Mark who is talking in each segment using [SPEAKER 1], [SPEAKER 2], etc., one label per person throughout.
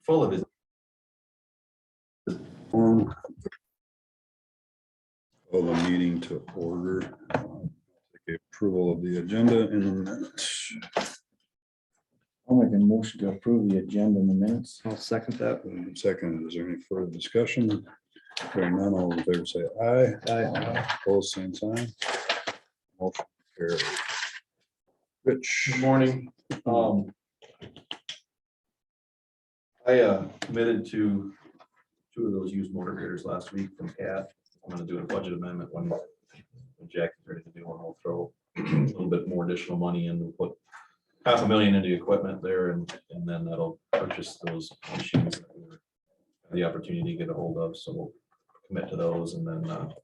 [SPEAKER 1] full of his.
[SPEAKER 2] Call the meeting to order. Take approval of the agenda in the minutes.
[SPEAKER 3] I'll make a motion to approve the agenda in the minutes.
[SPEAKER 4] I'll second that.
[SPEAKER 2] Second, is there any further discussion? Hearing none, all in favor say aye.
[SPEAKER 4] Aye.
[SPEAKER 2] Opposed, same sign. Motion carried. Rich.
[SPEAKER 1] Good morning. I committed to 2 of those used motor graders last week from CAT. I'm gonna do a budget amendment when Jack is ready to do one. We'll throw a little bit more additional money in. We'll put $500,000 into equipment there and then that'll purchase those machines that we were the opportunity to get a hold of. So we'll commit to those and then go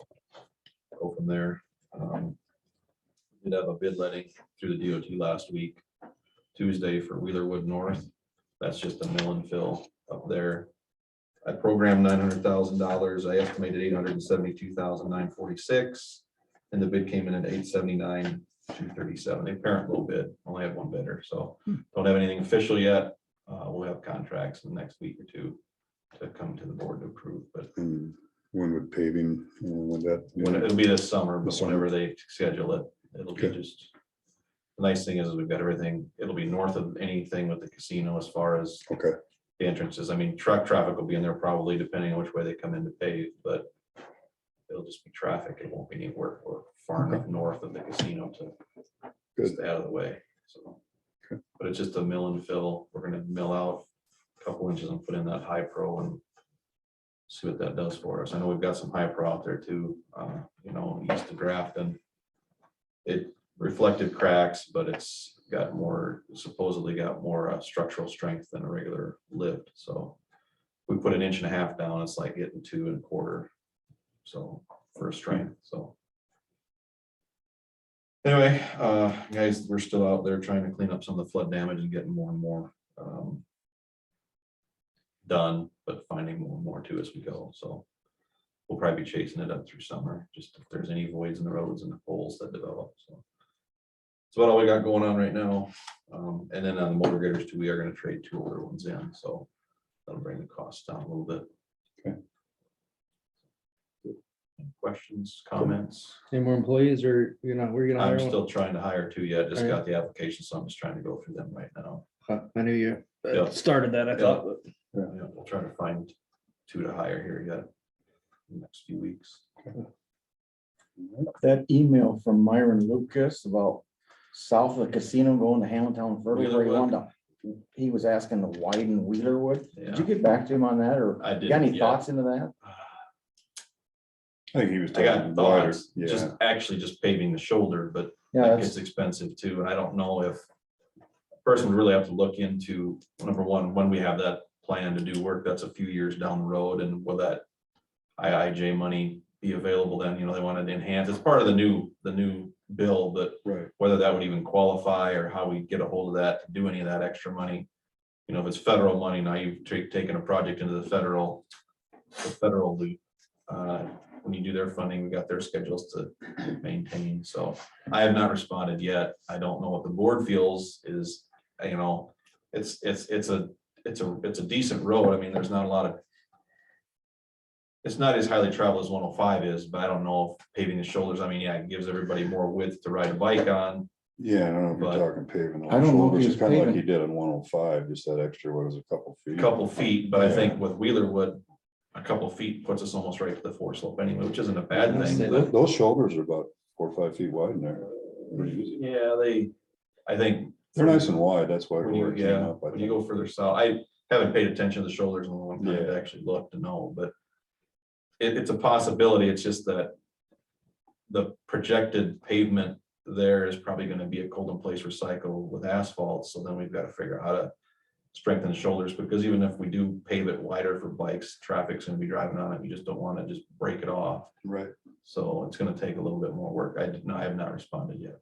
[SPEAKER 1] from there. Did have a bid letting through the DOT last week, Tuesday for Wheelerwood North. That's just a mill and fill up there. I programmed $900,000. I estimated $872,946, and the bid came in at $879,237. The parent low bid only had 1 bidder, so don't have anything official yet. We'll have contracts in the next week or 2 to come to the board to approve. But
[SPEAKER 2] And when would paving, when
[SPEAKER 1] it'll be this summer, but
[SPEAKER 2] This summer.
[SPEAKER 1] whenever they schedule it, it'll be
[SPEAKER 2] Okay.
[SPEAKER 1] just. The nice thing is we've got everything. It'll be north of anything with the casino as far as
[SPEAKER 2] Okay,
[SPEAKER 1] the entrances. I mean, truck traffic will be in there probably depending on which way they come in to pave, but it'll just be traffic. It won't be anywhere or far enough north of the casino to
[SPEAKER 2] Good.
[SPEAKER 1] stay out of the way. So,
[SPEAKER 2] Okay.
[SPEAKER 1] but it's just a mill and fill. We're gonna mill out a couple inches and put in that high pro and see what that does for us. I know we've got some high pro out there too, east of Grafton. It reflected cracks, but it's got more, supposedly got more structural strength than a regular lift. So we put 1.5 inches down, it's like getting 2 1/4. So for strength, so. Anyway, guys, we're still out there trying to clean up some of the flood damage and getting more and more done, but finding more and more too as we go. So we'll probably be chasing it up through summer, just if there's any voids in the roads and the poles that develop. So that's about all we got going on right now. And then on the motor graders too, we are going to trade 2 older ones in, so that'll bring the costs down a little bit.
[SPEAKER 2] Okay.
[SPEAKER 1] Any questions, comments?
[SPEAKER 4] Any more employees or you're not, we're gonna hire
[SPEAKER 1] I'm
[SPEAKER 4] one?
[SPEAKER 1] still trying to hire 2 yet. Just got the application, so I'm just trying to go through them right now.
[SPEAKER 4] I knew you
[SPEAKER 1] Yeah.
[SPEAKER 4] started that, I thought, but
[SPEAKER 1] Yeah, we'll try to find 2 to hire here yet in the next few weeks.
[SPEAKER 3] That email from Myron Lucas about south of the casino going to Hamilton further, where he wanted to, he was asking to widen Wheelerwood. Did you get back to him on that, or
[SPEAKER 1] I
[SPEAKER 3] you got any
[SPEAKER 1] didn't yet.
[SPEAKER 3] thoughts into that?
[SPEAKER 2] I think he was
[SPEAKER 1] I got
[SPEAKER 2] talking wider.
[SPEAKER 1] thoughts, just actually just paving the shoulder, but
[SPEAKER 3] Yeah,
[SPEAKER 1] that
[SPEAKER 3] that's,
[SPEAKER 1] gets expensive too, and I don't know if a person would really have to look into, number one, when we have that plan to do work, that's a few years down the road, and will that IIJ money be available then? They wanted to enhance, it's part of the new bill, but
[SPEAKER 2] Right.
[SPEAKER 1] whether that would even qualify or how we get a hold of that to do any of that extra money. If it's federal money, now you've taken a project into the federal loop. When you do their funding, we got their schedules to maintain. So I have not responded yet. I don't know what the board feels is, it's a decent road. I mean, there's not a lot of, it's not as highly traveled as 105 is, but I don't know if paving the shoulders, I mean, yeah, it gives everybody more width to ride a bike on.
[SPEAKER 2] Yeah, I don't know if
[SPEAKER 1] But-
[SPEAKER 2] you're talking paving.
[SPEAKER 3] I don't know if he was
[SPEAKER 2] Kind of like
[SPEAKER 3] paving.
[SPEAKER 2] he did on 105, just that extra, what is it, a couple feet?
[SPEAKER 1] Couple feet, but I
[SPEAKER 2] Yeah.
[SPEAKER 1] think with Wheelerwood, a couple feet puts us almost right to the 4 slope anyway, which isn't a bad thing.
[SPEAKER 2] Those shoulders are about 4 or 5 feet wide in there.
[SPEAKER 1] Yeah, I think.
[SPEAKER 2] They're nice and wide, that's why.
[SPEAKER 1] When you,
[SPEAKER 2] where it came
[SPEAKER 1] yeah,
[SPEAKER 2] up, I
[SPEAKER 1] when you
[SPEAKER 2] think.
[SPEAKER 1] go further south, I haven't paid attention to the shoulders in a long time to
[SPEAKER 2] Yeah.
[SPEAKER 1] actually look to know, but it's a possibility. It's just that the projected pavement there is probably going to be a cold in place recycle with asphalt. So then we've got to figure out how to strengthen the shoulders, because even if we do pave it wider for bikes, traffic's going to be driving on it. You just don't want to just break it off.
[SPEAKER 2] Right.
[SPEAKER 1] So it's going to take a little bit more work. I have not responded yet.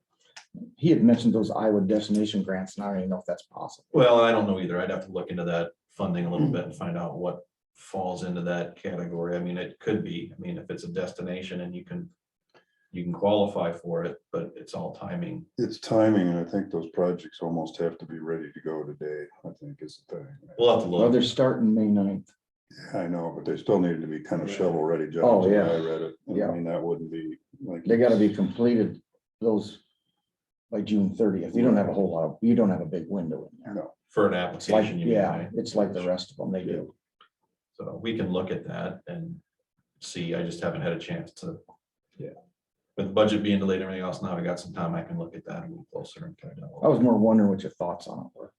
[SPEAKER 3] he had mentioned those Iowa destination grants, and I don't even know if that's possible.
[SPEAKER 1] Well, I don't know either. I'd have to look into that funding a little bit and find out what falls into that category. I mean, it could be, if it's a destination and you you can qualify for it, but it's all timing.
[SPEAKER 2] It's timing, and I think those projects almost have to be ready to go today, I think is the thing.
[SPEAKER 1] We'll have to
[SPEAKER 3] Well, they're
[SPEAKER 1] look.
[SPEAKER 3] starting May 9th.
[SPEAKER 2] Yeah, I know, but they still needed to be kind of shovel ready jobs.
[SPEAKER 3] Oh,
[SPEAKER 2] the way
[SPEAKER 3] yeah.
[SPEAKER 2] I read it. And
[SPEAKER 3] Yeah.
[SPEAKER 2] I mean, that wouldn't be like.
[SPEAKER 3] They gotta be completed, those by June 30th. You don't have a whole lot, of you don't have a big window in there.
[SPEAKER 2] No,
[SPEAKER 1] For an
[SPEAKER 3] It's like,
[SPEAKER 1] application, you mean,
[SPEAKER 3] yeah,
[SPEAKER 1] right?
[SPEAKER 3] it's like the rest of them, they do.
[SPEAKER 1] So we can look at that and see. I just haven't had a chance to.
[SPEAKER 2] Yeah.
[SPEAKER 1] With the budget being delayed and everything else, now I got some time, I can look at that a little closer and kind of.
[SPEAKER 3] I was more wondering what your thoughts on it were.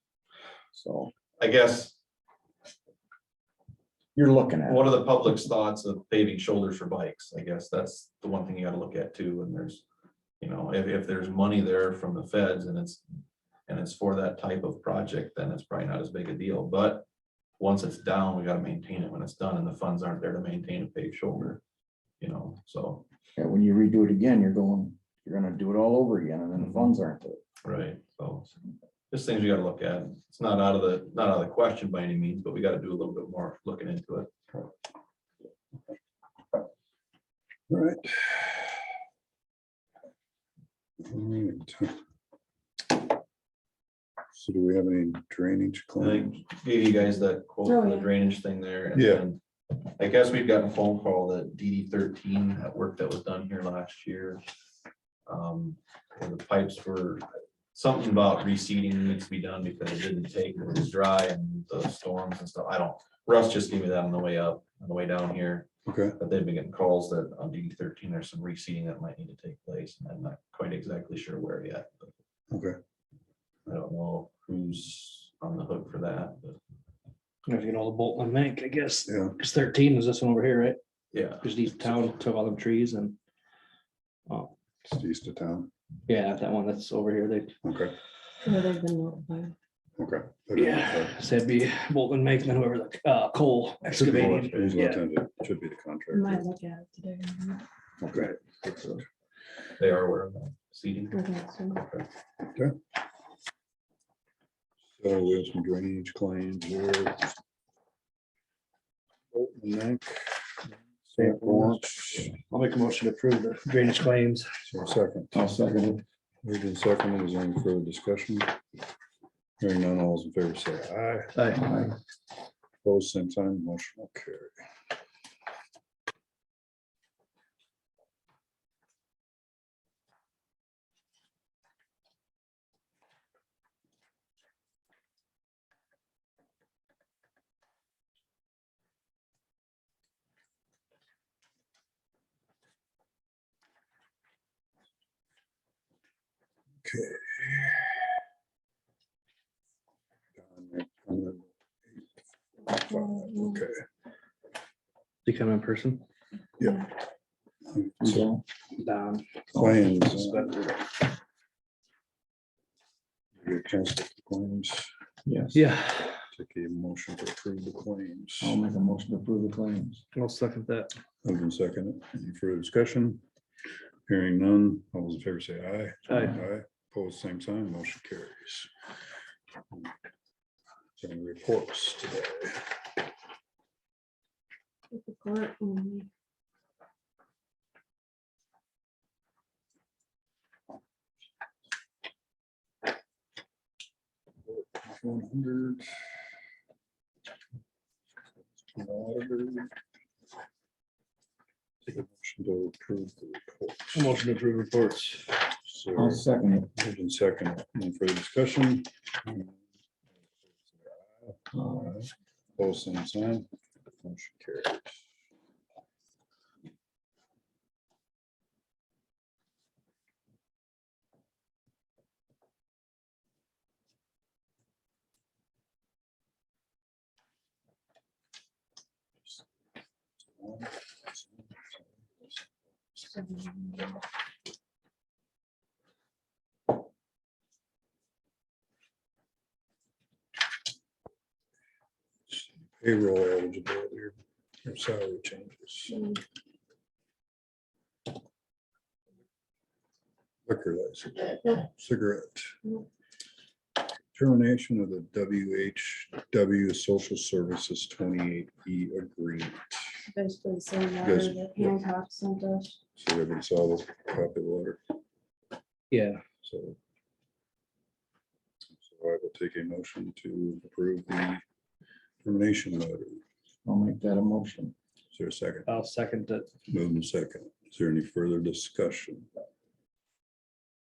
[SPEAKER 3] So
[SPEAKER 1] I guess,
[SPEAKER 3] you're looking at it.
[SPEAKER 1] what are the public's thoughts of paving shoulders for bikes? I guess that's the one thing you gotta look at too, and there's, you know, if there's money there from the feds and it's for that type of project, then it's probably not as big a deal, but once it's down, we gotta maintain it when it's done, and the funds aren't there to maintain a paved shoulder, you know, so,
[SPEAKER 3] Yeah, when you redo it again, you're gonna do it all over again, and then the funds aren't there.
[SPEAKER 1] right, so. Just things we gotta look at. It's not out of the question by any means, but we gotta do a little bit more looking into it.
[SPEAKER 2] all right. All right. So do we have any drainage
[SPEAKER 1] I
[SPEAKER 2] claims?
[SPEAKER 1] gave you guys that quote
[SPEAKER 5] Oh,
[SPEAKER 1] for the
[SPEAKER 5] yeah.
[SPEAKER 1] drainage thing there. And
[SPEAKER 2] Yeah.
[SPEAKER 1] then I guess we've gotten a phone call that DD 13, that work that was done here last year. The pipes were, something about reseeding needs to be done because it didn't take, it was dry and the storms and stuff. Russ just gave me that on the way up, on the way down here.
[SPEAKER 2] Okay,
[SPEAKER 1] But they've been getting calls that on DD 13, there's some reseeding that might need to take place. And I'm not quite exactly sure where yet, but
[SPEAKER 2] okay.
[SPEAKER 1] I don't know who's on the hook for that, but
[SPEAKER 4] I have to get all the Bolton and Mink, I guess.
[SPEAKER 2] Yeah,
[SPEAKER 4] Because 13 is this one over here, right?
[SPEAKER 1] yeah.
[SPEAKER 4] Because east town took all them trees and. Oh,
[SPEAKER 2] it's east of town.
[SPEAKER 4] yeah, that one that's over here, they,
[SPEAKER 2] Okay,
[SPEAKER 5] Yeah, they've been notified.
[SPEAKER 2] okay.
[SPEAKER 4] yeah, said be Bolton and Mink, and then whoever the coal excavating.
[SPEAKER 2] Who's
[SPEAKER 4] Yeah.
[SPEAKER 2] lieutenant? Should be the
[SPEAKER 5] I might
[SPEAKER 2] contractor.
[SPEAKER 5] look at it today.
[SPEAKER 2] Okay.
[SPEAKER 1] They are aware of that seeding.
[SPEAKER 5] I think so.
[SPEAKER 2] So we have some drainage claims here. Bolton and Mink. Stamp warrants.
[SPEAKER 4] I'll make a motion to approve the drainage claims.
[SPEAKER 2] So second.
[SPEAKER 3] I'll second it.
[SPEAKER 2] Moved and seconded. Is there any further discussion? Hearing none, all those in favor say aye.
[SPEAKER 4] Aye.
[SPEAKER 2] Opposed, same sign, motion will carry. Okay. Okay.
[SPEAKER 4] You come in person?
[SPEAKER 2] Yeah.
[SPEAKER 3] So,
[SPEAKER 4] Down.
[SPEAKER 2] Claims. Get a chance to look at the claims.
[SPEAKER 3] yes.
[SPEAKER 4] Yeah,
[SPEAKER 2] Take a motion to approve the claims.
[SPEAKER 3] I'll make a motion to approve the claims.
[SPEAKER 4] I'll second that.
[SPEAKER 2] Moved and seconded. Any further discussion? Hearing none, all those in favor say aye.
[SPEAKER 4] Aye.
[SPEAKER 2] Aye. Opposed, same sign, motion carries. Any reports today?
[SPEAKER 5] With the court only.
[SPEAKER 2] One hundred. Take a motion to approve the reports.
[SPEAKER 4] Motion to approve reports.
[SPEAKER 3] I'll
[SPEAKER 2] So,
[SPEAKER 3] second it.
[SPEAKER 2] moved and seconded. Any further discussion? Opposed, same sign, motion carries. Payroll eligibility or salary changes. Liquor license, cigarette. Termination of the WHW Social Services 28E agreement.
[SPEAKER 5] basically the same letter
[SPEAKER 2] Yes.
[SPEAKER 5] that Hancock sent us.
[SPEAKER 2] So everybody saw the copy of the letter,
[SPEAKER 4] Yeah,
[SPEAKER 2] so. So I will take a motion to approve the termination letter.
[SPEAKER 3] I'll make that a motion.
[SPEAKER 2] Is there a second?
[SPEAKER 4] I'll second it.
[SPEAKER 2] Moved and second. Is there any further discussion?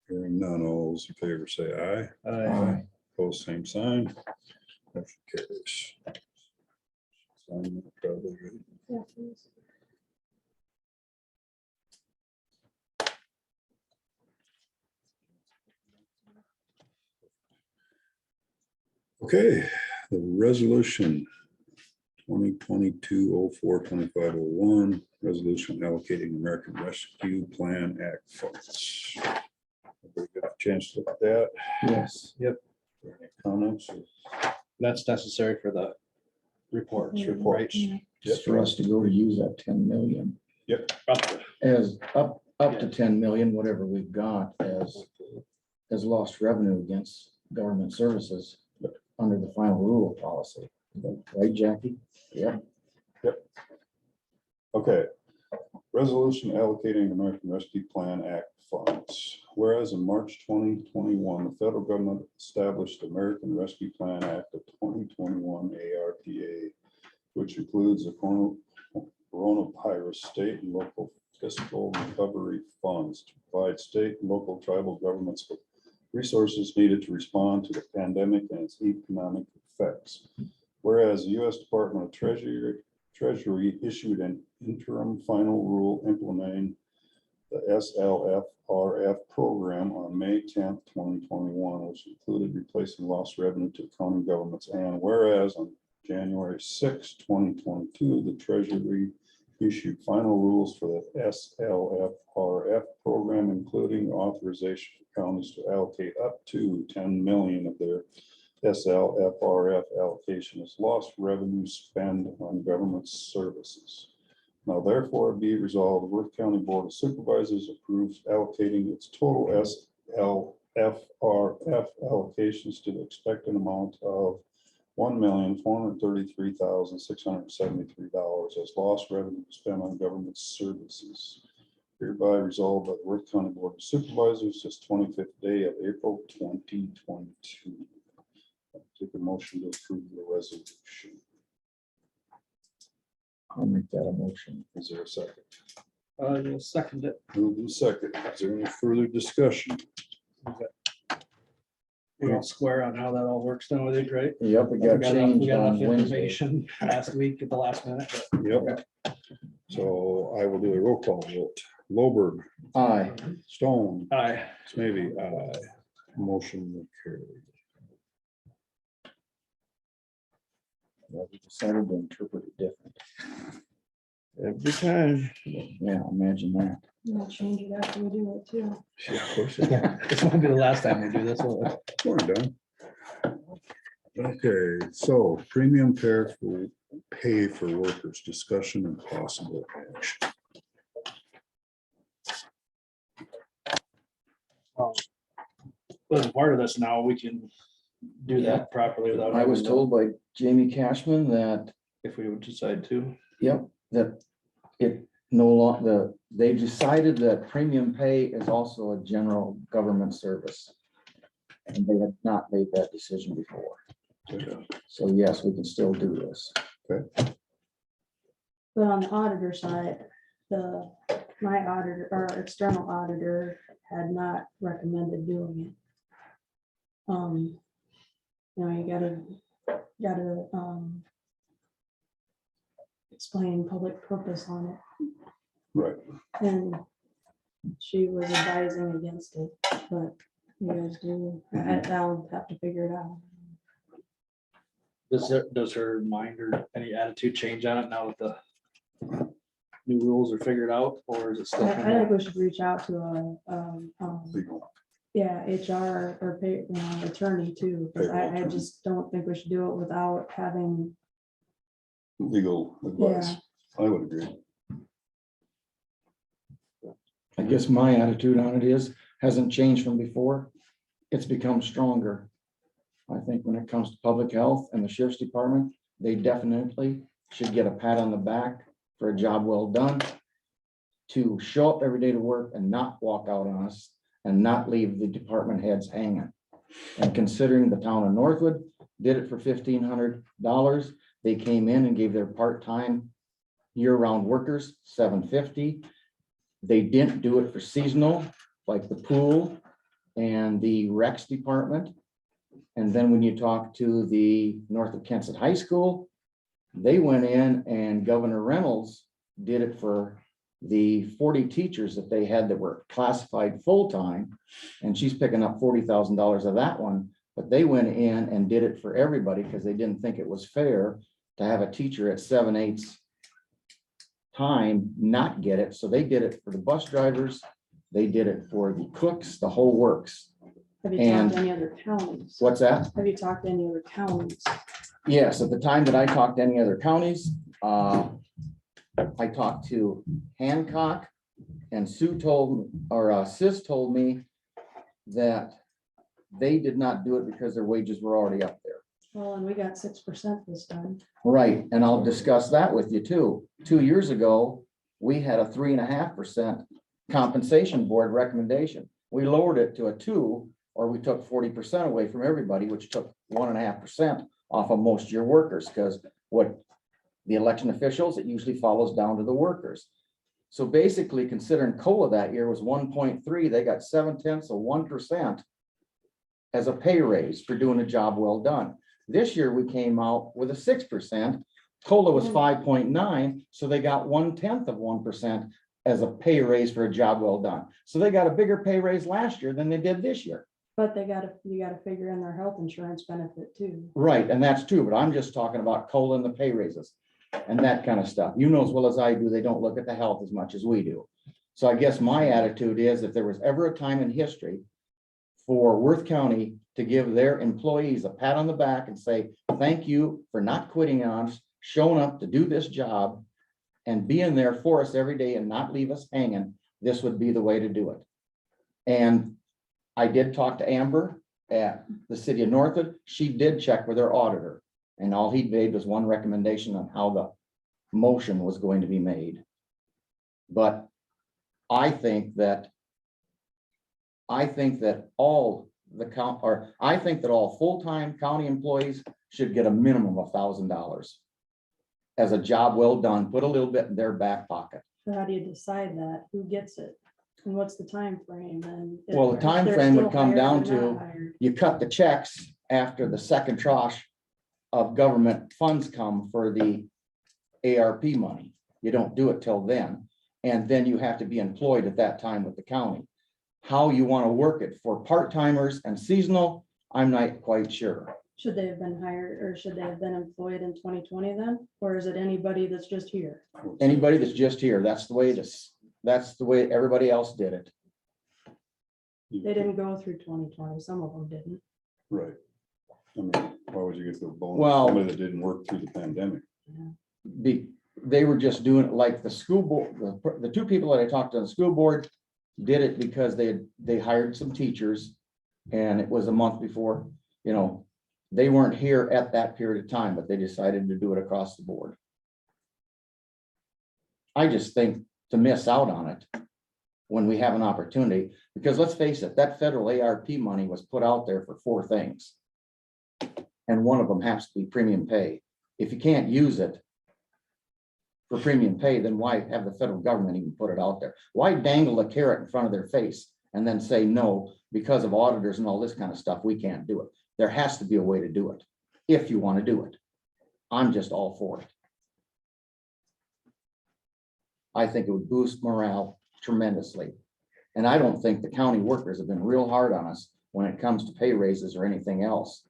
[SPEAKER 2] Hearing none, all those in favor say aye.
[SPEAKER 3] Aye.
[SPEAKER 2] Opposed, same sign. Motion carries. Sign that probably, right?
[SPEAKER 5] Yeah, please.
[SPEAKER 2] Okay, the resolution 2022-04-2501, resolution allocating American Rescue Plan Act funds. Everybody got a chance to look at that?
[SPEAKER 3] Yes.
[SPEAKER 2] Any comments?
[SPEAKER 4] That's necessary for the reports,
[SPEAKER 5] Yeah.
[SPEAKER 4] right?
[SPEAKER 5] Yeah.
[SPEAKER 3] Just for us to go to use that 10 million
[SPEAKER 4] Up to-
[SPEAKER 3] as up to 10 million, whatever we've got as lost revenue against government services under the final rule policy. Right, Jackie? Yeah.
[SPEAKER 2] Okay. Resolution allocating American Rescue Plan Act funds. Whereas in March 2021, the federal government established the American Rescue Plan Act of 2021 ARPA, which includes the coronavirus state and local fiscal recovery funds to provide state and local tribal governments with resources needed to respond to the pandemic and its economic effects. Whereas the U.S. Department of Treasury issued an interim final rule implementing the SLFRF program on May 10th, 2021, which included replacing lost revenue to county governments. And whereas on January 6, 2022, the Treasury issued final rules for the SLFRF program, including authorization for counties to allocate up to 10 million of their SLFRF allocation as lost revenue spend on government services. Now therefore be it resolved, the Worth County Board of Supervisors approves allocating its total SLFRF allocations to the expected amount of $1,433,673 as lost revenue spent on government services. Hereby resolved by the Worth County Board of Supervisors this 25th day of April 2022. Take a motion to approve the resolution.
[SPEAKER 3] I'll make that a motion.
[SPEAKER 2] Is there a second?
[SPEAKER 4] You'll second it.
[SPEAKER 2] Moved in second. Is there any further discussion?
[SPEAKER 4] We're all square on how that all works now, I think, right?
[SPEAKER 3] Yep, we got
[SPEAKER 4] We
[SPEAKER 3] changed
[SPEAKER 4] got
[SPEAKER 3] on
[SPEAKER 4] enough
[SPEAKER 3] Wednesday.
[SPEAKER 4] information last week at the last minute. but-
[SPEAKER 2] Yep. So I will do a roll call vote. Loberg,
[SPEAKER 3] Aye.
[SPEAKER 2] Stone,
[SPEAKER 4] Aye.
[SPEAKER 2] maybe motion will carry.
[SPEAKER 3] Yeah, we decided to interpret it different.
[SPEAKER 2] Every time.
[SPEAKER 3] Yeah, imagine that.
[SPEAKER 5] We'll change it after we do it too.
[SPEAKER 2] Yeah, of course.
[SPEAKER 4] This won't be the last time we do this. will it?
[SPEAKER 2] We're done. Okay, so premium pay for workers, discussion and possible action.
[SPEAKER 4] As part of this now, we can do that properly without.
[SPEAKER 3] I was
[SPEAKER 4] having to-
[SPEAKER 3] told by Jamie Cashman that,
[SPEAKER 4] If we would decide to.
[SPEAKER 3] yep, that it no longer, they've decided that premium pay is also a general government service. And they had not made that decision before. So yes, we can still do this.
[SPEAKER 5] But on the auditor side, my auditor or external auditor had not recommended doing it. You know, you gotta explain public purpose on it.
[SPEAKER 2] Right.
[SPEAKER 5] And she was advising against it, but you guys do, I'll have to figure it out.
[SPEAKER 4] Does her mind or any attitude change on it now that the new rules are figured out, or is it still?
[SPEAKER 5] I think we should reach out to
[SPEAKER 2] Legal.
[SPEAKER 5] yeah, HR or pay, attorney too, because I just don't think we should do it without having,
[SPEAKER 2] Legal advice.
[SPEAKER 5] yeah.
[SPEAKER 2] I would agree.
[SPEAKER 3] I guess my attitude on it hasn't changed from before. It's become stronger. I think when it comes to public health and the sheriff's department, they definitely should get a pat on the back for a job well done, to show up every day to work and not walk out on us and not leave the department heads hanging. And considering the town of Northwood did it for $1,500, they came in and gave their part-time year-round workers $750. They didn't do it for seasonal, like the pool and the Rex department. And then when you talk to the North of Kensett High School, they went in and Governor Reynolds did it for the 40 teachers that they had that were classified full-time. And she's picking up $40,000 of that one, but they went in and did it for everybody because they didn't think it was fair to have a teacher at 7/8 time not get it. So they did it for the bus drivers. They did it for the cooks, the whole works.
[SPEAKER 5] Have you
[SPEAKER 3] And-
[SPEAKER 5] talked to any other counties?
[SPEAKER 3] What's that?
[SPEAKER 5] Have you talked to any other counties?
[SPEAKER 3] Yes, at the time that I talked to any other counties, I talked to Hancock and Sue told, or Sis told me that they did not do it because their wages were already up there.
[SPEAKER 5] Well, and we got 6% this time.
[SPEAKER 3] Right, and I'll discuss that with you too. 2 years ago, we had a 3.5% compensation board recommendation. We lowered it to a 2, or we took 40% away from everybody, which took 1.5% off of most of your workers, because what the election officials, it usually follows down to the workers. So basically, considering COLA that year was 1.3, they got 0.7% as a pay raise for doing a job well done. This year, we came out with a 6%. COLA was 5.9, so they got 0.1% as a pay raise for a job well done. So they got a bigger pay raise last year than they did this year.
[SPEAKER 5] But you gotta figure in their health insurance benefit too.
[SPEAKER 3] Right, and that's true, but I'm just talking about COLA and the pay raises and that kind of stuff. You know as well as I do, they don't look at the health as much as we do. So I guess my attitude is if there was ever a time in history for Worth County to give their employees a pat on the back and say, thank you for not quitting on us, showing up to do this job and being there for us every day and not leave us hanging, this would be the way to do it. And I did talk to Amber at the city of Northwood. She did check with her auditor, and all he made was one recommendation on how the motion was going to be made. But I think that all all full-time county employees should get a minimum of $1,000 as a job well done, put a little bit in their back pocket.
[SPEAKER 5] So how do you decide that? Who gets it? And what's the time frame? And if-
[SPEAKER 3] Well, the
[SPEAKER 5] if
[SPEAKER 3] time
[SPEAKER 5] they're
[SPEAKER 3] frame would
[SPEAKER 5] still
[SPEAKER 3] come
[SPEAKER 5] hired
[SPEAKER 3] down
[SPEAKER 5] or
[SPEAKER 3] to-
[SPEAKER 5] not hired.
[SPEAKER 3] You cut the checks after the second tranche of government funds come for the ARP money. You don't do it till then. And then you have to be employed at that time with the county. How you want to work it for part-timers and seasonal, I'm not quite sure.
[SPEAKER 5] Should they have been hired or should they have been employed in 2020 then? Or is it anybody that's just here?
[SPEAKER 3] Anybody that's just here, that's the way that's the way everybody else did it.
[SPEAKER 5] They didn't go through 2020. Some of them didn't.
[SPEAKER 2] Right. I mean, why would you get the bonus?
[SPEAKER 3] Well-
[SPEAKER 2] Somebody that didn't work through the pandemic.
[SPEAKER 3] They were just doing it like the school board, the two people that I talked to on the school board did it because they hired some teachers and it was a month before, they weren't here at that period of time, but they decided to do it across the board. I just think to miss out on it when we have an opportunity, because let's face it, that federal ARP money was put out there for 4 things. And one of them has to be premium pay. If you can't use it for premium pay, then why have the federal government even put it out there? Why dangle a carrot in front of their face and then say, no, because of auditors and all this kind of stuff, we can't do it. There has to be a way to do it, if you want to do it. I'm just all for it. I think it would boost morale tremendously. And I don't think the county workers have been real hard on us when it comes to pay raises or anything else.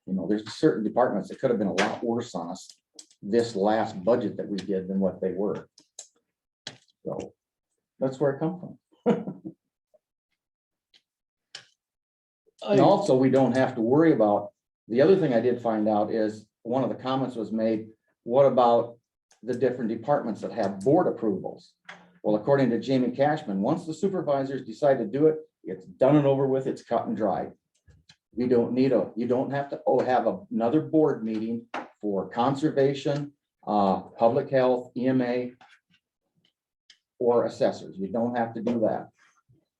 [SPEAKER 3] There's certain departments that could have been a lot worse on us this last budget that we did than what they were. So that's where it comes from. And also, we don't have to worry about, the other thing I did find out is, one of the comments was made, what about the different departments that have board approvals? Well, according to Jamie Cashman, once the supervisors decide to do it, it's done and over with, it's cut and dried. You don't have to have another board meeting for conservation, public health, EMA, or assessors. You don't have to do that.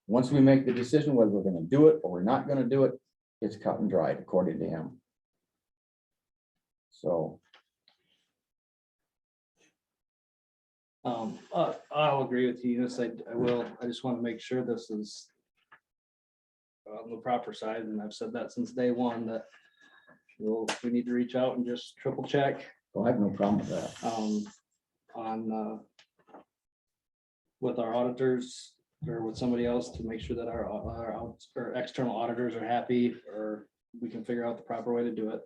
[SPEAKER 3] Once we make the decision whether we're gonna do it or we're not gonna do it, it's cut and dried according to him. So,
[SPEAKER 4] I'll agree with you, Eunice. I will. I just want to make sure this is on the proper side, and I've said that since day one, that we need to reach out and just triple check
[SPEAKER 3] I have no problem with that.
[SPEAKER 4] on with our auditors or with somebody else to make sure that our external auditors are happy, or we can figure out the proper way to do it.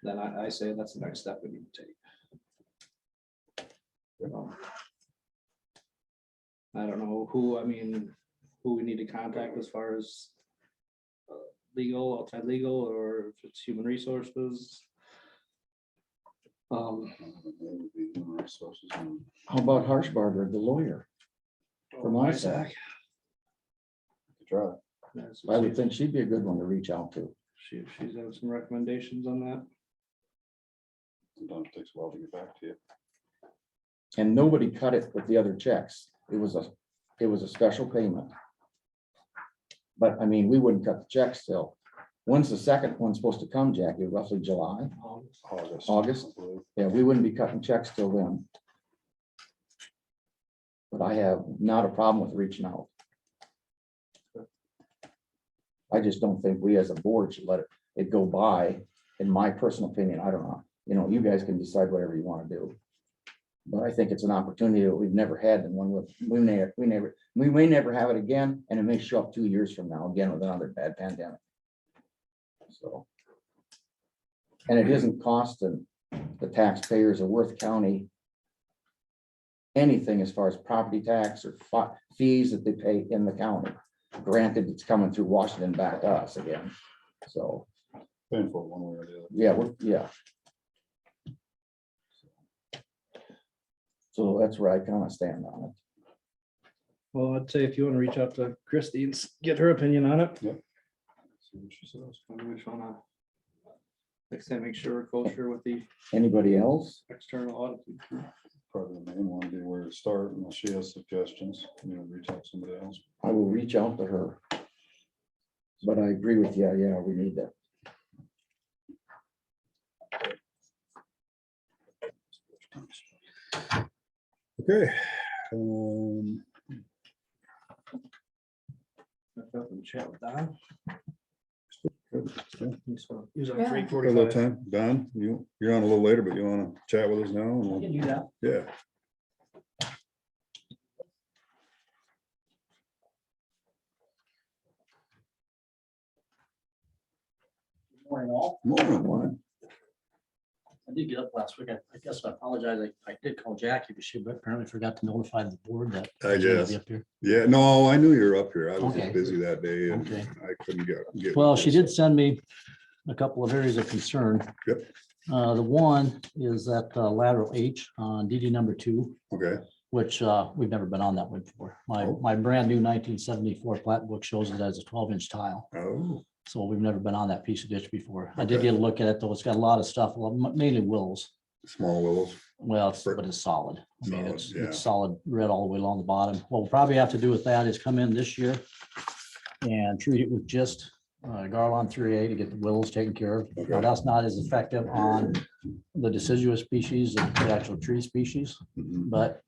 [SPEAKER 4] Then I say that's the next step we need to take. I don't know who we need to contact as far as legal, outside legal, or if it's human resources.
[SPEAKER 2] Resources and
[SPEAKER 3] How about Harshbarger, the lawyer? From ISAC.
[SPEAKER 2] try.
[SPEAKER 3] I would think she'd be a good one to reach out to.
[SPEAKER 4] She's have some recommendations on that.
[SPEAKER 2] Sometimes it takes a while to get back to you.
[SPEAKER 3] And nobody cut it with the other checks. It was a special payment. But I mean, we wouldn't cut the check still. When's the second one supposed to come, Jackie? Roughly July? August?
[SPEAKER 2] I believe.
[SPEAKER 3] Yeah, we wouldn't be cutting checks till then. But I have not a problem with reaching out. I just don't think we as a board should let it go by, in my personal opinion. I don't know. You know, you guys can decide whatever you want to do. But I think it's an opportunity that we've never had, and one with, we may never have it again, and it may show up 2 years from now, again with another bad pandemic. So. And it isn't costing the taxpayers of Worth County anything as far as property tax or fees that they pay in the county. Granted, it's coming through Washington back to us again. So,
[SPEAKER 2] Painful one way or the other.
[SPEAKER 3] yeah. So that's where I kind of stand on it.
[SPEAKER 4] Well, I'd say if you want to reach out to Christie and get her opinion on it.
[SPEAKER 2] See what she says.
[SPEAKER 4] We just wanna next time make sure we're kosher with the
[SPEAKER 3] Anybody else?
[SPEAKER 4] external audit.
[SPEAKER 2] Probably the main one, be where to start, unless she has suggestions, reach out to somebody else.
[SPEAKER 3] I will reach out to her. But I agree with you. Yeah, we need that.
[SPEAKER 2] Okay.
[SPEAKER 4] Chat with Don. Use
[SPEAKER 5] Yeah.
[SPEAKER 4] our
[SPEAKER 2] A little
[SPEAKER 4] 3:45.
[SPEAKER 2] time, Don, you're on a little later, but you wanna chat with us now? And we'll-
[SPEAKER 4] Do that.
[SPEAKER 2] Yeah.
[SPEAKER 6] Morning all.
[SPEAKER 2] Morning.
[SPEAKER 6] I did get up last week. I guess I apologize. I did call Jackie, but she apparently forgot to notify the board that.
[SPEAKER 2] I
[SPEAKER 6] she was gonna
[SPEAKER 2] guess.
[SPEAKER 6] be up here.
[SPEAKER 2] Yeah, no, I knew you were up here. I was
[SPEAKER 6] Okay.
[SPEAKER 2] just busy that day and
[SPEAKER 6] Okay.
[SPEAKER 2] I couldn't get.
[SPEAKER 6] Well,
[SPEAKER 2] with
[SPEAKER 6] she
[SPEAKER 2] you,
[SPEAKER 6] did send me a couple of areas of concern.
[SPEAKER 2] Yep.
[SPEAKER 6] The one is that lateral H on DD number 2,
[SPEAKER 2] so. Okay,
[SPEAKER 6] which we've never been on that one before.
[SPEAKER 2] Oh.
[SPEAKER 6] My brand new 1974 plat book shows it as a 12-inch tile.
[SPEAKER 2] oh,
[SPEAKER 6] So we've never been on that piece of ditch before. I did
[SPEAKER 2] Okay.
[SPEAKER 6] get a look at it though. It's got a lot of stuff, mainly willows.
[SPEAKER 2] small willows.
[SPEAKER 6] Well,
[SPEAKER 2] Brick.
[SPEAKER 6] but it's solid. I mean,
[SPEAKER 2] Solid,
[SPEAKER 6] it's
[SPEAKER 2] yeah.
[SPEAKER 6] solid red all the way along the bottom. What we'll probably have to do with that is come in this year and treat it with just Garland 3A to get the willows taken care of. Now,
[SPEAKER 2] Okay.
[SPEAKER 6] that's not as effective on the deciduous species, the actual tree species,
[SPEAKER 2] Mhm.
[SPEAKER 6] but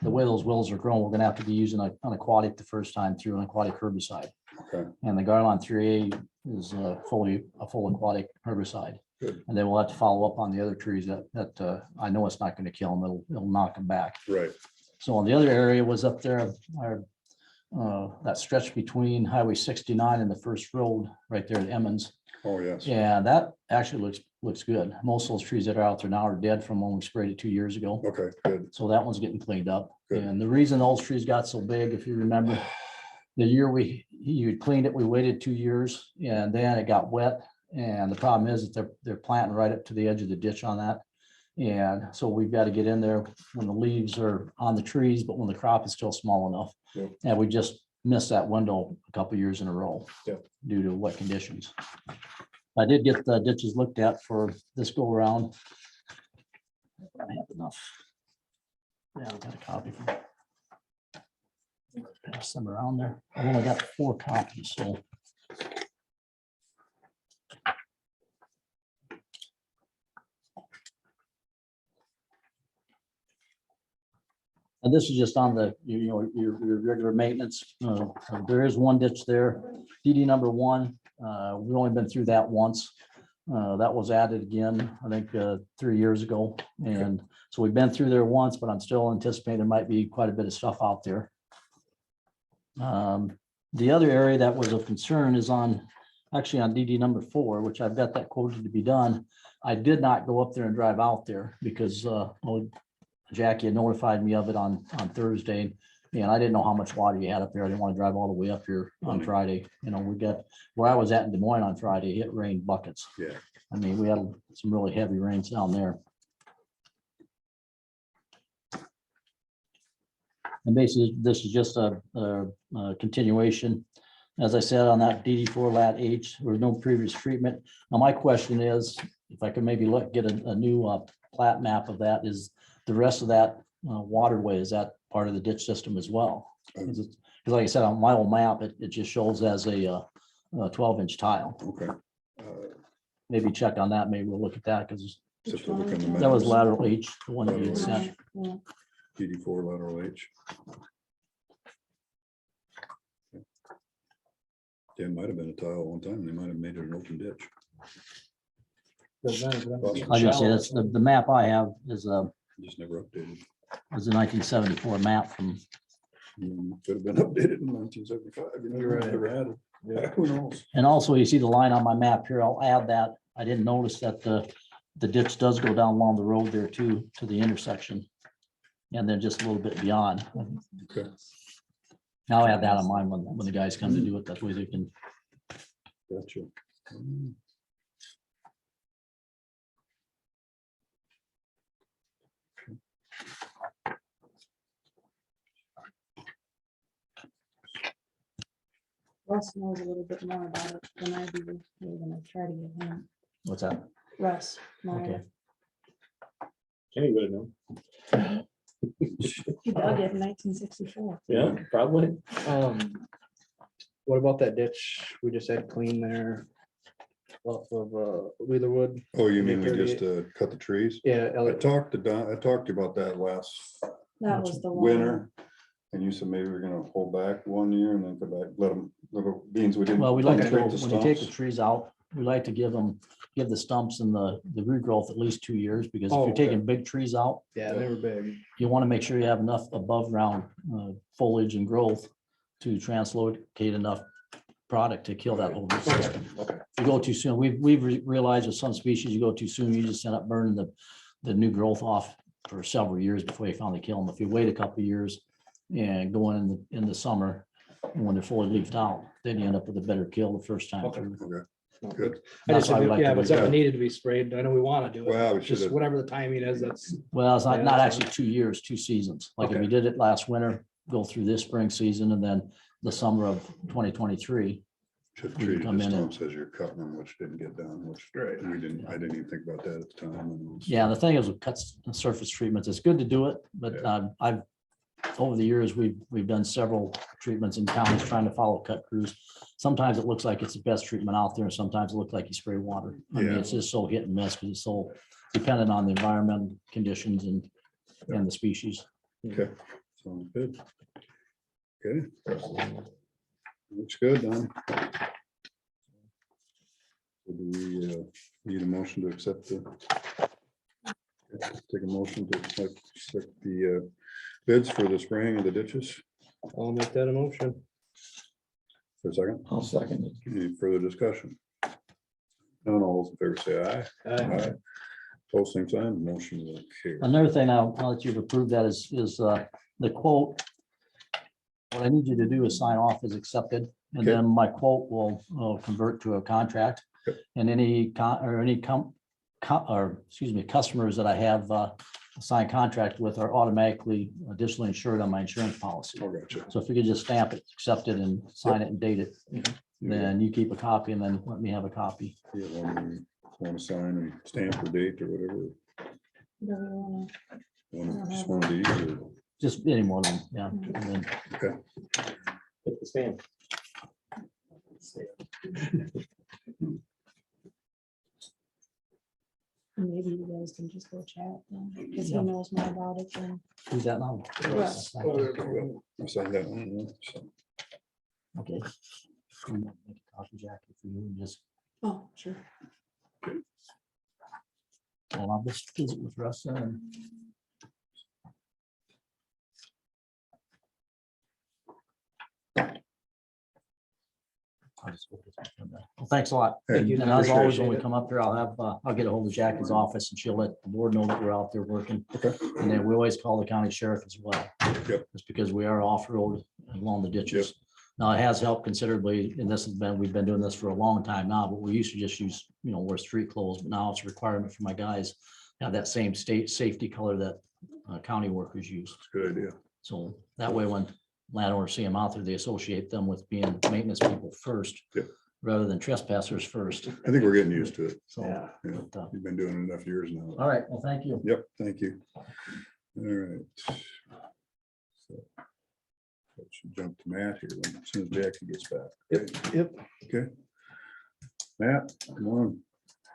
[SPEAKER 6] the way those willows are grown, we're gonna have to be using an aquatic the first time through, an aquatic herbicide.
[SPEAKER 2] Okay,
[SPEAKER 6] And the Garland 3A is a full aquatic herbicide.
[SPEAKER 2] Good.
[SPEAKER 6] And then we'll have to follow up on the other trees that I know it's not going to kill them. It'll knock them back.
[SPEAKER 2] right,
[SPEAKER 6] So on the other area was up there, that stretch between Highway 69 and the first road right there at Emmons.
[SPEAKER 2] oh, yes.
[SPEAKER 6] Yeah, that actually looks good. Most of those trees that are out there now are dead from when we sprayed it 2 years ago.
[SPEAKER 2] Okay, good,
[SPEAKER 6] So that one's getting cleaned up.
[SPEAKER 2] Good.
[SPEAKER 6] And the reason those trees got so big, if you remember, the year you cleaned it, we waited 2 years and then it got wet. And the problem is that they're planting right up to the edge of the ditch on that. And so we've got to get in there when the leaves are on the trees, but when the crop is still small enough.
[SPEAKER 2] Yep.
[SPEAKER 6] And we just missed that window a couple years in a row.
[SPEAKER 2] Yep.
[SPEAKER 6] Due to wet conditions. I did get the ditches looked at for this go around. I have enough. Yeah, I've got a copy. Pass them around there. I've only got 4 copies, so. And this is just on the, your regular maintenance. There is one ditch there, DD number 1. We've only been through that once. That was added again, I think, 3 years ago. And so we've been through there once, but I'm still anticipating there might be quite a bit of stuff out there. The other area that was of concern is actually on DD number 4, which I've got that quoted to be done. I did not go up there and drive out there because Jackie had notified me of it on Thursday. And I didn't know how much water you had up there. I didn't want to drive all the way up here on Friday. We got where I was at in Des Moines on Friday, it rained buckets.
[SPEAKER 2] Yeah.
[SPEAKER 6] I mean, we had some really heavy rains down there. And basically, this is just a continuation. As I said, on that DD4 lat H, there was no previous treatment. Now, my question is, if I could maybe get a new plat map of that, is the rest of that waterway, is that part of the ditch system as well? Because like I said, on my old map, it just shows as a 12-inch tile.
[SPEAKER 2] Okay.
[SPEAKER 6] Maybe check on that. Maybe we'll look at that because
[SPEAKER 2] Just to look in the
[SPEAKER 6] that was
[SPEAKER 2] maps.
[SPEAKER 6] lateral H, the one that you had
[SPEAKER 2] Lateral
[SPEAKER 6] sent.
[SPEAKER 5] Yeah.
[SPEAKER 2] DD4 lateral H. Yeah, it might have been a tile one time. They might have made it an open ditch.
[SPEAKER 6] I just say that's the map I have is
[SPEAKER 2] Just never updated.
[SPEAKER 6] a 1974 map from,
[SPEAKER 2] Could have been updated in 1975.
[SPEAKER 4] You're right.
[SPEAKER 2] Never had it. Yeah, who knows?
[SPEAKER 6] and also you see the line on my map here. I'll add that. I didn't notice that the ditch does go down along the road there too, to the intersection. And then just a little bit beyond.
[SPEAKER 2] Okay.
[SPEAKER 6] I'll add that on mine when the guys come to do it. That way they can.
[SPEAKER 2] Gotcha.
[SPEAKER 5] Russ knows a little bit more about it than I do. We're gonna try to get him.
[SPEAKER 6] What's that?
[SPEAKER 5] Russ.
[SPEAKER 6] Okay.
[SPEAKER 7] Anybody know?
[SPEAKER 5] He dug it in 1964.
[SPEAKER 7] Yeah, probably.
[SPEAKER 4] What about that ditch we just had clean there? Off of Wheelerwood?
[SPEAKER 2] Oh, you mean we just cut the trees?
[SPEAKER 4] Yeah,
[SPEAKER 2] I talked to Don, I talked to you about that last
[SPEAKER 5] That was the one.
[SPEAKER 2] winter. And you said maybe we're gonna hold back 1 year and then come back, let them, little beans we didn't.
[SPEAKER 6] Well, we like to,
[SPEAKER 2] penetrate
[SPEAKER 6] go-
[SPEAKER 2] the
[SPEAKER 6] when you take the
[SPEAKER 2] stumps.
[SPEAKER 6] trees out, we like to give the stumps and the regrowth at least 2 years, because if
[SPEAKER 4] Oh,
[SPEAKER 6] you're
[SPEAKER 4] okay.
[SPEAKER 6] taking big trees out,
[SPEAKER 4] yeah, they were big.
[SPEAKER 6] you want to make sure you have enough above ground foliage and growth to translocate enough product to kill that whole root system.
[SPEAKER 4] Okay.
[SPEAKER 6] If you go too soon, we've realized with some species, you go too soon, you just end up burning the new growth off for several years before you finally kill them. If you wait a couple of years and go in the summer, and when they're fully leafed out, then you end up with a better kill the first time
[SPEAKER 4] Okay.
[SPEAKER 6] through.
[SPEAKER 2] Okay,
[SPEAKER 4] No,
[SPEAKER 2] good.
[SPEAKER 4] I
[SPEAKER 6] That's
[SPEAKER 4] just,
[SPEAKER 6] why we like to
[SPEAKER 4] yeah,
[SPEAKER 6] do
[SPEAKER 4] but something
[SPEAKER 2] that.
[SPEAKER 4] needed to be sprayed. I know we want to do
[SPEAKER 2] Well, we
[SPEAKER 4] it. Just
[SPEAKER 2] should've-
[SPEAKER 4] whatever the timing is, that's,
[SPEAKER 6] Well, it's
[SPEAKER 4] Yeah,
[SPEAKER 6] not
[SPEAKER 4] that's
[SPEAKER 6] actually 2 years, 2 seasons. Like if
[SPEAKER 4] Okay.
[SPEAKER 6] we did it last winter, go through this spring season and then the summer of 2023.
[SPEAKER 2] Should
[SPEAKER 6] We
[SPEAKER 2] treat
[SPEAKER 6] come
[SPEAKER 2] the
[SPEAKER 6] in and-
[SPEAKER 2] stumps as you're cutting them, which didn't get done, which
[SPEAKER 4] Right.
[SPEAKER 2] I didn't even think about that at the time. and it was-
[SPEAKER 6] Yeah, the thing is with cuts and surface treatments, it's good to do it, but I've, over the years, we've done several treatments in counties trying to follow cut crews. Sometimes it looks like it's the best treatment out there, and sometimes it looks like you spray water. I mean,
[SPEAKER 2] Yeah.
[SPEAKER 6] it's just so hit and miss, because it's so dependent on the environmental conditions and the species.
[SPEAKER 2] Okay, sounds good. Okay. Looks good, Don. So do we need a motion to accept take a motion to accept the bids for the spraying of the ditches?
[SPEAKER 4] I'll make that a motion.
[SPEAKER 2] For a second,
[SPEAKER 3] I'll second it.
[SPEAKER 2] any further discussion? None, all those in favor say aye. Aye. Post same sign, motion will carry.
[SPEAKER 6] Another thing I'll let you approve that is the quote. What I need you to do is sign off as accepted, and
[SPEAKER 2] Okay.
[SPEAKER 6] then my quote will convert to a contract.
[SPEAKER 2] Yep.
[SPEAKER 6] And any customers that I have signed contract with are automatically additionally insured on my insurance policy.
[SPEAKER 2] Oh, gotcha.
[SPEAKER 6] So if you could just stamp it, accept it, and sign it and date it, then you keep a copy and then let me have a copy.
[SPEAKER 2] You want to sign and stamp the date or whatever?
[SPEAKER 5] Do we wanna-
[SPEAKER 2] Just one of these, or-
[SPEAKER 6] Just any one of them, yeah. And then
[SPEAKER 1] Hit the stand.
[SPEAKER 5] Maybe you guys can just go chat, because he
[SPEAKER 6] Yeah.
[SPEAKER 5] knows more about it than.
[SPEAKER 6] do that now.
[SPEAKER 2] I signed that one, yeah, so.
[SPEAKER 6] Okay. I'm gonna make a copy, Jackie, for you and just,
[SPEAKER 5] Oh, sure.
[SPEAKER 6] well, I'll just visit with Russ and. I'll just go with this one. Well, thanks a lot.
[SPEAKER 2] Hey,
[SPEAKER 6] And as always, when we
[SPEAKER 2] appreciate it.
[SPEAKER 6] come up there, I'll get a hold of Jackie's office and she'll let the board know that we're out there working.
[SPEAKER 2] Okay.
[SPEAKER 6] And then we always call the county sheriff as well.
[SPEAKER 2] Yep.
[SPEAKER 6] Just because we are off-road along the ditches. Now, it has helped considerably, and we've been doing this for a long time now, but we used to just use, wear street clothes, but now it's a requirement for my guys. to Have that same state safety color that county workers use.
[SPEAKER 2] Good idea.
[SPEAKER 6] So that way, when landowners see them out there, they associate them with being maintenance people first.
[SPEAKER 2] Yep.
[SPEAKER 6] Rather than trespassers first.
[SPEAKER 2] I think we're getting used to it.
[SPEAKER 6] So,
[SPEAKER 2] Yeah,
[SPEAKER 6] but,
[SPEAKER 2] you've been doing it enough years now.
[SPEAKER 6] all right, well, thank you.
[SPEAKER 2] Yep, thank you. All right. So, that should jump to Matt here when- as soon as Jackie gets back. Okay?
[SPEAKER 4] Yep.
[SPEAKER 2] Okay. Matt, come on.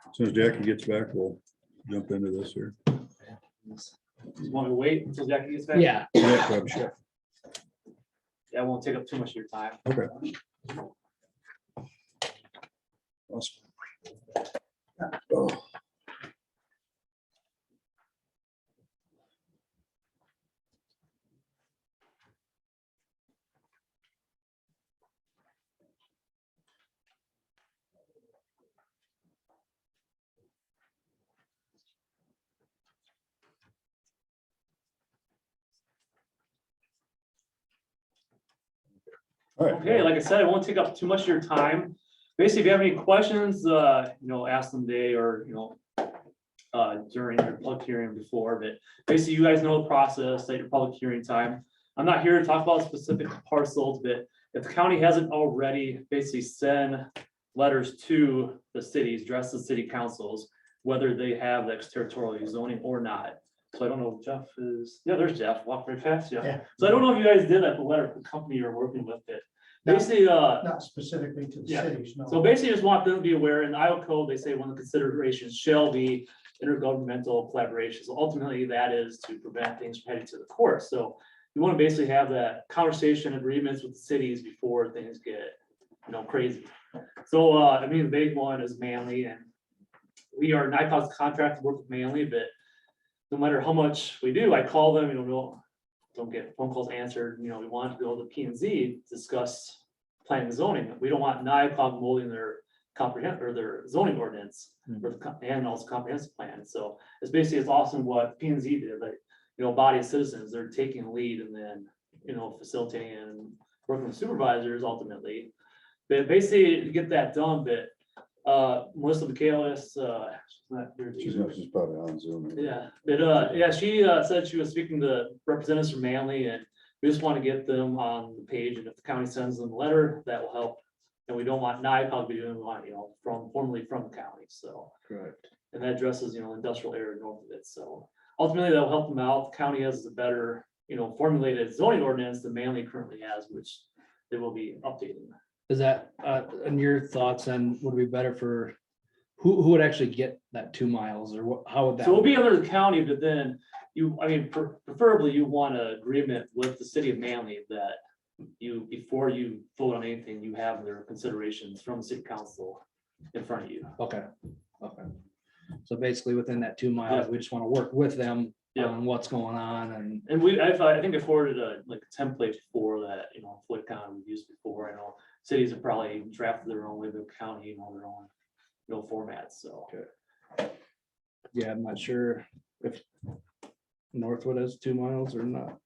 [SPEAKER 2] As soon as Jackie gets back, we'll jump into this here.
[SPEAKER 7] You want me to wait until Jackie gets back?
[SPEAKER 4] Yeah.
[SPEAKER 2] Yeah, probably should.
[SPEAKER 7] Yeah, it won't take up too much of your time.
[SPEAKER 2] Okay. Awesome. Oh. All right.
[SPEAKER 7] Okay, like I said, it won't take up too much of your time. Basically, if you have any questions, ask them today or, during your public hearing before, but basically you guys know the process at your public hearing time. I'm not here to talk about specific parcels, but if the county hasn't already basically sent letters to the cities, addressed the city councils, whether they have the extraterritorial zoning or not. So I don't know, if Jeff is, yeah, there's Jeff, walk right past you.
[SPEAKER 8] Yeah.
[SPEAKER 7] So I don't know if you guys did that, the letter, the company you're working with, but basically,
[SPEAKER 8] Not specifically to the
[SPEAKER 7] Yeah.
[SPEAKER 8] cities, no.
[SPEAKER 7] so basically just want them to be aware, in the Iowa code, they say one of the considerations shall be intergovernmental collaboration. So ultimately that is to prevent things from heading to the court. So you want to basically have that conversation agreements with the cities before things get, crazy. So, the big one is Manly, and we are NICOG's contract to work with Manly, but no matter how much we do, I call them, don't get phone calls answered, we want to go to P and Z, discuss planning and zoning. We don't want NICOG molding their their zoning ordinance and also comprehensive plan. So it's awesome what P and Z did, body of citizens, they're taking the lead and then, facilitating and working with supervisors ultimately. But basically to get that done, but Melissa Michaelis,
[SPEAKER 2] She's probably on Zoom.
[SPEAKER 7] yeah, but she said she was speaking to representatives from Manly, and we just want to get them on the page, and if the county sends them a letter, that will help. And we don't want NICOG to be doing, we want, formally from the county, so.
[SPEAKER 4] Correct.
[SPEAKER 7] And that addresses, industrial area north of it, so ultimately that'll help them out. The county has a better, formulated zoning ordinance than Manly currently has, which they will be updating.
[SPEAKER 4] Is that, and your thoughts on would it be better for, who would actually get that 2 miles or what, how would that?
[SPEAKER 7] So it'll be under the county, but then preferably you want an agreement with the city of Manly that before you vote on anything, you have their considerations from the city council in front of you.
[SPEAKER 4] Okay. So basically within that 2 miles, we just want to work with them
[SPEAKER 7] Yeah.
[SPEAKER 4] on what's going on and.
[SPEAKER 7] And I think I forwarded a template for that, Floyd County we've used before. I know cities have probably drafted their own way, the county, their own, formats, so.
[SPEAKER 4] Yeah, I'm not sure if Northwood has 2 miles or not.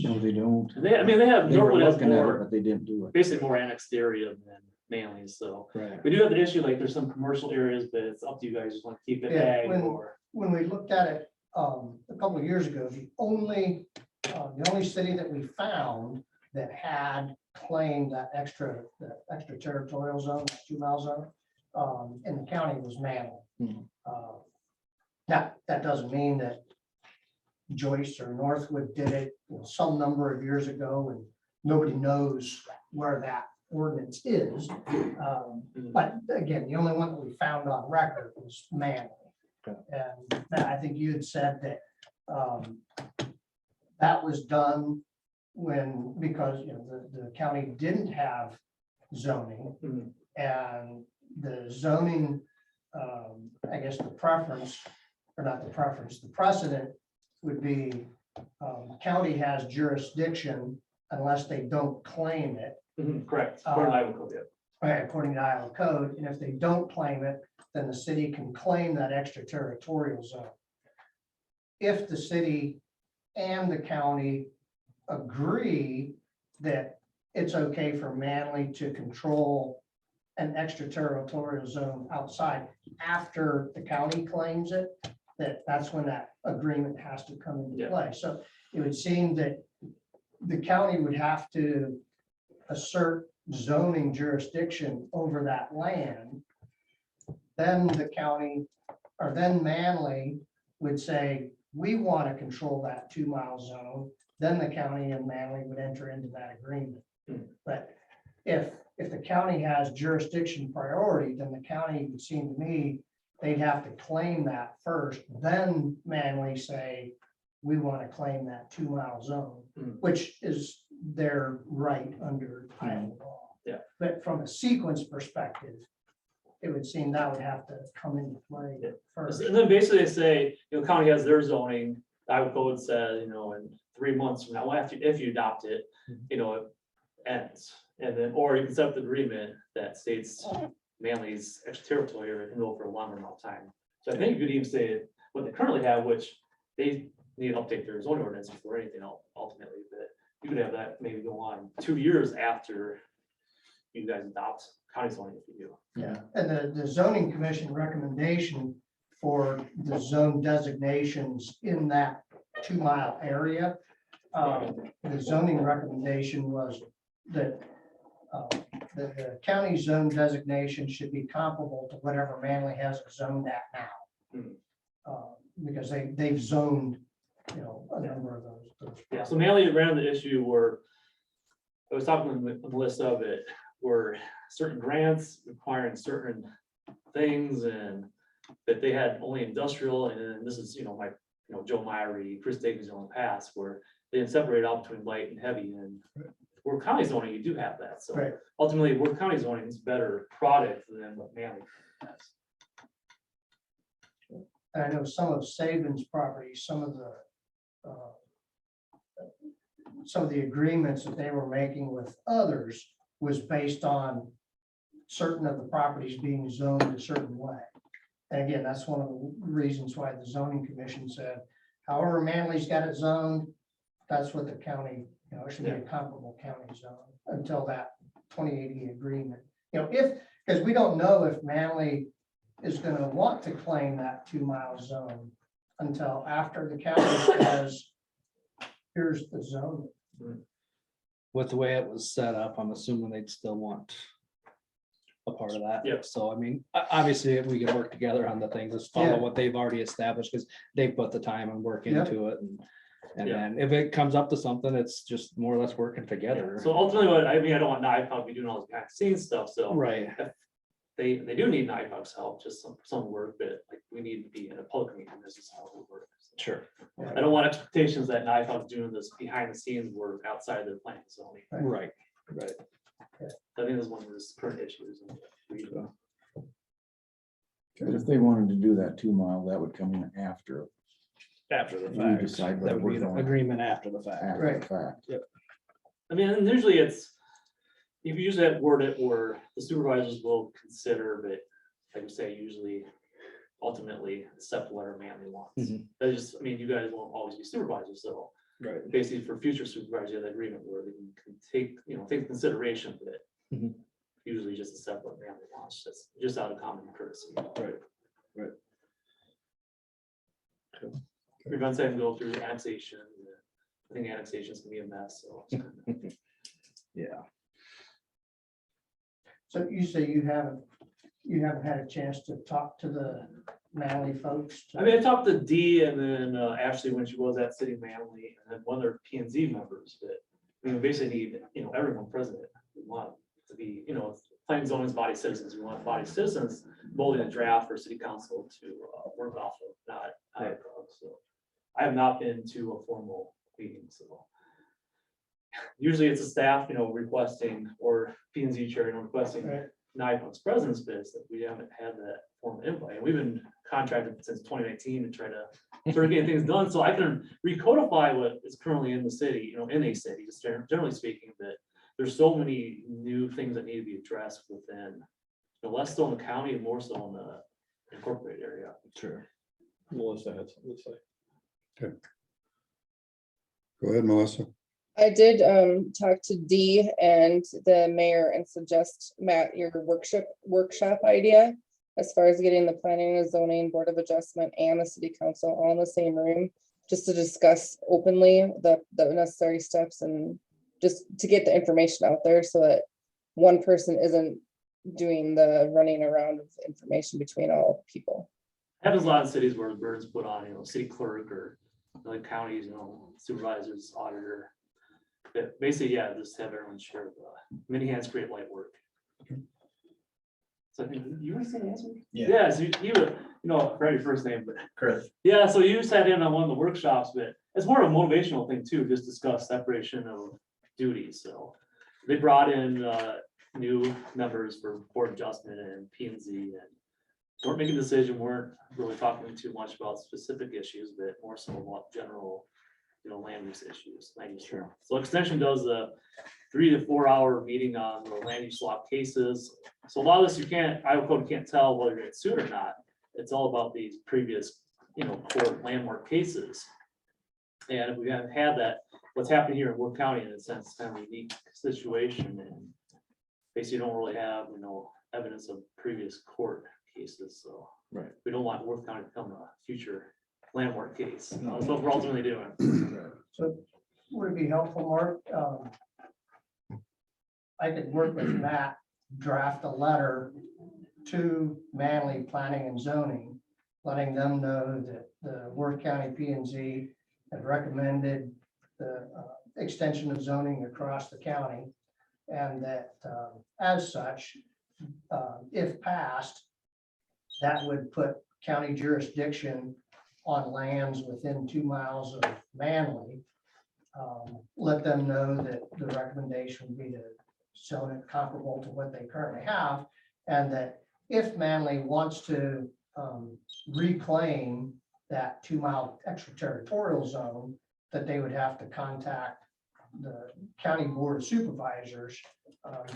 [SPEAKER 3] No, they don't.
[SPEAKER 7] They have,
[SPEAKER 3] They were
[SPEAKER 7] Norwood has
[SPEAKER 3] looking at it,
[SPEAKER 7] more,
[SPEAKER 3] but they didn't do it.
[SPEAKER 7] basically more annexed area than Manly, so.
[SPEAKER 4] Right.
[SPEAKER 7] We do have the issue, there's some commercial areas, but it's up to you guys, just want to keep it
[SPEAKER 8] Yeah,
[SPEAKER 7] ag
[SPEAKER 8] when-
[SPEAKER 7] or.
[SPEAKER 8] When we looked at it, a couple of years ago, the only city that we found that had claimed that extraterritorial zone, that 2 mile zone, in the county was Manly.
[SPEAKER 4] Mhm.
[SPEAKER 8] Now, that doesn't mean that Joyce or Northwood did it, some number of years ago, and nobody knows where that ordinance is. But again, the only one that we found on record was Manly. And Matt, I think you had said that that was done because, the county didn't have zoning.
[SPEAKER 7] Mhm.
[SPEAKER 8] And the zoning, I guess the preference, or not the preference, the precedent would be county has jurisdiction unless they don't claim it.
[SPEAKER 7] Correct. According to Iowa code, yeah.
[SPEAKER 8] Right, according to Iowa code, and if they don't claim it, then the city can claim that extraterritorial zone. If the city and the county agree that it's okay for Manly to control an extraterritorial zone outside after the county claims it, that's when that agreement has to come into
[SPEAKER 7] Yeah.
[SPEAKER 8] play. So it would seem that the county would have to assert zoning jurisdiction over that land. Then the county, or then Manly would say, we want to control that 2-mile zone. Then the county and Manly would enter into that agreement. But if the county has jurisdiction priority, then the county would seem to me, they'd have to claim that first, then Manly say, we want to claim that 2-mile zone, which is their right under Iowa law.
[SPEAKER 7] Yeah.
[SPEAKER 8] But from a sequence perspective, it would seem that would have to come into play first.
[SPEAKER 7] And then basically they say, county has their zoning, Iowa code says, in 3 months from now, after, if you adopt it, it ends. And then, or you can set up the agreement that states Manly's extraterritorial can go for a longer amount of time. So I think you could even say what they currently have, which they need to update their zoning ordinance before anything else ultimately, but you could have that maybe go on 2 years after you guys adopt county zoning if you do.
[SPEAKER 8] Yeah, and the zoning commission recommendation for the zone designations in that 2-mile area. The zoning recommendation was that the county zone designation should be comparable to whatever Manly has it zoned at now. Because they've zoned, a number of those.
[SPEAKER 7] Yeah, so Manly ran the issue where I was talking with the list of it, were certain grants requiring certain things and that they had only industrial, and then this is, my, Joe Myrie, Chris Davies in the past, where they didn't separate out between light and heavy, and Work County zoning, you do have that, so
[SPEAKER 8] Right.
[SPEAKER 7] ultimately, Work County zoning is better product than what Manly has.
[SPEAKER 8] And I know some of Saban's properties, some of the agreements that they were making with others was based on certain of the properties being zoned a certain way. And again, that's one of the reasons why the zoning commission said, however Manly's got it zoned, that's what the county, it should be a comparable county zone until that 2080 agreement. Because we don't know if Manly is going to want to claim that 2-mile zone until after the county says, here's the zone.
[SPEAKER 4] With the way it was set up, I'm assuming they'd still want a part of that.
[SPEAKER 7] Yep.
[SPEAKER 4] So I mean, obviously, we can work together on the things, let's follow
[SPEAKER 8] Yeah.
[SPEAKER 4] what they've already established, because they put the time and work
[SPEAKER 8] Yep.
[SPEAKER 4] into it. And
[SPEAKER 7] Yeah.
[SPEAKER 4] then if it comes up to something, it's just more or less working together.
[SPEAKER 7] So ultimately, I don't want NIPOG to be doing all this behind the scenes stuff, so.
[SPEAKER 4] Right,
[SPEAKER 7] They do need NIPOG's help, just some work, but like we need to be in a public meeting, this is how we work.
[SPEAKER 4] sure.
[SPEAKER 7] I don't want expectations that NIPOG's doing this behind the scenes work outside their planning zoning.
[SPEAKER 4] Right.
[SPEAKER 7] I think that's one of the current issues.
[SPEAKER 3] But if they wanted to do that 2-mile, that would come in after
[SPEAKER 4] After the
[SPEAKER 3] we
[SPEAKER 4] fact,
[SPEAKER 3] decide
[SPEAKER 4] that
[SPEAKER 3] whether
[SPEAKER 4] would
[SPEAKER 3] we're
[SPEAKER 4] be the
[SPEAKER 3] going
[SPEAKER 4] agreement after the fact.
[SPEAKER 3] after the fact.
[SPEAKER 7] I mean, and usually you usually have word it where the supervisors will consider, but like we say, usually ultimately accept whatever Manly wants.
[SPEAKER 4] Mhm.
[SPEAKER 7] That's just, you guys won't always be supervisors, so
[SPEAKER 4] Right.
[SPEAKER 7] basically for future supervisors, you have that agreement where they can take, take consideration of it.
[SPEAKER 4] Mhm.
[SPEAKER 7] Usually just accept what Manly wants, just out of common courtesy.
[SPEAKER 4] Right.
[SPEAKER 7] Prevents them to go through annexation. I think annexations can be a mess, so.
[SPEAKER 4] Yeah.
[SPEAKER 8] So you say you haven't had a chance to talk to the Manly folks? to-
[SPEAKER 7] I mean, I talked to Dee and then Ashley when she was at City Manly, and then one of their P and Z members, but we basically need, everyone present. We want to be, planning zoning's body citizens, we want body citizens voting a draft for city council to work off of, not IACOG. So I have not been to a formal meeting, so. Usually it's a staff, requesting, or P and Z chair, requesting
[SPEAKER 8] Right.
[SPEAKER 7] NIPOC's president's biz, that we haven't had that formal invite. And we've been contracted since 2019 to try to sort of get things done. So I can recodify what is currently in the city, in a city, just generally speaking, that there's so many new things that need to be addressed within, less so in the county and more so in the incorporated area.
[SPEAKER 4] Sure.
[SPEAKER 9] Melissa had something to say.
[SPEAKER 2] Go ahead, Melissa.
[SPEAKER 10] I did talk to Dee and the mayor and suggest, Matt, your workshop idea as far as getting the planning and zoning board of adjustment and the city council all in the same room, just to discuss openly the necessary steps and just to get the information out there so that one person isn't doing the running around of information between all people.
[SPEAKER 7] Happens a lot in cities where the burden's put on, city clerk or like counties, supervisors, auditor. But basically, yeah, just have everyone share the many hands create light work. So I think you were saying answer? Yeah, so you were, forget your first name, but
[SPEAKER 1] Chris.
[SPEAKER 7] yeah, so you sat in on one of the workshops, but it's more of a motivational thing too, just discuss separation of duties. So they brought in new members for board adjustment and P and Z, and weren't making a decision, weren't really talking too much about specific issues, but more so about general, land use issues, land use. Sure. So extension does a 3 to 4 hour meeting on the land use law cases. So a lot of this Iowa code can't tell whether it's sued or not. It's all about these previous, court landmark cases. And if we haven't had that, what's happening here in Wood County, in a sense, kind of a unique situation, and basically you don't really have, evidence of previous court cases. So
[SPEAKER 4] Right.
[SPEAKER 7] we don't want Worth County to become a future landmark case. That's what we're ultimately doing.
[SPEAKER 8] So would it be helpful, Mark? I could work with Matt, draft a letter to Manly Planning and Zoning, letting them know that the Worth County P and Z have recommended the extension of zoning across the county. And that as such, if passed, that would put county jurisdiction on lands within 2 miles of Manly. Let them know that the recommendation would be to zone it comparable to what they currently have. And that if Manly wants to reclaim that 2 mile extraterritorial zone, that they would have to contact the county board of supervisors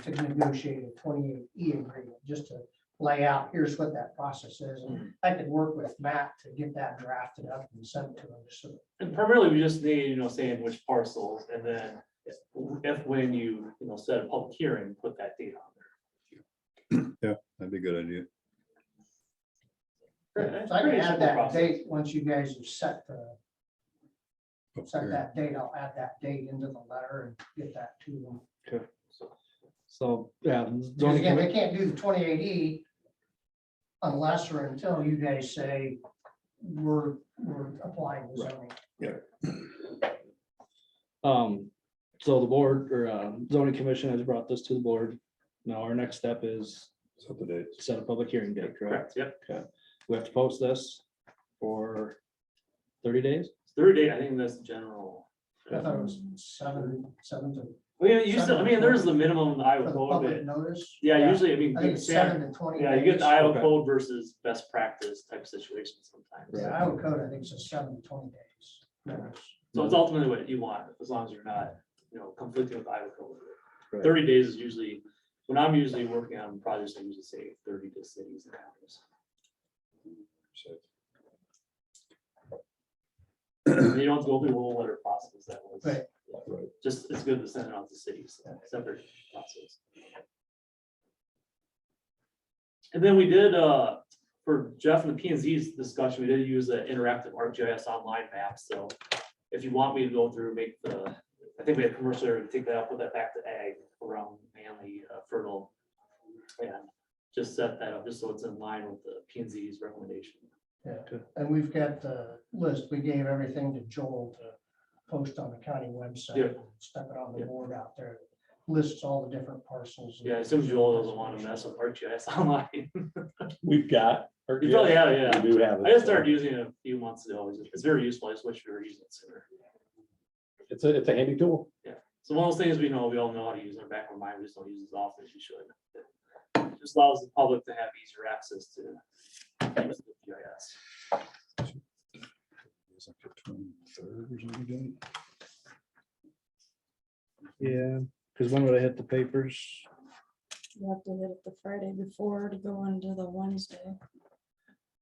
[SPEAKER 8] to negotiate a 28E agreement, just to lay out, here's what that process is. And I could work with Matt to get that drafted up and sent to him. So
[SPEAKER 7] And primarily, we just need, saying which parcels, and then if when you, set a public hearing, put that date on
[SPEAKER 2] Yeah, that'd be a good idea.
[SPEAKER 7] there.
[SPEAKER 8] I can
[SPEAKER 7] Pretty
[SPEAKER 8] add
[SPEAKER 7] simple
[SPEAKER 8] that
[SPEAKER 7] process.
[SPEAKER 8] date, once you guys have set
[SPEAKER 2] Okay.
[SPEAKER 8] that date, I'll add that date into the letter and get that to them.
[SPEAKER 4] So, yeah.
[SPEAKER 8] Because
[SPEAKER 4] zoning
[SPEAKER 8] again,
[SPEAKER 4] commi-
[SPEAKER 8] they can't do the 28E unless or until you guys say we're applying the zoning.
[SPEAKER 4] So the board or zoning commission has brought this to the board. Now our next step is
[SPEAKER 2] So the date.
[SPEAKER 4] set a public hearing date, correct?
[SPEAKER 7] Correct, yep.
[SPEAKER 4] We have to post this for 30 days?
[SPEAKER 7] It's 30 day, I think that's general.
[SPEAKER 8] I thought it was seven to.
[SPEAKER 7] There's the minimum in the
[SPEAKER 8] For
[SPEAKER 7] Iowa
[SPEAKER 8] the
[SPEAKER 7] code,
[SPEAKER 8] public
[SPEAKER 7] but
[SPEAKER 8] notice.
[SPEAKER 7] yeah, usually,
[SPEAKER 8] I think it's 7 to 20.
[SPEAKER 7] yeah, you get the
[SPEAKER 8] days.
[SPEAKER 7] Iowa
[SPEAKER 4] Okay.
[SPEAKER 7] code versus best practice type situation sometimes.
[SPEAKER 8] Yeah, Iowa code, I think it's a 7 to 20 days. notice.
[SPEAKER 7] So it's ultimately what you want, as long as you're not, conflicting with Iowa code.
[SPEAKER 4] Right.
[SPEAKER 7] 30 days is usually, when I'm usually working on projects, I usually say 30 to cities and counties. And you don't have to go through the whole letter process that was.
[SPEAKER 8] Right.
[SPEAKER 2] Right.
[SPEAKER 7] Just, it's good to send it out to cities, separate process. And then we did, for Jeff and the P and Z's discussion, we did use the interactive ArcGIS online map, so if you want me to go through, make the, I think we had commercial area, take that up, put that back to ag around Manly, fertile. And just set that up, just so it's in line with the P and Z's recommendation.
[SPEAKER 8] Yeah,
[SPEAKER 4] Good.
[SPEAKER 8] and we've got the list. We gave everything to Joel to post on the county website.
[SPEAKER 7] Yeah.
[SPEAKER 8] Stuck it on the
[SPEAKER 7] Yeah.
[SPEAKER 8] board out there. Lists all the different parcels.
[SPEAKER 7] Yeah, I assume Joel doesn't want to mess with ArcGIS online.
[SPEAKER 9] We've got.
[SPEAKER 7] You probably have, yeah.
[SPEAKER 9] We do have it.
[SPEAKER 7] I just started using it a few months ago. It's very useful. I just wish we were using it sooner.
[SPEAKER 9] It's a handy tool.
[SPEAKER 7] So one of those things we all know how to use in our back of our mind. We just don't use it as often as you should. It just allows the public to have easier access to GIS.
[SPEAKER 2] It's like the 23rd or something.
[SPEAKER 4] Yeah, because when would I hit the papers?
[SPEAKER 5] You have to hit it the Friday before to go into the Wednesday.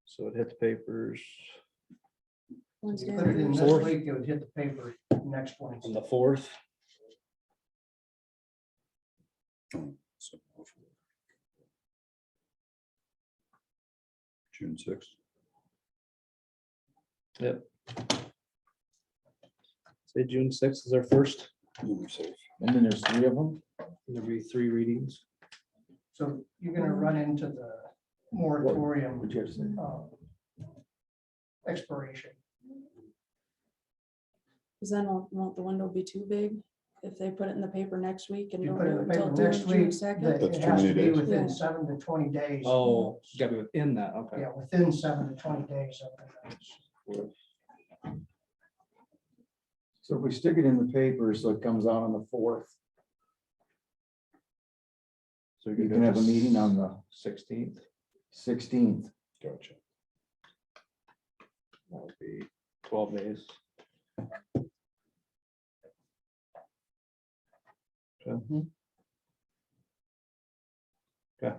[SPEAKER 4] So it hit the papers
[SPEAKER 5] Wednesday.
[SPEAKER 8] Put it in this
[SPEAKER 4] Fourth.
[SPEAKER 8] week, it would hit the paper next
[SPEAKER 4] on
[SPEAKER 8] Wednesday.
[SPEAKER 4] the 4th.
[SPEAKER 2] So, June 6th.
[SPEAKER 4] Yep. Say June 6th is our first.
[SPEAKER 2] You'll be safe.
[SPEAKER 3] And then there's 3 of them.
[SPEAKER 4] There'll be 3 readings.
[SPEAKER 8] So you're gonna run into the moratorium
[SPEAKER 3] What'd you have to say?
[SPEAKER 8] expiration.
[SPEAKER 5] Cause then won't the window be too big if they put it in the paper next week and
[SPEAKER 8] You
[SPEAKER 5] don't
[SPEAKER 8] put it
[SPEAKER 5] do
[SPEAKER 8] in
[SPEAKER 5] it
[SPEAKER 8] the paper
[SPEAKER 5] until
[SPEAKER 8] next
[SPEAKER 5] June
[SPEAKER 8] week,
[SPEAKER 5] 2nd?
[SPEAKER 8] that
[SPEAKER 2] That's
[SPEAKER 8] it
[SPEAKER 2] too
[SPEAKER 8] has to
[SPEAKER 2] many
[SPEAKER 8] be
[SPEAKER 2] days.
[SPEAKER 8] within
[SPEAKER 5] Yeah.
[SPEAKER 8] 7 to 20 days.
[SPEAKER 4] Oh, you gotta be within that, okay.
[SPEAKER 8] Yeah, within 7 to 20 days of the notice.
[SPEAKER 3] So if we stick it in the paper, so it comes out on the 4th,
[SPEAKER 4] So
[SPEAKER 3] you can have a meeting on the
[SPEAKER 4] 16th.
[SPEAKER 3] 16th.
[SPEAKER 2] Gotcha.
[SPEAKER 4] That would be 12 days. Okay.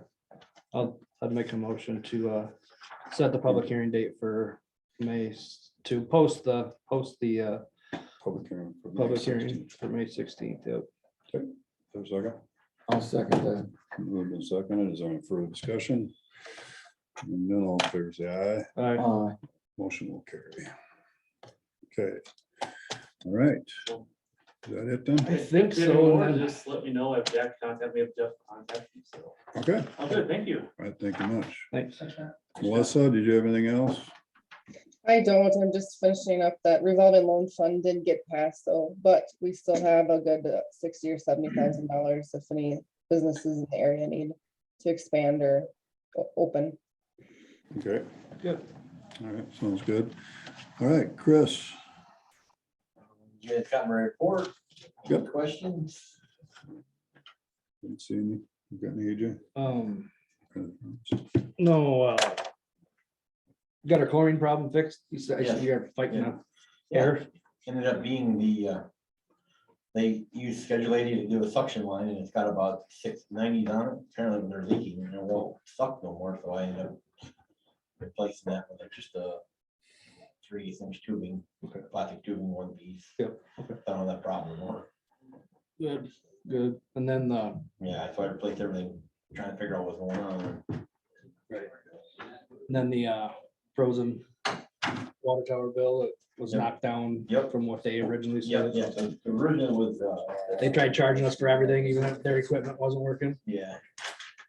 [SPEAKER 4] I'd make a motion to set the public hearing date for to post the
[SPEAKER 2] Public hearing. for May
[SPEAKER 4] public hearing
[SPEAKER 2] 16th.
[SPEAKER 4] for May 16th. Yep.
[SPEAKER 2] There's a second.
[SPEAKER 3] I'll second that.
[SPEAKER 2] Moved and seconded. Is there any further discussion? And then all in favor, say aye.
[SPEAKER 4] All right.
[SPEAKER 2] Motion will carry. Okay. All right. Is that it then?
[SPEAKER 4] I think
[SPEAKER 7] If
[SPEAKER 4] so.
[SPEAKER 7] more,
[SPEAKER 4] and then-
[SPEAKER 7] just let me know if Jack contact me, if Jeff contact me, so.
[SPEAKER 2] Okay.
[SPEAKER 7] I'm good, thank you.
[SPEAKER 2] All right. Thank you much.
[SPEAKER 4] Thanks.
[SPEAKER 8] That's right.
[SPEAKER 2] Melissa, did you have anything else?
[SPEAKER 10] I don't, I'm just finishing up that revolving loan fund did get passed, so, but we still have a good $60,000 or $70,000 if any businesses in the area need to expand or open.
[SPEAKER 2] Okay.
[SPEAKER 4] Good.
[SPEAKER 2] All right. Sounds good. All right, Chris.
[SPEAKER 11] You guys got my report?
[SPEAKER 2] Yep.
[SPEAKER 11] Questions?
[SPEAKER 2] Didn't see any. You got any, AJ?
[SPEAKER 4] No, got our chlorine problem fixed? You said
[SPEAKER 11] Yeah.
[SPEAKER 4] you're fighting
[SPEAKER 11] Yeah.
[SPEAKER 4] a air.
[SPEAKER 11] Ended up being they use Schedule 80 to do a suction line and it's got about 690s on it. Apparently when they're leaking and it won't suck no more, so I ended up replacing that with just a 3/8" tubing, plastic tubing, one piece.
[SPEAKER 4] Yep, okay.
[SPEAKER 11] Don't have that problem anymore.
[SPEAKER 4] Good, good. And then
[SPEAKER 11] Yeah, so I replaced everything, trying to figure out what's going on.
[SPEAKER 4] the frozen water tower bill, it was
[SPEAKER 11] Yep.
[SPEAKER 4] knocked down
[SPEAKER 11] Yep.
[SPEAKER 4] from what they originally
[SPEAKER 11] Yeah,
[SPEAKER 4] said.
[SPEAKER 11] yeah, so the original was,
[SPEAKER 4] They tried charging us for everything, even if their equipment wasn't working.
[SPEAKER 11] yeah.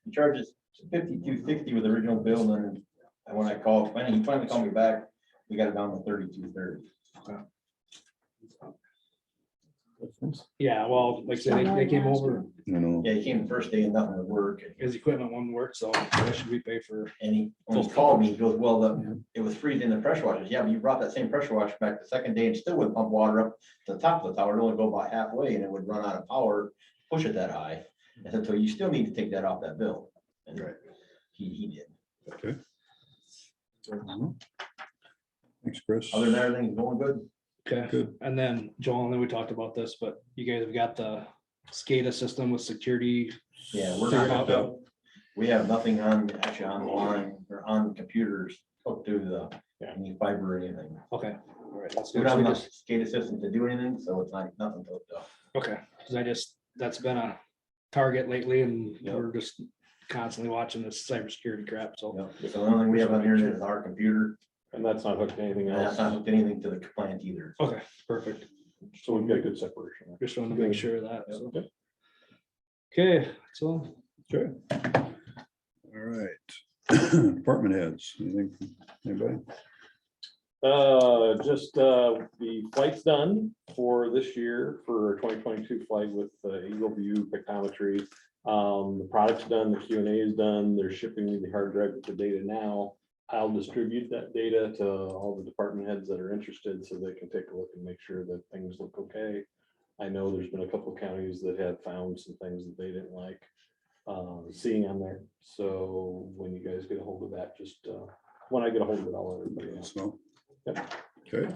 [SPEAKER 11] He charges 52.60 with the original bill, and then when I called, when he finally called me back, we got it down to 32.30.
[SPEAKER 4] Yeah, well, like I said, they came over,
[SPEAKER 2] You know,
[SPEAKER 11] Yeah, he came the first day and nothing would work, and
[SPEAKER 4] his equipment wouldn't work, so why should we pay for?
[SPEAKER 11] when he called me, he goes, well, it was freezing the pressure washers. Yeah, but you brought that same pressure washer back the second day and still would pump water up to the top of the tower, it'd only go about halfway, and it would run out of power, push it that high. I said, so you still need to take that off that bill. And
[SPEAKER 2] Right.
[SPEAKER 11] he did.
[SPEAKER 2] okay. Thanks, Chris.
[SPEAKER 11] Other than that, everything's going good.
[SPEAKER 4] Okay,
[SPEAKER 2] Good.
[SPEAKER 4] and then Joel, and then we talked about this, but you guys have got the SCADA system with security.
[SPEAKER 11] Yeah, we're
[SPEAKER 4] Figured
[SPEAKER 11] not
[SPEAKER 4] out.
[SPEAKER 11] hooked up. We have nothing actually on the line or on computers hooked to any fiber or anything.
[SPEAKER 4] Okay, all right, that's
[SPEAKER 11] We
[SPEAKER 4] good.
[SPEAKER 11] don't have
[SPEAKER 4] So we
[SPEAKER 11] enough
[SPEAKER 4] just-
[SPEAKER 11] SCADA system to do anything, so it's not nothing hooked up.
[SPEAKER 4] Okay, because that's been a target lately and
[SPEAKER 11] Yep.
[SPEAKER 4] we're just constantly watching this cybersecurity crap, so.
[SPEAKER 11] Yep. So the only thing we have on here is our computer,
[SPEAKER 9] And that's not hooked to anything
[SPEAKER 11] and that's
[SPEAKER 9] else.
[SPEAKER 11] not hooked anything to the plant either.
[SPEAKER 4] Okay, perfect.
[SPEAKER 9] So we've got a good separation. there.
[SPEAKER 4] Just wanted to make sure of that, so.
[SPEAKER 9] Yep.
[SPEAKER 4] Okay, so
[SPEAKER 2] Okay. All right. Department heads, anything, anybody?
[SPEAKER 9] Just the flight's done for this year for 2022 flight with Eagle View Pictometry. The product's done, the Q&A is done. They're shipping me the hard drive with the data now. I'll distribute that data to all the department heads that are interested so they can take a look and make sure that things look okay. I know there's been a couple of counties that have found some things that they didn't like seeing on there. So when you guys get a hold of that, just when I get a hold of it, I'll let everybody know.
[SPEAKER 2] So,
[SPEAKER 9] Yep.
[SPEAKER 2] okay.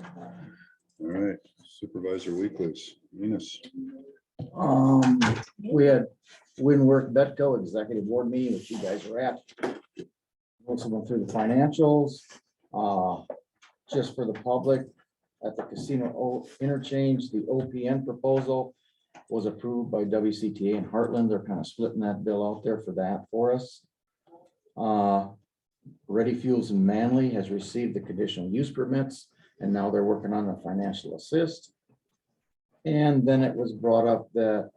[SPEAKER 2] All right, supervisor weeklies, Enos.
[SPEAKER 3] We had Winworth Betco Executive Board meeting, which you guys were at. Also went through the financials, just for the public. At the casino interchange, the OPN proposal was approved by WCTA and Heartland. They're kind of splitting that bill out there for that for us. Ready Fuels in Manly has received the conditional use permits, and now they're working on the financial assist. And then it was brought up that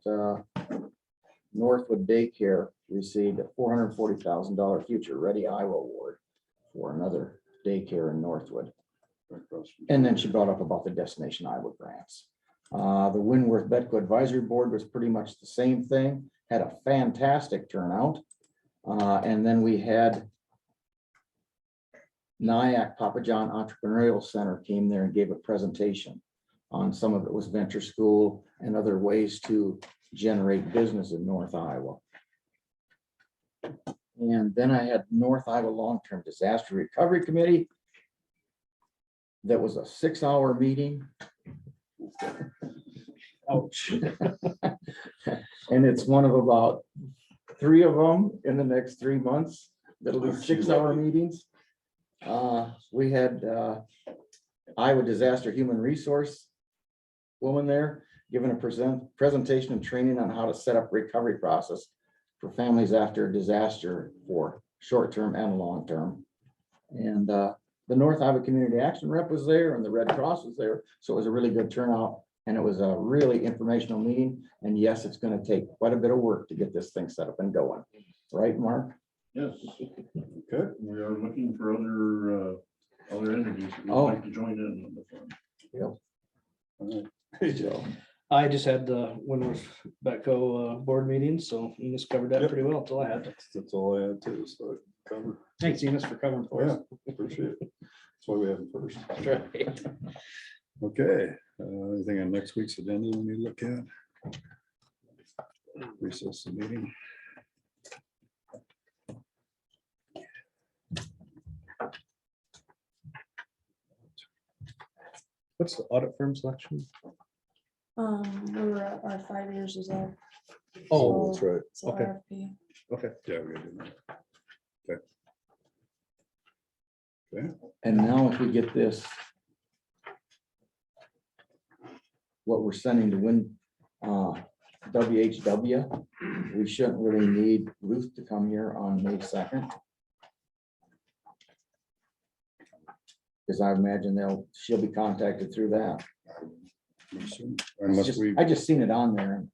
[SPEAKER 3] Northwood Daycare received a $440,000 Future Ready Iowa Award for another daycare in Northwood. And then she brought up about the Destination Iowa grants. The Winworth Betco Advisory Board was pretty much the same thing, had a fantastic turnout. And then we had Nyack Papa John Entrepreneurial Center came there and gave a presentation on some of it was venture school and other ways to generate business in North Iowa. And then I had North Iowa Long-Term Disaster Recovery Committee. That was a 6-hour meeting. Ouch. And it's one of about 3 of them in the next 3 months. That'll be 6-hour meetings. We had Iowa Disaster Human Resource woman there giving a presentation and training on how to set up recovery process for families after a disaster for short-term and long-term. And the North Iowa Community Action Rep was there and the Red Cross was there. So it was a really good turnout and it was a really informational meeting. And yes, it's going to take quite a bit of work to get this thing set up and going. Right, Mark?
[SPEAKER 12] Yes,
[SPEAKER 2] Okay.
[SPEAKER 12] we are looking for other entities that would
[SPEAKER 3] Oh.
[SPEAKER 12] like to join in on the fun.
[SPEAKER 2] All right.
[SPEAKER 3] So,
[SPEAKER 4] I just had the Winworth Betco board meeting, so Enos covered that
[SPEAKER 2] Yep.
[SPEAKER 4] pretty well until I had.
[SPEAKER 2] That's all I had too, so I covered.
[SPEAKER 4] Thanks, Enos, for covering for us.
[SPEAKER 2] Yeah, appreciate it. That's why we have it first.
[SPEAKER 4] That's right.
[SPEAKER 2] Okay, anything on next week's agenda we need to look at? Recess the meeting.
[SPEAKER 4] What's the audit firm selection?
[SPEAKER 5] We were at our 5 years is up.
[SPEAKER 2] Oh, that's right.
[SPEAKER 5] So
[SPEAKER 4] Okay.
[SPEAKER 5] RFP.
[SPEAKER 2] Yeah, we gotta do that. Okay. Okay,
[SPEAKER 3] and now if we get this, what we're sending to WHW, we shouldn't really need Ruth to come here on May 2nd. Because I imagine she'll be contacted through that.
[SPEAKER 2] unless we,
[SPEAKER 3] I just seen it on there. And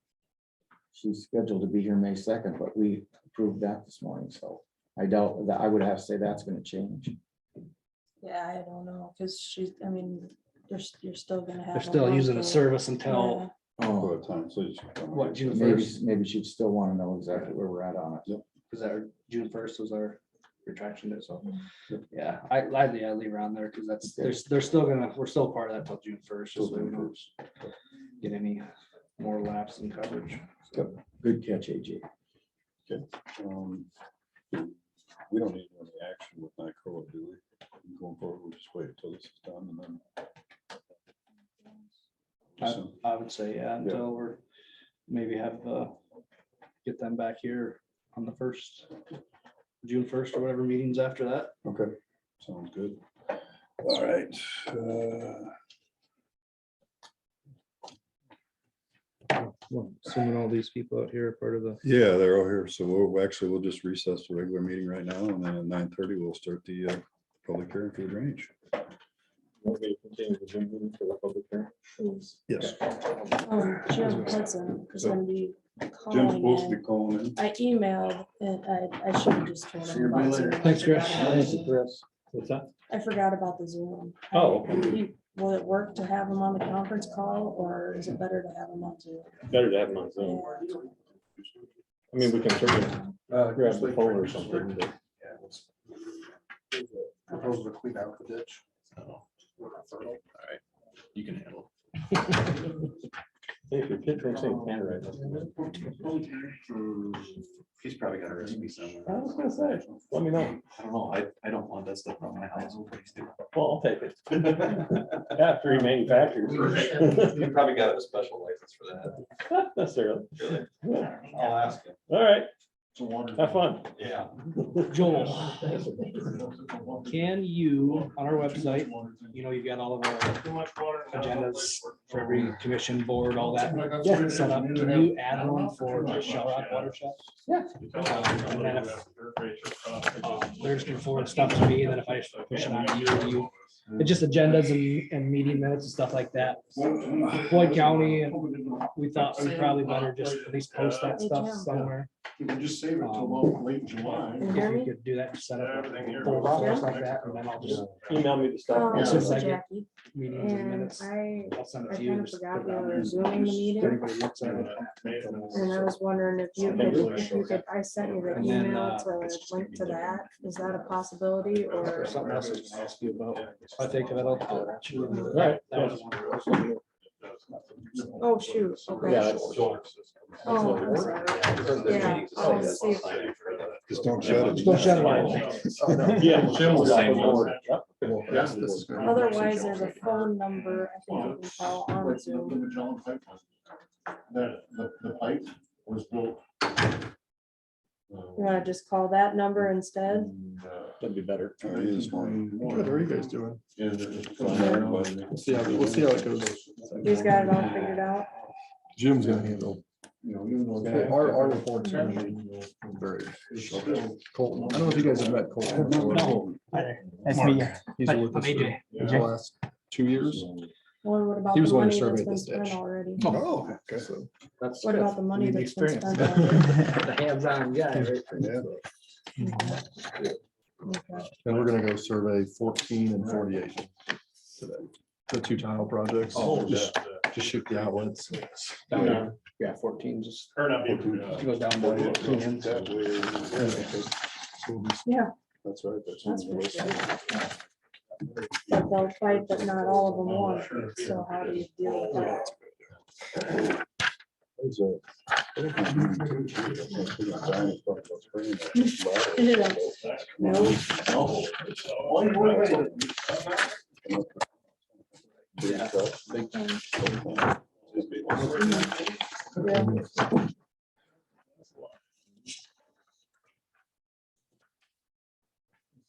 [SPEAKER 3] she's scheduled to be here May 2nd, but we approved that this morning, so I doubt that I would have to say that's gonna change.
[SPEAKER 5] Yeah, I don't know, because she's, I mean, you're still gonna have.
[SPEAKER 4] They're
[SPEAKER 5] a
[SPEAKER 4] still
[SPEAKER 5] month
[SPEAKER 4] using the
[SPEAKER 5] of-
[SPEAKER 4] service until
[SPEAKER 5] yeah.
[SPEAKER 2] for
[SPEAKER 3] Oh,
[SPEAKER 2] a time, so you should come.
[SPEAKER 4] what, June
[SPEAKER 3] maybe,
[SPEAKER 4] 1st?
[SPEAKER 3] maybe she'd still wanna know exactly where we're at on it.
[SPEAKER 4] Because our June 1st was our retraction date, so,
[SPEAKER 2] Yep.
[SPEAKER 4] yeah, I leave her on there because that's,
[SPEAKER 3] Okay.
[SPEAKER 4] they're still gonna, we're still part of that till June 1st, just so we don't get any more lapse in coverage. So,
[SPEAKER 3] Good catch, AJ.
[SPEAKER 2] We don't need any action with NICOA, do we? Going forward, we'll just wait until this is done and then. So,
[SPEAKER 4] I would say, yeah, until we're, maybe have, get them back here on the 1st, June 1st or whatever meetings after that.
[SPEAKER 2] okay, sounds good. All right.
[SPEAKER 4] Assuming all these people out here are part of the.
[SPEAKER 2] Yeah, they're all here. So we'll just recess the regular meeting right now and then at 9:30 we'll start the public hearing for the drainage.
[SPEAKER 9] continue the Zoom meeting for the public hearing?
[SPEAKER 12] Yes.
[SPEAKER 5] Jim Hudson is gonna be
[SPEAKER 2] Jim's
[SPEAKER 5] calling
[SPEAKER 2] supposed to be
[SPEAKER 5] in.
[SPEAKER 2] calling in.
[SPEAKER 5] I emailed and I should have just told
[SPEAKER 12] See
[SPEAKER 5] him.
[SPEAKER 12] you
[SPEAKER 5] about
[SPEAKER 12] later.
[SPEAKER 5] Zoom.
[SPEAKER 4] Thanks, Chris.
[SPEAKER 3] Thank you, Chris.
[SPEAKER 9] What's that?
[SPEAKER 5] I forgot about the Zoom.
[SPEAKER 9] Oh, okay.
[SPEAKER 5] Will it work to have him on the conference call or is it better to have him on Zoom?
[SPEAKER 9] Better to have them on Zoom. I mean, we can certainly grab the phone or something, but
[SPEAKER 12] Proposal to clean out the ditch.
[SPEAKER 1] All right, you can handle.
[SPEAKER 9] hey, if your kid thinks they can write.
[SPEAKER 1] He's probably got a recipe somewhere.
[SPEAKER 9] I was gonna say, let me know.
[SPEAKER 1] I don't know, I don't want that stuff on my house. Please do.
[SPEAKER 9] Well, I'll take it. After he manufactures.
[SPEAKER 1] You probably got a special license for that.
[SPEAKER 9] Not necessarily.
[SPEAKER 1] Really?
[SPEAKER 9] Yeah.
[SPEAKER 1] I'll ask him.
[SPEAKER 9] All right,
[SPEAKER 12] It's a water.
[SPEAKER 9] have fun.
[SPEAKER 1] Yeah.
[SPEAKER 4] Joel, can you, on our website, you know, you've got all of our agendas for every commission, board, all that set up. Can you add one for the Shell Rock watershed?
[SPEAKER 9] Yeah.
[SPEAKER 4] And then if they're just gonna forward stuff to me, and then if I just push it on to you, it's just agendas and meeting minutes and stuff like that. Floyd County, and we thought we'd probably better just at least post that stuff somewhere.
[SPEAKER 12] You can just save it till about late July.
[SPEAKER 5] Can you hear
[SPEAKER 4] If you
[SPEAKER 5] me?
[SPEAKER 4] could do that, just set up a folder for us like that, and then I'll just
[SPEAKER 9] Email me the stuff.
[SPEAKER 4] As soon as I
[SPEAKER 5] This is
[SPEAKER 4] get
[SPEAKER 5] Jackie,
[SPEAKER 4] meetings and
[SPEAKER 5] and
[SPEAKER 4] minutes,
[SPEAKER 5] I
[SPEAKER 4] I'll send it
[SPEAKER 5] I
[SPEAKER 4] to you.
[SPEAKER 5] kind of
[SPEAKER 4] just
[SPEAKER 5] forgot
[SPEAKER 4] put
[SPEAKER 5] we
[SPEAKER 4] it on
[SPEAKER 5] were
[SPEAKER 4] there.
[SPEAKER 5] resuming the meeting.
[SPEAKER 4] Everybody looks at it.
[SPEAKER 5] And I was wondering if you could, I sent you the
[SPEAKER 4] And then,
[SPEAKER 5] email to link to that. Is that a possibility or?
[SPEAKER 4] There's something else I was gonna ask you about. I think that'll.
[SPEAKER 9] Right.
[SPEAKER 5] Oh, shoot, okay.
[SPEAKER 9] Yeah, that's.
[SPEAKER 5] Oh, I'm sorry. Yeah, I'll see. if-
[SPEAKER 2] Just don't shut it.
[SPEAKER 4] Don't shut it off.
[SPEAKER 9] Yeah.
[SPEAKER 5] Otherwise, there's a phone number I think you can call on Zoom.
[SPEAKER 12] The Magellan pipeline. The pipe was built.
[SPEAKER 5] You wanna just call that number instead?
[SPEAKER 9] That'd be better.
[SPEAKER 2] There he is, one.
[SPEAKER 12] Good, how are you guys doing?
[SPEAKER 2] We'll
[SPEAKER 12] see how it goes.
[SPEAKER 5] He's got it all figured out.
[SPEAKER 12] Jim's gonna handle. Our reports are very. Colton, I don't know if you guys have met Colton. before.
[SPEAKER 4] Nice to meet you.
[SPEAKER 12] He's been with us for the last 2 years.
[SPEAKER 5] Well, what about
[SPEAKER 12] He was
[SPEAKER 5] the
[SPEAKER 12] the one who
[SPEAKER 5] money that's
[SPEAKER 12] surveyed
[SPEAKER 5] been
[SPEAKER 12] this
[SPEAKER 5] spent
[SPEAKER 12] ditch.
[SPEAKER 5] already?
[SPEAKER 12] Oh, okay. So
[SPEAKER 5] What about the money that's been spent already?
[SPEAKER 4] The hands-on guy, right?
[SPEAKER 2] Yeah.
[SPEAKER 5] Okay.
[SPEAKER 12] then we're gonna go survey 14 and 48 today. The 2 tile projects. Just shoot the outlets.
[SPEAKER 4] Yeah, 14, just
[SPEAKER 2] Yeah.
[SPEAKER 4] goes down by the hands.
[SPEAKER 5] Yeah,
[SPEAKER 2] That's right. That's
[SPEAKER 5] that's
[SPEAKER 2] one of
[SPEAKER 5] pretty
[SPEAKER 2] those.
[SPEAKER 5] good. But they'll fight, but not all of them want. So how do you deal with that?
[SPEAKER 2] There's a-
[SPEAKER 5] Yeah.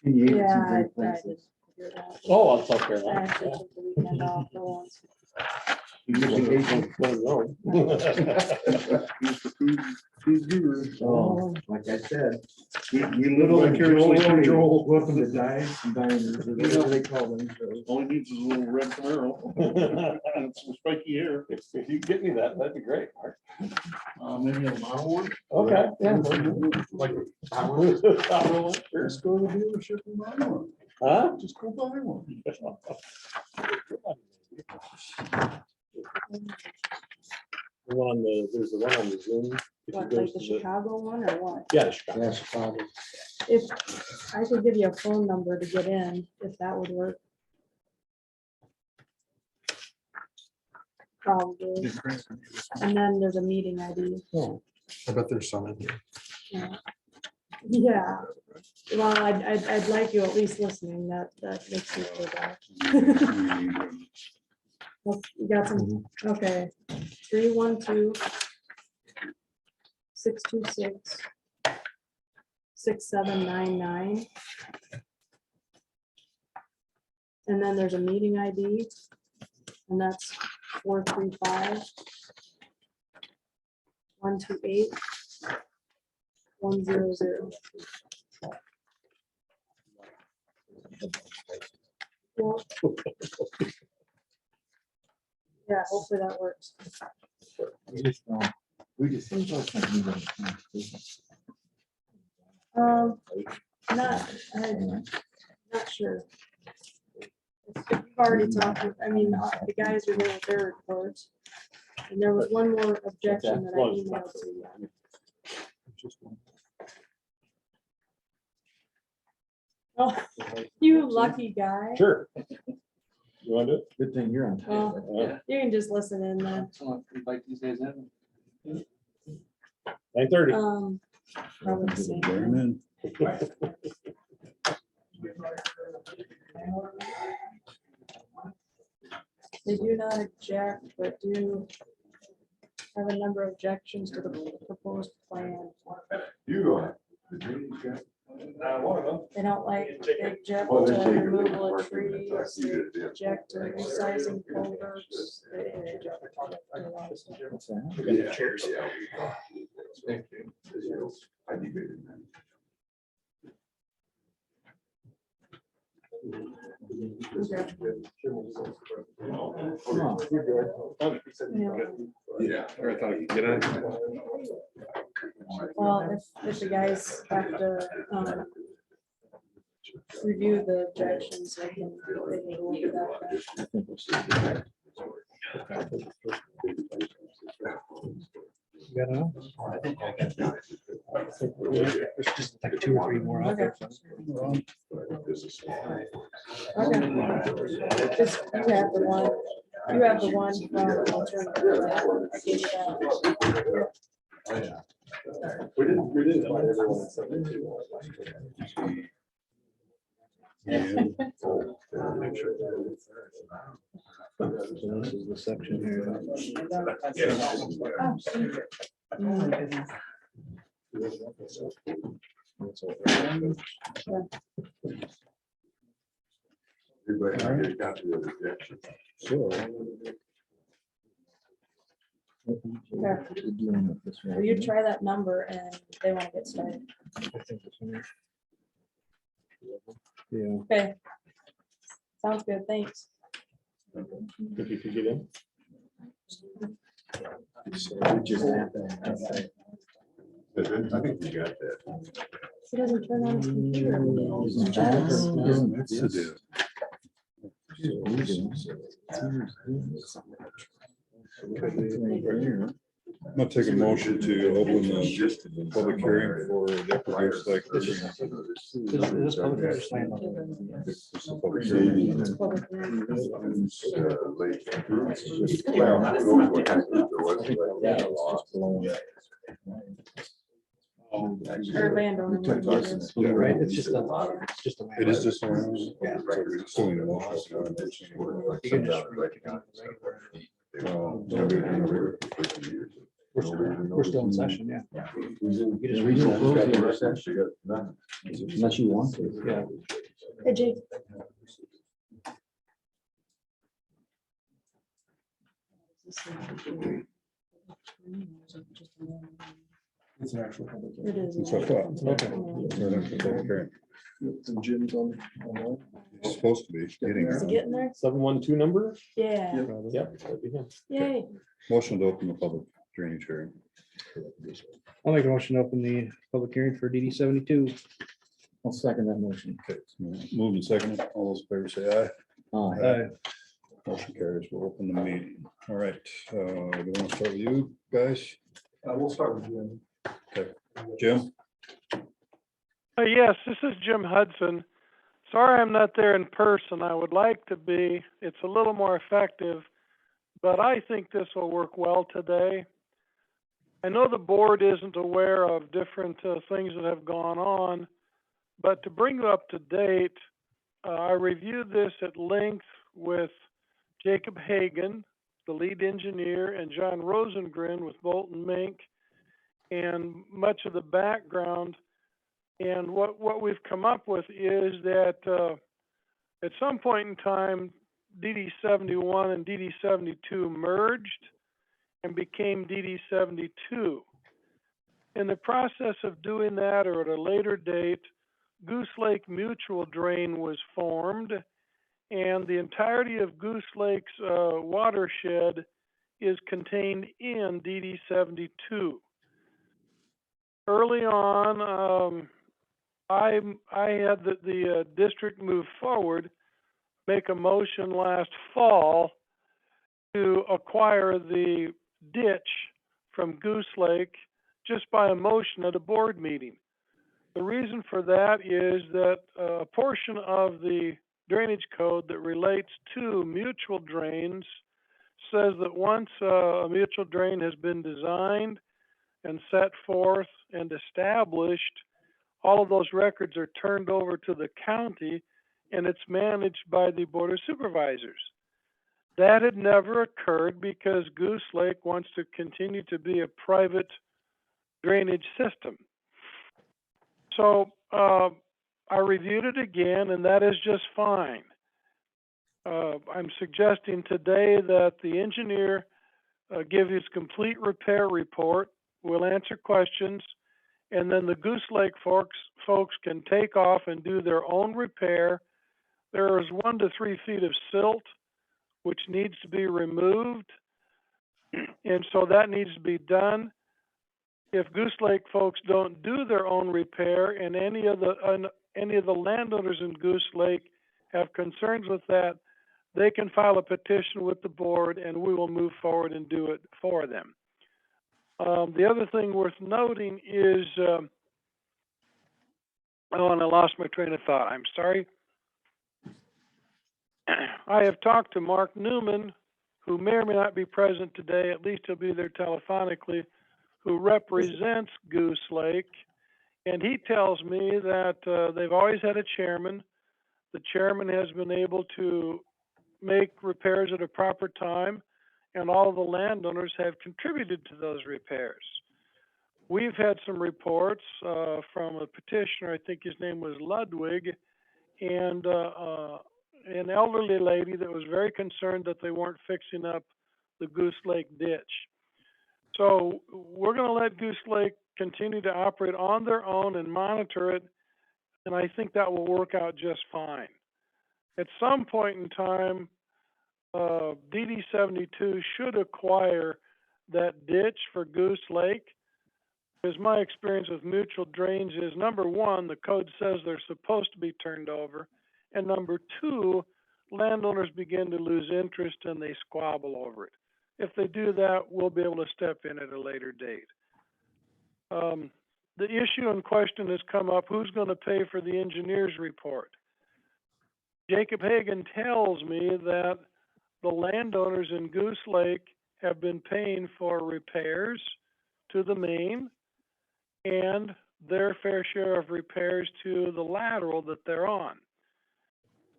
[SPEAKER 5] Yeah, I did figure it out.
[SPEAKER 9] Oh, I'll talk there.
[SPEAKER 5] I actually took the weekend off for once.
[SPEAKER 3] Oh, like I said.
[SPEAKER 12] Welcome
[SPEAKER 3] to Dice and Diners, or whatever they call them.
[SPEAKER 12] All he needs is a little red Camaro and some spiky hair.
[SPEAKER 9] If you get me that, that'd be great, Mark.
[SPEAKER 12] Maybe a model one.
[SPEAKER 9] Okay, yeah.
[SPEAKER 12] Like,
[SPEAKER 9] Sure.
[SPEAKER 2] Just go to the dealership and buy one.
[SPEAKER 9] Huh?
[SPEAKER 2] Just go buy one.
[SPEAKER 9] The one on the, there's the one on the Zoom. If you
[SPEAKER 5] What,
[SPEAKER 9] go
[SPEAKER 5] like the
[SPEAKER 9] to
[SPEAKER 5] Chicago one or what?
[SPEAKER 9] Yeah, the Chicago.
[SPEAKER 3] Yeah, Chicago.
[SPEAKER 5] If I could give you a phone number to get in, if that would work. Probably. And then there's a meeting ID.
[SPEAKER 12] Oh, I bet there's some in here.
[SPEAKER 5] Yeah. Well, I'd like you at least listening. That makes me feel better. Well, you got some, okay. 312-626-6799. And then there's a meeting ID. And that's 435-128-100. Well, Yeah, hopefully that works.
[SPEAKER 3] We just.
[SPEAKER 5] I'm not sure. We've already talked, I mean, the guys are doing their reports. And there was one more objection that I emailed to you. Oh, you lucky guy.
[SPEAKER 9] Sure. You want to do it?
[SPEAKER 3] Good thing you're on
[SPEAKER 5] Well,
[SPEAKER 3] time.
[SPEAKER 9] Yeah.
[SPEAKER 5] you can just listen in then.
[SPEAKER 4] Invite these guys in.
[SPEAKER 9] 9:30.
[SPEAKER 5] Probably the same.
[SPEAKER 2] Adjourn
[SPEAKER 5] thing.
[SPEAKER 2] in.
[SPEAKER 5] They do not object, but do have a number of objections to the proposed plan. They don't like, they object to removal of trees, they object to resizing culverts. They object to a lot of stuff.
[SPEAKER 3] What's that?
[SPEAKER 1] Chairs, yeah.
[SPEAKER 5] Yeah.
[SPEAKER 12] Yeah.
[SPEAKER 5] Well, if the guys have to, review the objections, they can go over that.
[SPEAKER 4] There's just like 2 or 3 more out there.
[SPEAKER 5] Okay. Just, you have the one, you have the one from alternative. I gave you that.
[SPEAKER 9] We didn't invite everyone at 72.
[SPEAKER 4] So this is the section here.
[SPEAKER 5] Oh my goodness. Will you try that number and they want to get started?
[SPEAKER 4] Yeah.
[SPEAKER 5] Okay. Sounds good, thanks.
[SPEAKER 9] If you could get in.
[SPEAKER 1] I think we got that.
[SPEAKER 5] He doesn't turn on his computer.
[SPEAKER 2] I'm gonna take a motion to open the public hearing for decorative site.
[SPEAKER 4] Is this public or just land?
[SPEAKER 2] This is the public hearing.
[SPEAKER 5] It's public hearing. Or landowner.
[SPEAKER 2] Yeah.
[SPEAKER 4] Right, it's just a.
[SPEAKER 2] It is just. Yeah.
[SPEAKER 4] You can just read it. We're still in session, yeah.
[SPEAKER 3] Unless you want to.
[SPEAKER 4] Yeah.
[SPEAKER 5] Hey, Jake.
[SPEAKER 12] It's an actual public.
[SPEAKER 5] It is.
[SPEAKER 2] That's what I thought.
[SPEAKER 4] Okay.
[SPEAKER 12] Jim's on.
[SPEAKER 2] It's supposed to be getting.
[SPEAKER 5] Is it getting there?
[SPEAKER 9] 712 number?
[SPEAKER 5] Yeah,
[SPEAKER 9] Yep. That'd be him.
[SPEAKER 5] yay.
[SPEAKER 2] Motion to open the public drainage hearing.
[SPEAKER 4] I'll make a motion to open the public hearing for DD 72.
[SPEAKER 3] I'll second that motion.
[SPEAKER 2] Okay, moving second. All those in favor say aye.
[SPEAKER 3] Aye.
[SPEAKER 2] Motion carries. We'll open the meeting. All right, do you want to start with you guys?
[SPEAKER 12] We'll start with Jim.
[SPEAKER 2] Jim?
[SPEAKER 13] Yes, this is Jim Hudson. Sorry I'm not there in person. I would like to be. It's a little more effective, but I think this will work well today. I know the board isn't aware of different things that have gone on, but to bring you up to date, I reviewed this at length with Jacob Hagan, the lead engineer, and John Rosengren with Bolton Mink, and much of the background. And what we've come up with is that at some point in time, DD 71 and DD 72 merged and became DD 72. In the process of doing that, or at a later date, Goose Lake Mutual Drain was formed, and the entirety of Goose Lake's watershed is contained in DD 72. Early on, I had the district move forward, make a motion last fall to acquire the ditch from Goose Lake just by a motion at a board meeting. The reason for that is that a portion of the drainage code that relates to mutual drains says that once a mutual drain has been designed and set forth and established, all of those records are turned over to the county and it's managed by the Board of Supervisors. That had never occurred because Goose Lake wants to continue to be a private drainage system. So I reviewed it again, and that is just fine. I'm suggesting today that the engineer give his complete repair report. We'll answer questions, and then the Goose Lake folks can take off and do their own repair. There is 1 to 3 feet of silt which needs to be removed, and so that needs to be done. If Goose Lake folks don't do their own repair, and any of the landowners in Goose Lake have concerns with that, they can file a petition with the board, and we will move forward and do it for them. The other thing worth noting is, and I lost my train of thought. I'm sorry. I have talked to Mark Newman, who may or may not be present today. At least he'll be there telephonically, who represents Goose Lake, and he tells me that they've always had a chairman. The chairman has been able to make repairs at a proper time, and all of the landowners have contributed to those repairs. We've had some reports from a petitioner, I think his name was Ludwig, and an elderly lady that was very concerned that they weren't fixing up the Goose Lake ditch. So we're going to let Goose Lake continue to operate on their own and monitor it, and I think that will work out just fine. At some point in time, DD 72 should acquire that ditch for Goose Lake, because my experience with mutual drains is, number one, the code says they're supposed to be turned over, and number two, landowners begin to lose interest and they squabble over it. If they do that, we'll be able to step in at a later date. The issue in question has come up, who's going to pay for the engineer's report? Jacob Hagan tells me that the landowners in Goose Lake have been paying for repairs to the main and their fair share of repairs to the lateral that they're on.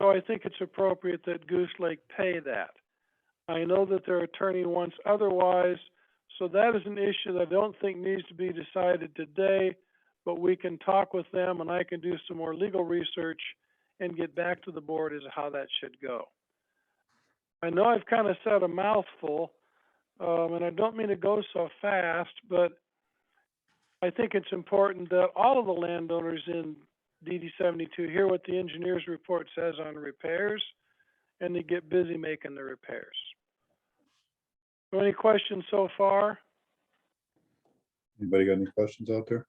[SPEAKER 13] So I think it's appropriate that Goose Lake pay that. I know that their attorney wants otherwise, so that is an issue that I don't think needs to be decided today, but we can talk with them and I can do some more legal research and get back to the board as to how that should go. I know I've kind of said a mouthful, and I don't mean to go so fast, but I think it's important that all of the landowners in DD 72 hear what the engineer's report says on repairs, and they get busy making the repairs. So any questions so far?
[SPEAKER 2] Anybody got any questions out there?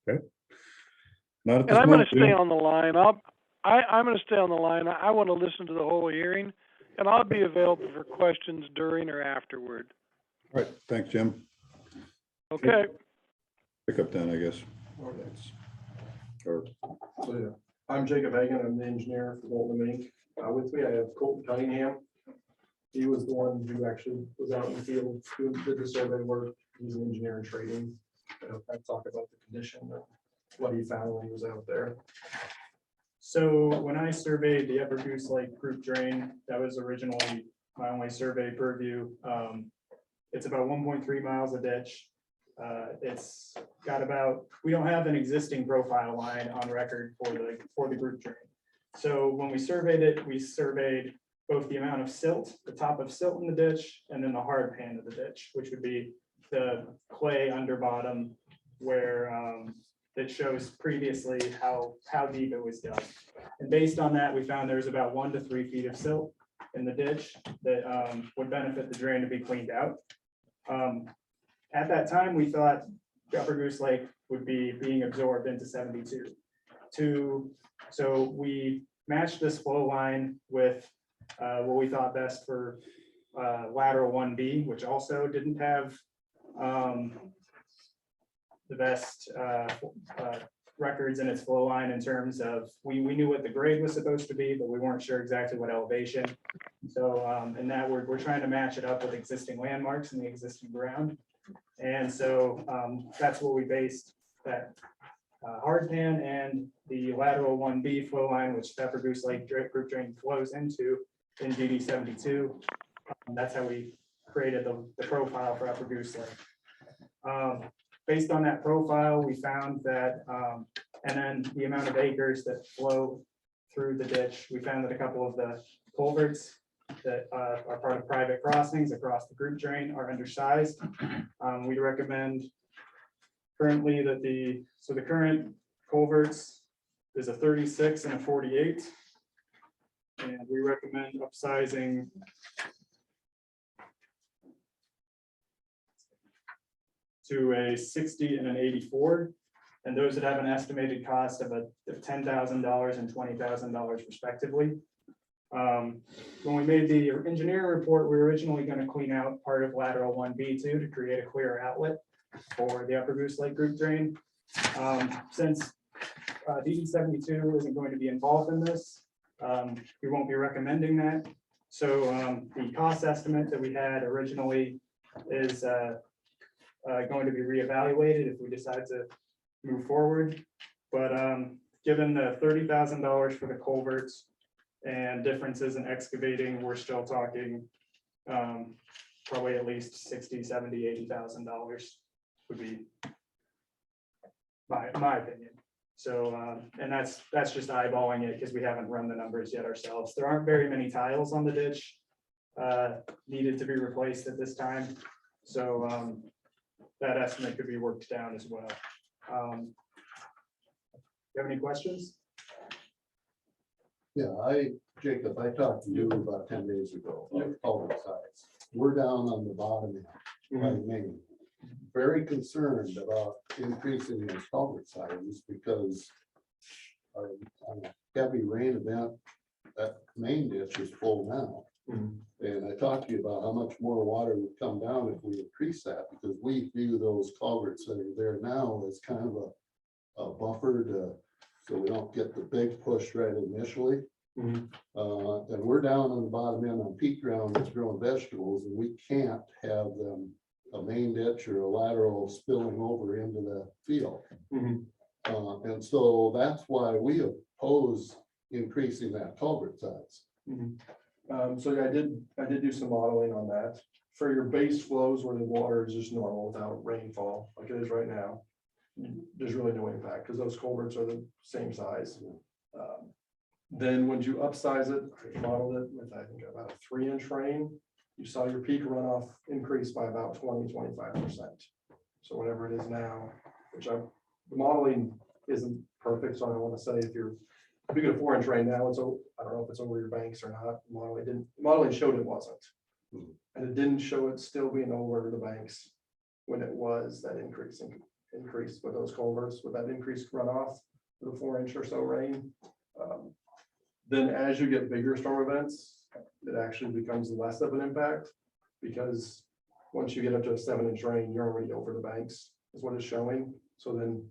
[SPEAKER 2] Okay. Not at this
[SPEAKER 13] And I'm going
[SPEAKER 2] moment,
[SPEAKER 13] to stay
[SPEAKER 2] Jim.
[SPEAKER 13] on the line. I'm going to stay on the line. I want to listen to the whole hearing, and I'll be available for questions during or afterward.
[SPEAKER 2] All right, thanks, Jim.
[SPEAKER 13] Okay.
[SPEAKER 2] Pick up then, I guess. Or
[SPEAKER 12] So, yeah, I'm Jacob Hagan. I'm the engineer for Bolton Inc. With me, I have Colton Cunningham. He was the one who actually was out in the field, did the survey work. He's an engineer in training. I talk about the condition of what he found when he was out there.
[SPEAKER 14] So when I surveyed the Upper Goose Lake group drain, that was originally my only survey purview. It's about 1.3 miles of ditch. It's got about, we don't have an existing profile line on record for the group drain. So when we surveyed it, we surveyed both the amount of silt, the top of silt in the ditch, and then the hard pan of the ditch, which would be the clay under bottom where that shows previously how deep it was dug. And based on that, we found there was about 1 to 3 feet of silt in the ditch that would benefit the drain to be cleaned out. At that time, we thought Upper Goose Lake would be being absorbed into 72. So we matched this flow line with what we thought best for lateral 1B, which also didn't have the best records in its flow line in terms of, we knew what the grade was supposed to be, but we weren't sure exactly what elevation. So, and that we're trying to match it up with existing landmarks in the existing ground. And so that's what we based that hard pan and the lateral 1B flow line, which Upper Goose Lake group drain flows into in DD 72. That's how we created the profile for Upper Goose Lake. Based on that profile, we found that, and then the amount of acres that flow through the ditch, we found that a couple of the culverts that are part of private crossings across the group drain are undersized. We recommend currently that the current culverts is a 36 and a 48. And we recommend upsizing to a 60 and an 84. And those that have an estimated cost of $10,000 and $20,000 respectively. When we made the engineering report, we were originally going to clean out part of lateral 1B2 to create a clear outlet for the Upper Goose Lake group drain. Since DD 72 isn't going to be involved in this, we won't be recommending that. So the cost estimate that we had originally is going to be reevaluated if we decide to move forward. But given the $30,000 for the culverts and differences in excavating, we're still talking probably at least $60,000, $70,000, $80,000 would be my opinion. So, and that's just eyeballing it because we haven't run the numbers yet ourselves. There aren't very many tiles on the ditch needed to be replaced at this time. So that estimate could be worked down as well. You have any questions?
[SPEAKER 15] Yeah, Jacob, I talked to you about 10 days ago, about culvert size. We're down on the bottom end, by Maine. Very concerned about increasing those culvert sizes because on a heavy rain event, that main ditch is full now. And I talked to you about how much more water would come down if we increase that, because we view those culverts that are there now as kind of a buffer so we don't get the big push right initially. And we're down on the bottom end on peak ground that's growing vegetables, and we can't have them a main ditch or a lateral spilling over into the field. And so that's why we oppose increasing that culvert size.
[SPEAKER 12] So yeah, I did do some modeling on that. For your base flows where the water is just normal without rainfall, like it is right now, there's really no impact because those culverts are the same size. Then when you upsize it, I modeled it with, I think, about a 3-inch rain, you saw your peak runoff increase by about 20–25%. So whatever it is now, which the modeling isn't perfect, so I don't want to say if you get a 4-inch rain now, I don't know if it's over your banks or not. Modeling showed it wasn't, and it didn't show it still being over the banks when it was that increase with those culverts with that increased runoff with a 4-inch or so rain. Then as you get bigger storm events, it actually becomes less of an impact because once you get up to a 7-inch rain, you're already over the banks is what it's showing. So then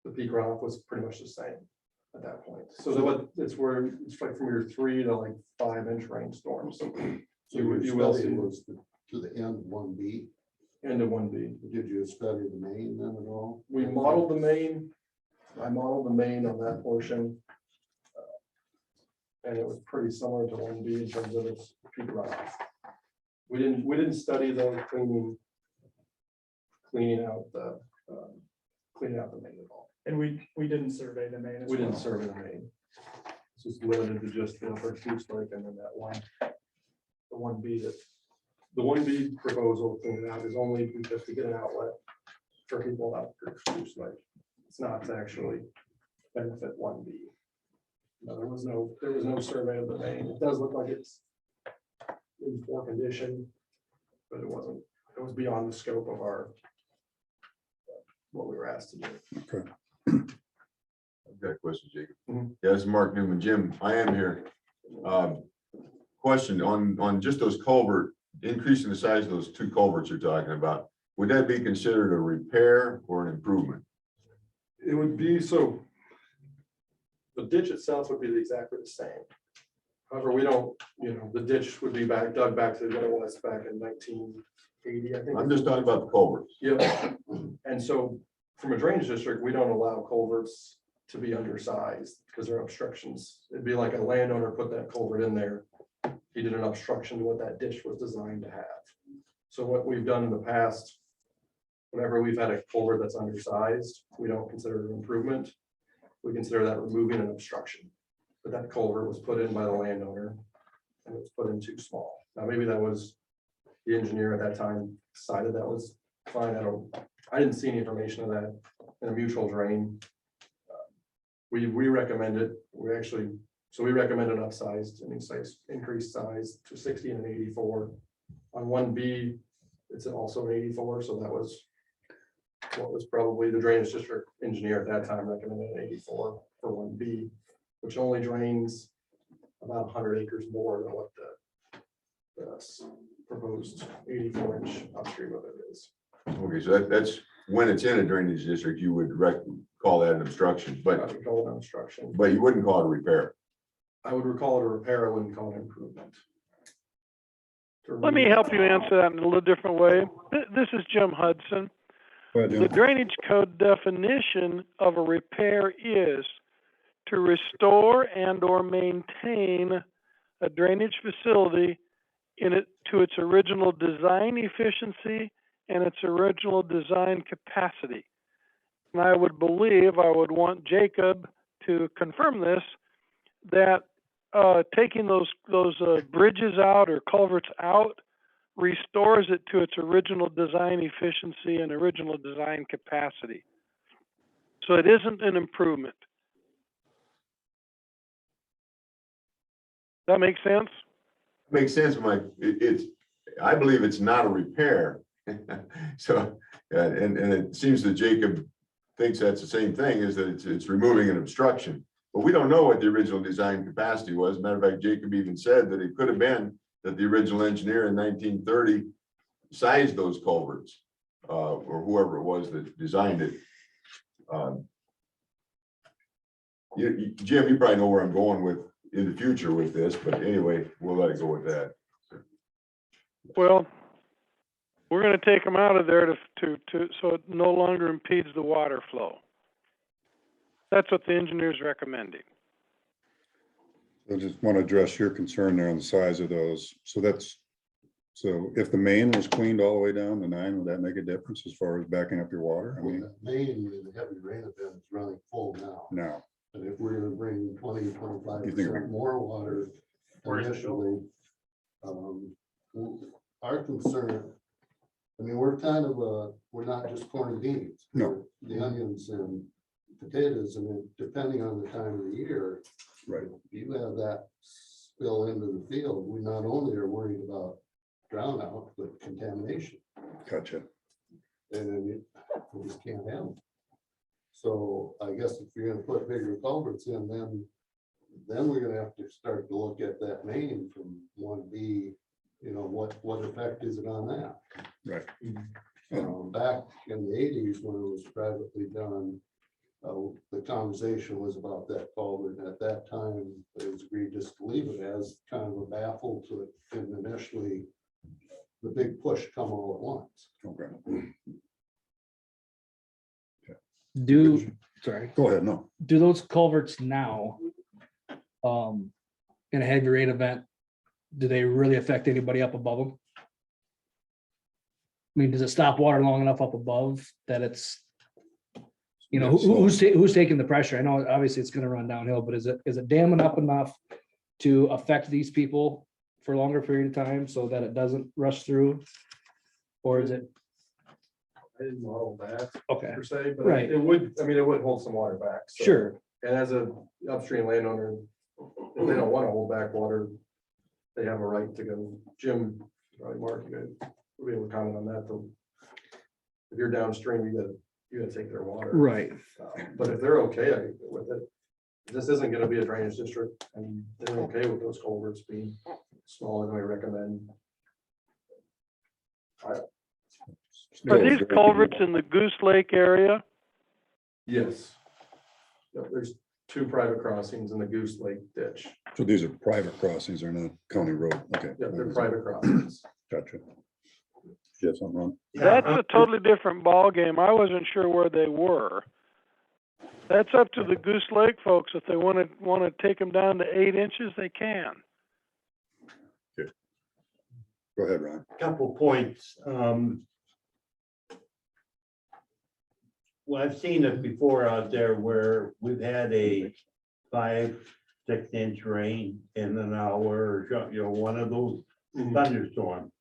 [SPEAKER 12] the peak runoff was pretty much the same at that point. So it's where it's like from your 3 to like 5-inch rainstorms. So
[SPEAKER 15] you will see was to the end 1B.
[SPEAKER 12] End of 1B.
[SPEAKER 15] Did you study the main then at all?
[SPEAKER 12] We modeled the main. I modeled the main on that portion. And it was pretty similar to 1B in terms of its peak runoff. We didn't study the cleaning out the main at all.
[SPEAKER 14] And we didn't survey the main as
[SPEAKER 12] We didn't
[SPEAKER 14] well.
[SPEAKER 12] survey the main. It's just limited to just the Upper Goose Lake and then that one, the 1B that, the 1B proposal cleaning out is only because to get an outlet for people out Goose Lake. It's not to actually benefit one B. No, there was no survey of the main. It does look like it's in poor condition, but it wasn't, it was beyond the scope of what we were asked to do.
[SPEAKER 2] Okay.
[SPEAKER 16] I've got a question, Jacob.
[SPEAKER 12] Mhm.
[SPEAKER 16] Yeah, this is Mark Newman. Jim, I am here. Question on just those culvert, increasing the size of those two culverts you're talking about. Would that be considered a repair or an improvement?
[SPEAKER 12] It would be, so the ditch itself would be exactly the same. However, we don't, the ditch would be dug back to what it was back in 1980, I think.
[SPEAKER 16] I'm just talking about the culverts.
[SPEAKER 12] Yep. And so from a drainage district, we don't allow culverts to be undersized because they're obstructions. It'd be like a landowner put that culvert in there. He did an obstruction to what that ditch was designed to have. So what we've done in the past, whenever we've had a culvert that's undersized, we don't consider it an improvement. We consider that removing an obstruction. But that culvert was put in by the landowner and it was put in too small. Now, maybe that was the engineer at that time decided that was fine. I didn't see any information of that in a mutual drain. We recommend it. We recommend an upsized, increased size to 60 and an 84. On 1B, it's also an 84, so that was what was probably the drainage district engineer at that time recommended an 84 for 1B, which only drains about 100 acres more than what the proposed 84-inch upstream of it is.
[SPEAKER 16] Okay, so that's when it's in a drainage district, you would call that an obstruction,
[SPEAKER 12] I
[SPEAKER 16] but
[SPEAKER 12] would call it an obstruction.
[SPEAKER 16] you wouldn't call it a repair.
[SPEAKER 12] I would call it a repair. I wouldn't call it an improvement.
[SPEAKER 13] Let me help you answer that in a little different way. This is Jim Hudson.
[SPEAKER 2] Go ahead,
[SPEAKER 13] The
[SPEAKER 2] Jim.
[SPEAKER 13] drainage code definition of a repair is to restore and or maintain a drainage facility to its original design efficiency and its original design capacity. And I would want Jacob to confirm this, that taking those bridges out or culverts out restores it to its original design efficiency and original design capacity. So it isn't an improvement. That make sense?
[SPEAKER 16] Makes sense, Mike. I believe it's not a repair. So, and it seems that Jacob thinks that's the same thing, is that it's removing an obstruction. But we don't know what the original design capacity was. Matter of fact, Jacob even said that it could have been that the original engineer in 1930 sized those culverts, or whoever it was that designed it. Jim, you probably know where I'm going with in the future with this, but anyway, we'll let it go with that.
[SPEAKER 13] Well, we're going to take them out of there so it no longer impedes the water flow. That's what the engineer's recommending.
[SPEAKER 2] I just want to address your concern there on the size of those. So if the main was cleaned all the way down to 9, would that make a difference as far as backing up your water? I
[SPEAKER 15] Well,
[SPEAKER 2] mean,
[SPEAKER 15] the main in the heavy rain event is running full now.
[SPEAKER 2] no.
[SPEAKER 15] And if we're gonna bring 20-25%
[SPEAKER 2] You think-
[SPEAKER 15] more water initially, our concern, I mean, we're kind of we're not just corn and beans.
[SPEAKER 2] No.
[SPEAKER 15] The onions and potatoes, and then depending on the time of the year,
[SPEAKER 2] Right.
[SPEAKER 15] you have that spill into the field. We not only are worried about drown out, but contamination.
[SPEAKER 2] Gotcha.
[SPEAKER 15] And then we just can't have them. So I guess if you're gonna put bigger culverts in, then we're gonna have to start to look at that main from 1B, what effect is it on that?
[SPEAKER 2] Right.
[SPEAKER 15] Back in the 80s, when it was privately done, the conversation was about that culvert, and at that time, it was agreed just to leave it as kind of a baffle to it, and initially, the big push come all at once.
[SPEAKER 2] Okay.
[SPEAKER 4] Sorry,
[SPEAKER 2] Go ahead. No.
[SPEAKER 4] do those culverts now, in a heavy rain event, do they really affect anybody up above them? I mean, does it stop water long enough up above that it's, who's taking the pressure? I know obviously it's gonna run downhill, but is it damming up enough to affect these people for a longer period of time so that it doesn't rush through? Or is it?
[SPEAKER 12] didn't model that
[SPEAKER 4] Okay,
[SPEAKER 12] per se, but
[SPEAKER 4] Right.
[SPEAKER 12] it would, I mean, it would hold some water back. so-
[SPEAKER 4] sure.
[SPEAKER 12] And as a upstream landowner, if they don't want to hold back water, they have a right to go. Jim, right, Mark, you guys will be able to comment on that. Though. If you're downstream, you gotta take their water.
[SPEAKER 4] Right.
[SPEAKER 12] But if they're okay with it, this isn't gonna be a drainage district, and they're okay with those culverts being smaller than we recommend.
[SPEAKER 13] Are these culverts in the Goose Lake area?
[SPEAKER 12] Yes. Yep, there's 2 private crossings in the Goose Lake ditch.
[SPEAKER 2] So these are private crossings, they're not county road, okay.
[SPEAKER 12] Yeah, they're private crossings.
[SPEAKER 2] Gotcha. You have something wrong?
[SPEAKER 13] That's a totally different ballgame. I wasn't sure where they were. That's up to the Goose Lake folks. If they want to take them down to 8 inches, they can.
[SPEAKER 2] Go ahead, Ron.
[SPEAKER 17] Couple points. Well, I've seen it before out there where we've had a 5-6 inch rain in an hour, or one of those thunderstorms.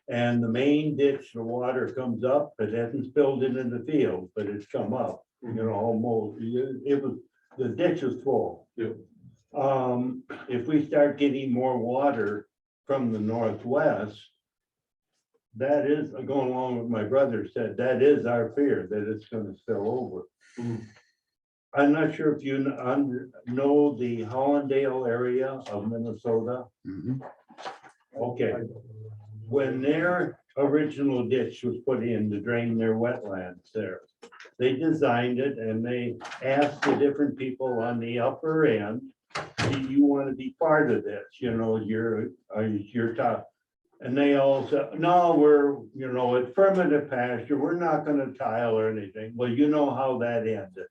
[SPEAKER 17] And the main ditch, the water comes up, it hasn't spilled into the field, but it's come up, almost, it was, the ditch is full.
[SPEAKER 12] Yeah.
[SPEAKER 17] If we start getting more water from the northwest, that is, going along with my brother said, that is our fear, that it's gonna spill over. I'm not sure if you know the Hollandale area of Minnesota. Okay, when their original ditch was put in to drain their wetlands there, they designed it and they asked the different people on the upper end, do you want to be part of this? You're top. And they all said, no, it's permanent pasture. We're not going to tile or anything. Well, you know how that ended.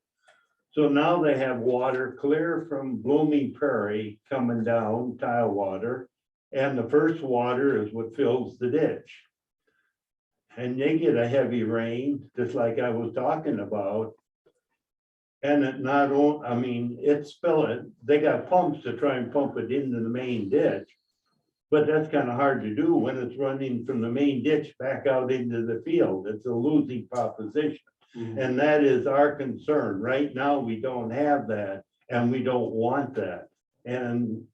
[SPEAKER 17] So now they have water clear from Blooming Prairie coming down, tile water. And the first water is what fills the ditch. And they get a heavy rain, just like I was talking about. And it not only, it's spilling, they got pumps to try and pump it into the main ditch. But that's kind of hard to do when it's running from the main ditch back out into the field. It's a losing proposition. And that is our concern. Right now, we don't have that and we don't want that. And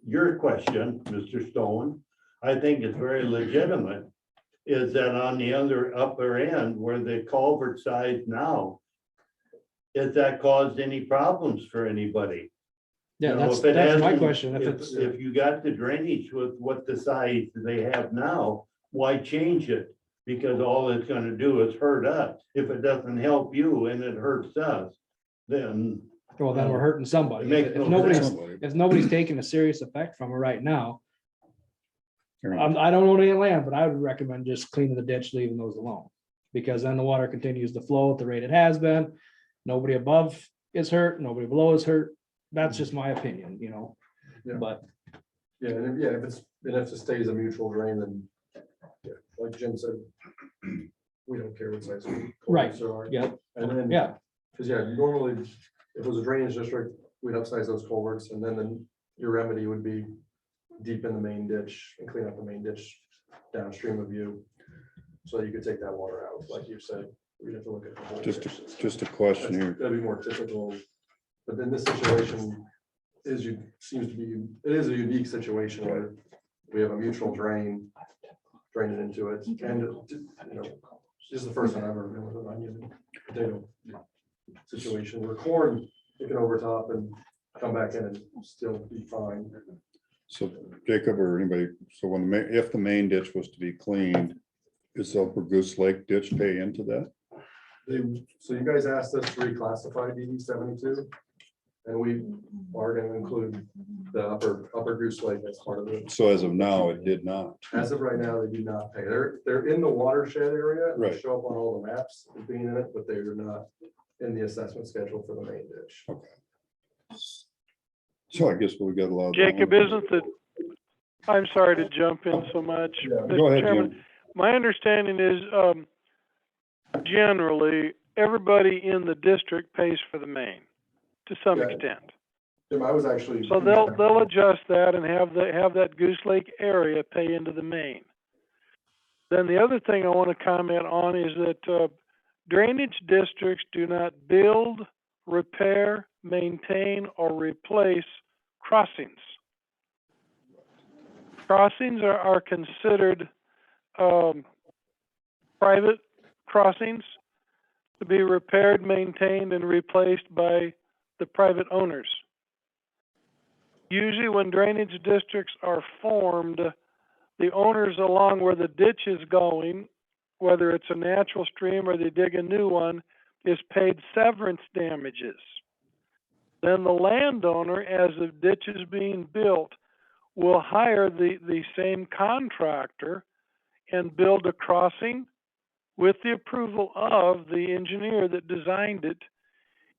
[SPEAKER 17] your question, Mr. Stone, I think is very legitimate, is that on the other upper end where the culvert size now, has that caused any problems for anybody?
[SPEAKER 4] Yeah,
[SPEAKER 17] If
[SPEAKER 4] that's
[SPEAKER 17] it
[SPEAKER 4] my
[SPEAKER 17] hasn't-
[SPEAKER 4] question.
[SPEAKER 17] If you got the drainage with what the size they have now, why change it? Because all it's gonna do is hurt us. If it doesn't help you and it hurts us, then.
[SPEAKER 4] Well, then we're hurting somebody.
[SPEAKER 17] It makes
[SPEAKER 4] If
[SPEAKER 17] no
[SPEAKER 4] nobody's,
[SPEAKER 17] sense.
[SPEAKER 4] if nobody's taking a serious effect from it right now,
[SPEAKER 2] Fair enough.
[SPEAKER 4] I don't own any land, but I would recommend just cleaning the ditch, leaving those alone. Because then the water continues to flow at the rate it has been. Nobody above is hurt, nobody below is hurt. That's just my opinion,
[SPEAKER 12] Yeah.
[SPEAKER 4] but
[SPEAKER 12] Yeah, and if it stays a mutual drain, then, yeah, like Jim said, we don't care what size.
[SPEAKER 4] Right,
[SPEAKER 12] culverts there are.
[SPEAKER 4] yep,
[SPEAKER 12] And then,
[SPEAKER 4] yeah,
[SPEAKER 12] because normally, if it was a drainage district, we'd upsize those culverts, and then your remedy would be deep in the main ditch and clean up the main ditch downstream of you. So you could take that water out, like you said, we'd have to look at the whole. ditch system.
[SPEAKER 2] Just a question here.
[SPEAKER 12] That'd be more typical, but then this situation seems to be, it is a unique situation where we have a mutual drain draining into it, and this is the first time I've ever been with an onion potato situation where corn, it can overtop and come back in and still be fine.
[SPEAKER 2] So Jacob or anybody, so if the main ditch was to be cleaned, is the Upper Goose Lake ditch pay into that?
[SPEAKER 12] So you guys asked us to reclassify DD 72, and we are going to include the upper Goose Lake as part of it.
[SPEAKER 2] So as of now, it did not.
[SPEAKER 12] As of right now, they do not pay. They're in the watershed area. They
[SPEAKER 2] Right.
[SPEAKER 12] show up on all the maps as being in it, but they are not in the assessment schedule for the main ditch.
[SPEAKER 2] Okay. So I guess we got a lot. of-
[SPEAKER 13] Jacob, isn't the, I'm sorry to jump in so much.
[SPEAKER 12] Yeah.
[SPEAKER 13] Mr.
[SPEAKER 2] Go ahead,
[SPEAKER 13] Chairman.
[SPEAKER 2] Jim.
[SPEAKER 13] My understanding is, generally, everybody in the district pays for the main to some
[SPEAKER 12] Yeah.
[SPEAKER 13] extent.
[SPEAKER 12] Jim, I was actually.
[SPEAKER 13] So they'll adjust that and have that Goose Lake area pay into the main. Then the other thing I want to comment on is that drainage districts do not build, repair, maintain, or replace crossings. Crossings are considered private crossings to be repaired, maintained, and replaced by the private owners. Usually when drainage districts are formed, the owners along where the ditch is going, whether it's a natural stream or they dig a new one, is paid severance damages. Then the landowner, as the ditch is being built, will hire the same contractor and build a crossing with the approval of the engineer that designed it.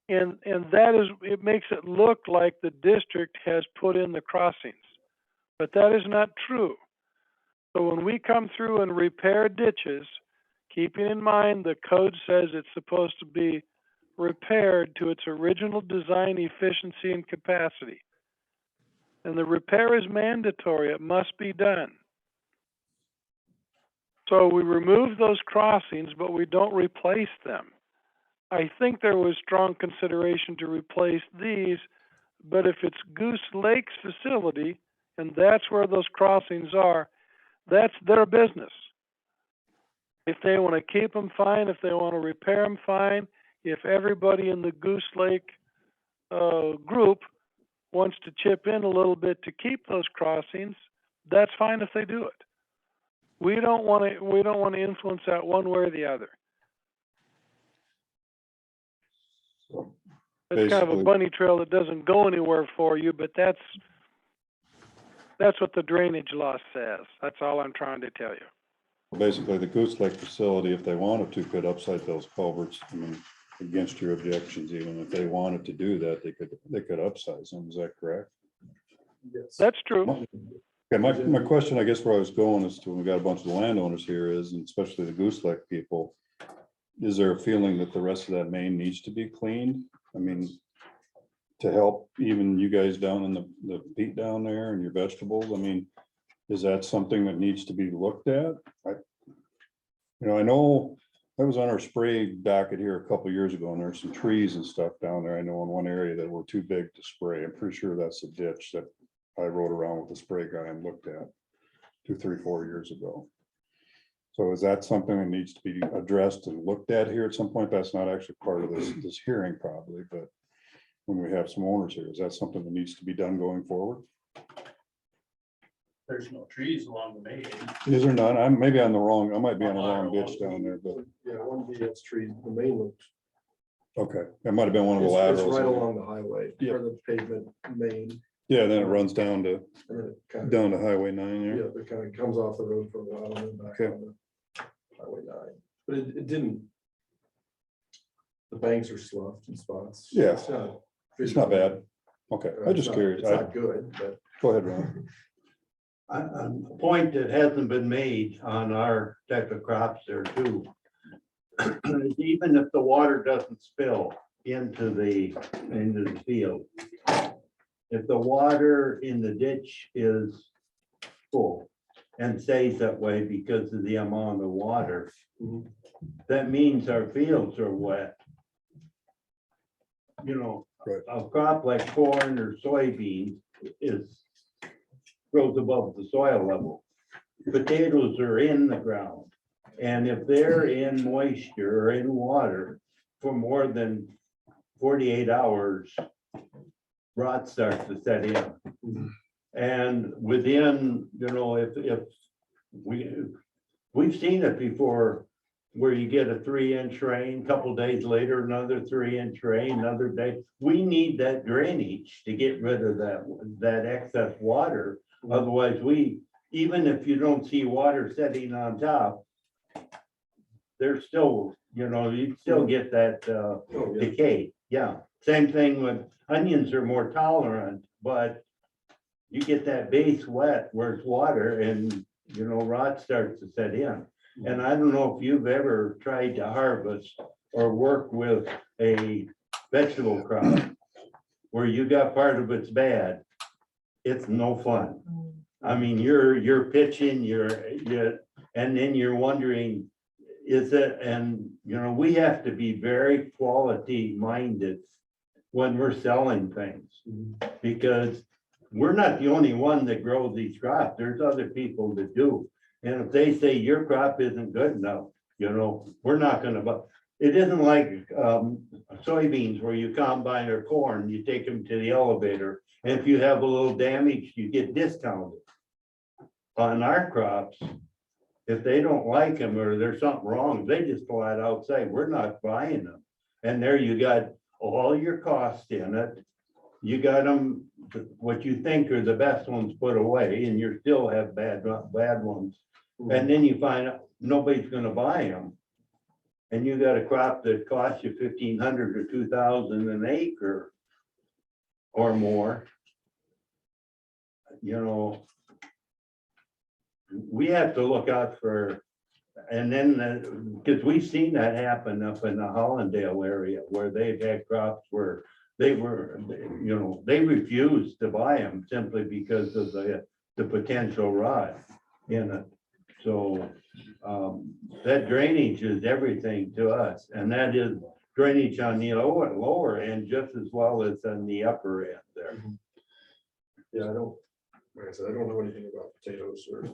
[SPEAKER 13] And that is, it makes it look like the district has put in the crossings, but that is not true. So when we come through and repair ditches, keeping in mind the code says it's supposed to be repaired to its original design efficiency and capacity. And the repair is mandatory, it must be done. So we remove those crossings, but we don't replace them. I think there was strong consideration to replace these, but if it's Goose Lake's facility, and that's where those crossings are, that's their business. If they want to keep them, fine. If they want to repair them, fine. If everybody in the Goose Lake group wants to chip in a little bit to keep those crossings, that's fine if they do it. We don't want to influence that one way or the other. It's kind of a
[SPEAKER 2] Basically-
[SPEAKER 13] bunny trail that doesn't go anywhere for you, but that's what the drainage law says. That's all I'm trying to tell you.
[SPEAKER 2] Basically, the Goose Lake facility, if they wanted to, could upside those culverts. I mean, against your objections, even if they wanted to do that, they could upsize them. Is that correct?
[SPEAKER 12] Yes.
[SPEAKER 13] That's true.
[SPEAKER 2] Okay, my question, I guess where I was going is to, we got a bunch of landowners here is, and especially the Goose Lake people. Is there a feeling that the rest of that main needs to be cleaned? I mean, to help even you guys down in the peat down there and your vegetables, I mean, is that something that needs to be looked at? I know that was on our spray docket here a couple years ago, and there's some trees and stuff down there. I know in one area that were too big to spray. I'm pretty sure that's a ditch that I rode around with the spray guy and looked at 2, 3, 4 years ago. So is that something that needs to be addressed and looked at here at some point? That's not actually part of this hearing probably, but when we have some owners here, is that something that needs to be done going forward?
[SPEAKER 7] There's no trees along the main.
[SPEAKER 2] Is there none? I might be on the wrong ditch down there, but,
[SPEAKER 12] Yeah, one BS tree, the main looked.
[SPEAKER 2] okay, that might have been one of the
[SPEAKER 12] It's
[SPEAKER 2] laterals.
[SPEAKER 12] right along the highway,
[SPEAKER 2] Yeah.
[SPEAKER 12] or the pavement main,
[SPEAKER 2] Yeah, then it runs down to,
[SPEAKER 12] and then it kind of,
[SPEAKER 2] down to Highway 9 there.
[SPEAKER 12] yeah, it kind of comes off the road for a while and then back
[SPEAKER 2] Okay.
[SPEAKER 12] on the Highway 9. But it didn't. The banks are sloughed in spots.
[SPEAKER 2] Yeah. It's not bad. Okay, I'm just
[SPEAKER 12] It's
[SPEAKER 2] curious.
[SPEAKER 12] not good, but.
[SPEAKER 2] Go ahead, Ron.
[SPEAKER 17] A point that hasn't been made on our type of crops there too. Even if the water doesn't spill into the field. If the water in the ditch is full and stays that way because of the amount of water, that means our fields are wet. You know,
[SPEAKER 2] Right.
[SPEAKER 17] a crop like corn or soybeans grows above the soil level. Potatoes are in the ground. And if they're in moisture or in water for more than 48 hours, rot starts to set in. And within, if we've seen it before, where you get a 3-inch rain, couple days later, another 3-inch rain, another day. We need that drainage to get rid of that excess water. Otherwise, even if you don't see water setting on top, there's still, you still get that decay. Yeah, same thing with onions are more tolerant, but you get that base wet where it's water and, rot starts to set in. And I don't know if you've ever tried to harvest or work with a vegetable crop where you got part of it's bad. It's no fun. I mean, you're pitching, and then you're wondering, is it, and, you know, we have to be very quality minded when we're selling things. Because we're not the only one that grows these crops. There's other people that do. And if they say your crop isn't good enough, you know, we're not gonna, but it isn't like soybeans where you combine or corn, you take them to the elevator. And if you have a little damage, you get discounted. On our crops, if they don't like them or there's something wrong, they just flat out say, we're not buying them. And there you got all your costs in it. You got them, what you think are the best ones put away, and you still have bad ones. And then you find out nobody's gonna buy them. And you got a crop that costs you 1,500 or 2,000 an acre or more. You know, we have to look out for, and then, because we've seen that happen up in the Hollandale area where they've had crops where they were, you know, they refused to buy them simply because of the potential rot in it. So that drainage is everything to us, and that is drainage on the lower end just as well as on the upper end there.
[SPEAKER 12] Yeah, like I said, I don't know anything about potatoes or.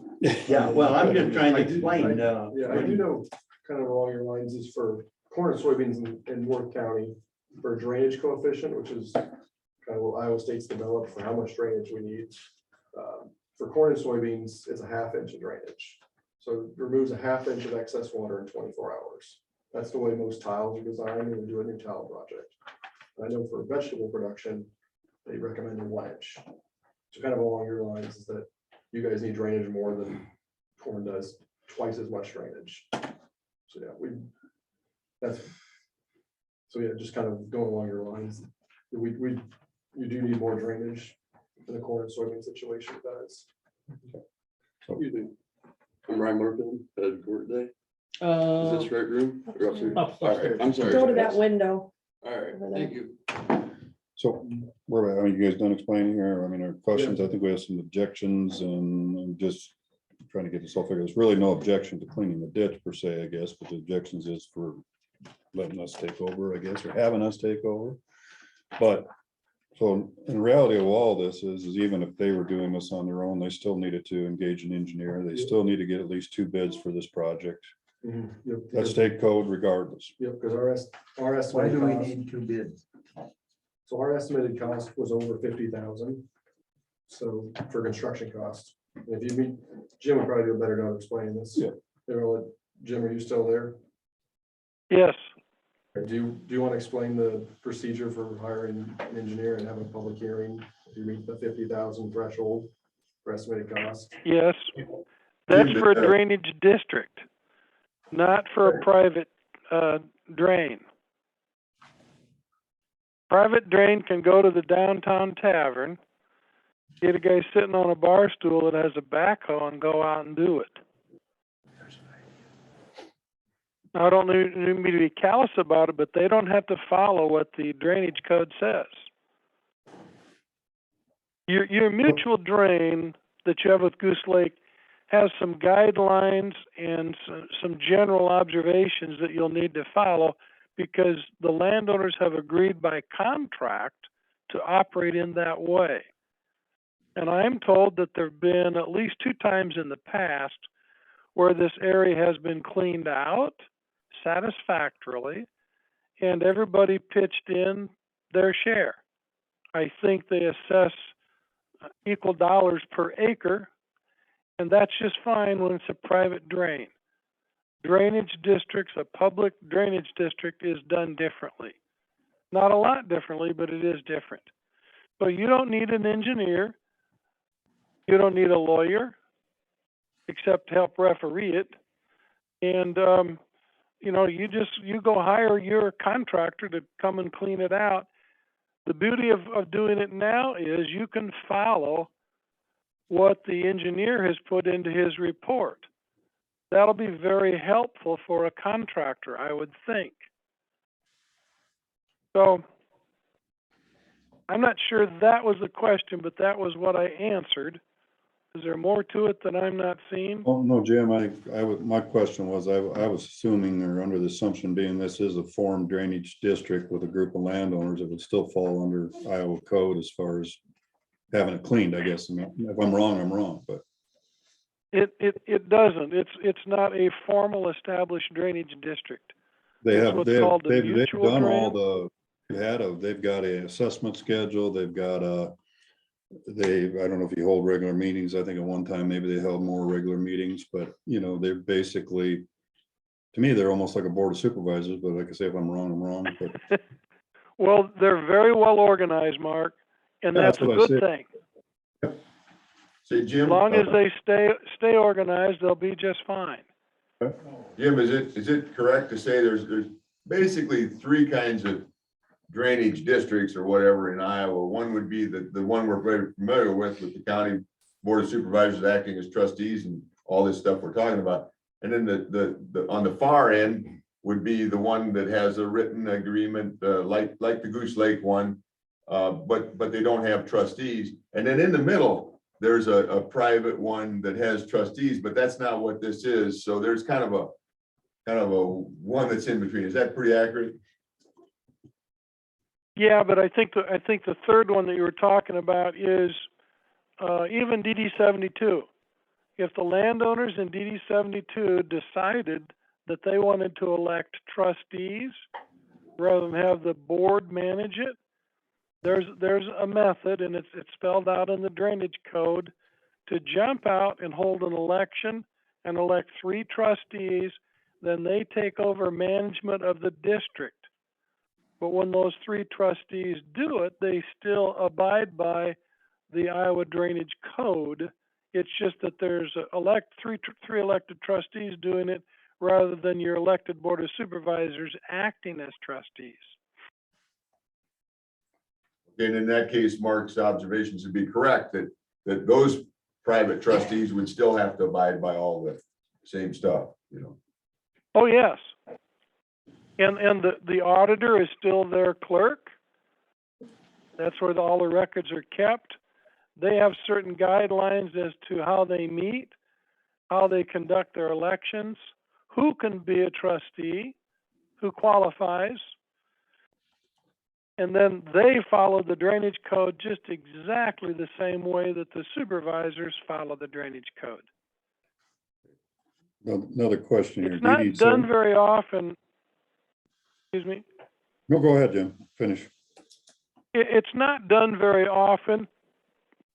[SPEAKER 17] Yeah, well, I'm just trying to
[SPEAKER 12] I do-
[SPEAKER 17] explain.
[SPEAKER 12] Yeah, I do know kind of along your lines is for corn and soybeans in Worth County for drainage coefficient, which is kind of what Iowa State's developed for how much drainage we need. For corn and soybeans, it's a 1/2 inch of drainage. So it removes a 1/2 inch of excess water in 24 hours. That's the way most tiles are designed when we do a new tile project. I know for vegetable production, they recommend a 1 inch. So kind of along your lines is that you guys need drainage more than corn does, twice as much drainage. So yeah, just kind of going along your lines. You do need more drainage in the corn and soybean situation does.
[SPEAKER 18] Excuse me. I'm Ryan Markland, head of court day. Is
[SPEAKER 4] Uh,
[SPEAKER 18] this right room? Or upstairs?
[SPEAKER 4] Up-
[SPEAKER 18] All right,
[SPEAKER 4] upstairs.
[SPEAKER 18] I'm sorry.
[SPEAKER 5] Go to that window.
[SPEAKER 18] All right,
[SPEAKER 5] over there.
[SPEAKER 18] thank you.
[SPEAKER 2] So, I mean, you guys done explaining here? I mean, our questions, I think we have some objections and just trying to get this all figured. There's really no objection to cleaning the ditch per se, I guess, but the objections is for letting us take over, I guess, or having us take over. But, so in reality of all this is even if they were doing this on their own, they still needed to engage an engineer. They still need to get at least 2 bids for this project.
[SPEAKER 12] Yep,
[SPEAKER 2] That's state code regardless.
[SPEAKER 12] Yep, because our
[SPEAKER 3] Why
[SPEAKER 12] estimated
[SPEAKER 3] do we
[SPEAKER 12] cost,
[SPEAKER 3] need 2 bids?
[SPEAKER 12] so our estimated cost was over 50,000. So for construction costs, if you meet, Jim would probably do a better job explaining this.
[SPEAKER 2] Yeah.
[SPEAKER 12] Jim, are you still there?
[SPEAKER 13] Yes,
[SPEAKER 12] Do you want to explain the procedure for hiring an engineer and having a public hearing? If you meet the 50,000 threshold for estimated cost?
[SPEAKER 13] yes. That's for a drainage district, not for a private drain. Private drain can go to the downtown tavern, get a guy sitting on a bar stool that has a backhoe and go out and do it. I don't need me to be callous about it, but they don't have to follow what the drainage code says. Your mutual drain that you have with Goose Lake has some guidelines and some general observations that you'll need to follow because the landowners have agreed by contract to operate in that way. And I'm told that there have been at least 2 times in the past where this area has been cleaned out satisfactorily and everybody pitched in their share. I think they assess equal dollars per acre, and that's just fine when it's a private drain. Drainage districts, a public drainage district is done differently. Not a lot differently, but it is different. So you don't need an engineer. You don't need a lawyer, except to help referee it. And, you go hire your contractor to come and clean it out. The beauty of doing it now is you can follow what the engineer has put into his report. That'll be very helpful for a contractor, I would think. So I'm not sure that was the question, but that was what I answered. Is there more to it that I'm not seeing?
[SPEAKER 2] Oh, no, Jim, my question was, I was assuming or under the assumption being this is a formed drainage district with a group of landowners, it would still fall under Iowa code as far as having it cleaned, I guess. I mean, if I'm wrong, I'm wrong, but
[SPEAKER 13] It doesn't. It's not a formal established drainage district.
[SPEAKER 2] they
[SPEAKER 13] It's
[SPEAKER 2] have,
[SPEAKER 13] what's called the
[SPEAKER 2] they've
[SPEAKER 13] mutual
[SPEAKER 2] done all
[SPEAKER 13] drain.
[SPEAKER 2] they've got a assessment schedule, they've got I don't know if you hold regular meetings. I think at one time maybe they held more regular meetings, but you know, they're basically, to me, they're almost like a board of supervisors, but like I say, if I'm wrong, I'm wrong, but.
[SPEAKER 13] Well, they're very well organized, Mark, and
[SPEAKER 2] Yeah,
[SPEAKER 13] that's a
[SPEAKER 2] what I
[SPEAKER 13] good
[SPEAKER 2] said.
[SPEAKER 13] thing.
[SPEAKER 16] Say, Jim.
[SPEAKER 13] As long as they stay organized, they'll be just fine.
[SPEAKER 16] Jim, is it correct to say there's basically three kinds of drainage districts or whatever in Iowa? One would be the one we're very familiar with the county board of supervisors acting as trustees and all this stuff we're talking about. And then the on the far end would be the one that has a written agreement, like the Goose Lake one, but they don't have trustees. And then in the middle, there's a private one that has trustees, but that's not what this is. So there's kind of a one that's in between. Is that pretty accurate?
[SPEAKER 13] Yeah, but I think the third one that you were talking about is even DD 72. If the landowners in DD 72 decided that they wanted to elect trustees rather than have the board manage it, there's a method, and it's spelled out in the drainage code, to jump out and hold an election and elect 3 trustees. Then they take over management of the district. But when those 3 trustees do it, they still abide by the Iowa Drainage Code. It's just that there's three elected trustees doing it rather than your elected board of supervisors acting as trustees.
[SPEAKER 16] And in that case, Mark's observations would be correct, that those private trustees would still have to abide by all the same stuff, you know.
[SPEAKER 13] Oh, yes. And the auditor is still their clerk. That's where all the records are kept. They have certain guidelines as to how they meet, how they conduct their elections, who can be a trustee, who qualifies. And then they follow the drainage code just exactly the same way that the supervisors follow the drainage code.
[SPEAKER 2] Another question here.
[SPEAKER 13] It's not done very often. Excuse me.
[SPEAKER 2] No, go ahead, Jim. Finish.
[SPEAKER 13] It's not done very often.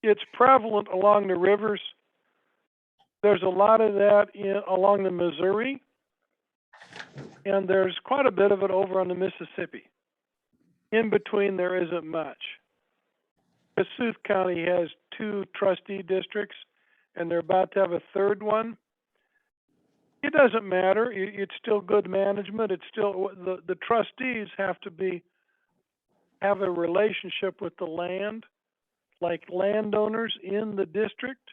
[SPEAKER 13] It's prevalent along the rivers. There's a lot of that along the Missouri, and there's quite a bit of it over on the Mississippi. In between, there isn't much. Kossuth County has 2 trustee districts, and they're about to have a 3rd one. It doesn't matter. It's still good management. It's still the trustees have to have a relationship with the land, like landowners in the district,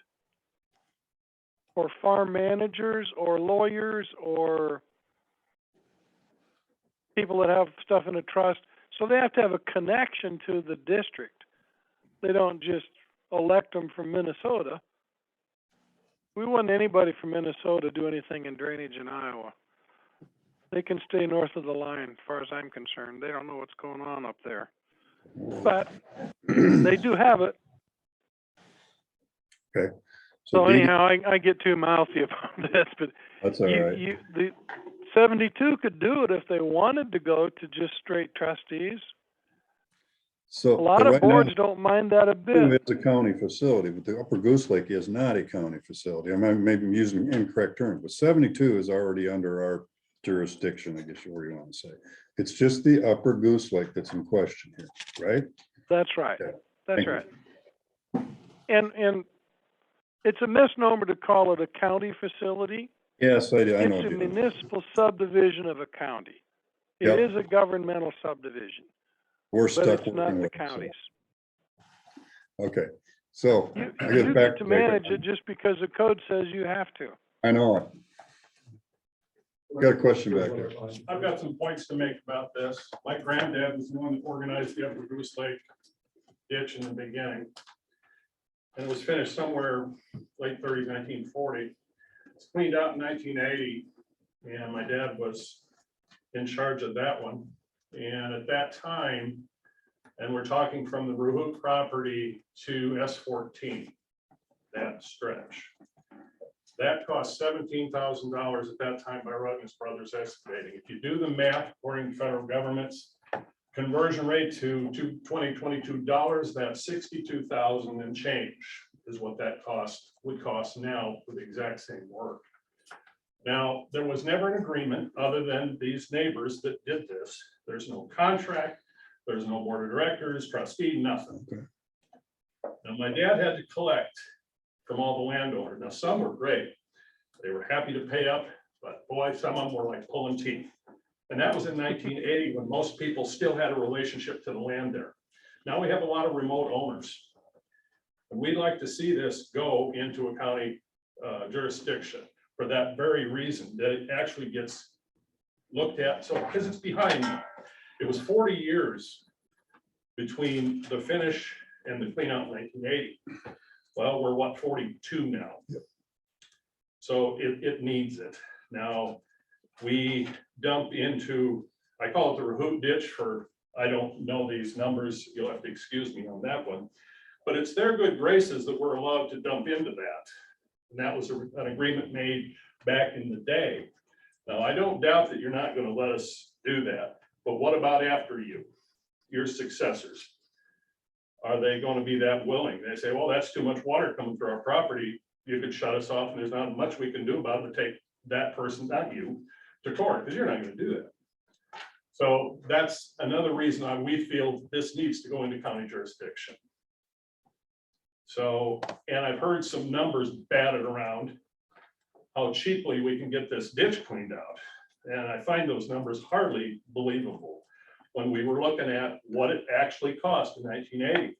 [SPEAKER 13] or farm managers, or lawyers, or people that have stuff in a trust. So they have to have a connection to the district. They don't just elect them from Minnesota. We wouldn't anybody from Minnesota do anything in drainage in Iowa. They can stay north of the line, as far as I'm concerned. They don't know what's going on up there. But they do have it.
[SPEAKER 2] Okay.
[SPEAKER 13] So anyhow, I get too mouthy about this, but
[SPEAKER 2] that's all right.
[SPEAKER 13] The 72 could do it if they wanted to go to just straight trustees.
[SPEAKER 2] So
[SPEAKER 13] a lot of
[SPEAKER 2] right
[SPEAKER 13] boards
[SPEAKER 2] now,
[SPEAKER 13] don't mind that a bit.
[SPEAKER 2] It's a county facility, but the Upper Goose Lake is not a county facility. I mean, maybe I'm using incorrect terms, but 72 is already under our jurisdiction, I guess you want to say. It's just the Upper Goose Lake that's in question here, right?
[SPEAKER 13] That's right.
[SPEAKER 2] Okay.
[SPEAKER 13] That's
[SPEAKER 2] Thank you.
[SPEAKER 13] right. And it's a misnomer to call it a county facility.
[SPEAKER 2] Yes, I know.
[SPEAKER 13] It's a municipal subdivision of a county. It
[SPEAKER 2] Yep.
[SPEAKER 13] is a governmental subdivision.
[SPEAKER 2] We're
[SPEAKER 13] But
[SPEAKER 2] stuck
[SPEAKER 13] it's
[SPEAKER 2] working
[SPEAKER 13] not the
[SPEAKER 2] with it, so.
[SPEAKER 13] counties.
[SPEAKER 2] Okay, so
[SPEAKER 13] You
[SPEAKER 2] I get
[SPEAKER 13] get
[SPEAKER 2] back
[SPEAKER 13] to manage it just because the code says you have to.
[SPEAKER 2] I know it. Got a question back there.
[SPEAKER 14] I've got some points to make about this. My granddad was the one that organized the Upper Goose Lake ditch in the beginning.
[SPEAKER 19] and was finished somewhere late 30s, 1940. It's cleaned out in 1980, and my dad was in charge of that one. And at that time, and we're talking from the Rehoot property to S14, that stretch. That cost $17,000 at that time by Ruggins Brothers Excavating. If you do the math, according to federal government's conversion rate to 2022 dollars, that's 62,000 and change is what that would cost now for the exact same work. Now, there was never an agreement other than these neighbors that did this. There's no contract, there's no board of directors, trustee, nothing. Now, my dad had to collect from all the landowners. Now, some were great. They were happy to pay up, but boy, some of them were like pulling teeth. And that was in 1980 when most people still had a relationship to the land there. Now we have a lot of remote owners. And we'd like to see this go into a county jurisdiction for that very reason, that it actually gets looked at. So, because it's behind me. It was 40 years between the finish and the clean out in 1980. Well, we're what, 42 now.
[SPEAKER 2] Yep.
[SPEAKER 19] So it needs it. Now, we dump into, I call it the Rehoot ditch for, I don't know these numbers, you'll have to excuse me on that one. But it's their good graces that we're allowed to dump into that. And that was an agreement made back in the day. Now, I don't doubt that you're not going to let us do that. But what about after you, your successors? Are they going to be that willing? They say, well, that's too much water coming through our property. You could shut us off and there's not much we can do about it to take that person, not you, to court, because you're not going to do that. So that's another reason why we feel this needs to go into county jurisdiction. So, and I've heard some numbers batted around how cheaply we can get this ditch cleaned out. And I find those numbers hardly believable when we were looking at what it actually cost in 1980.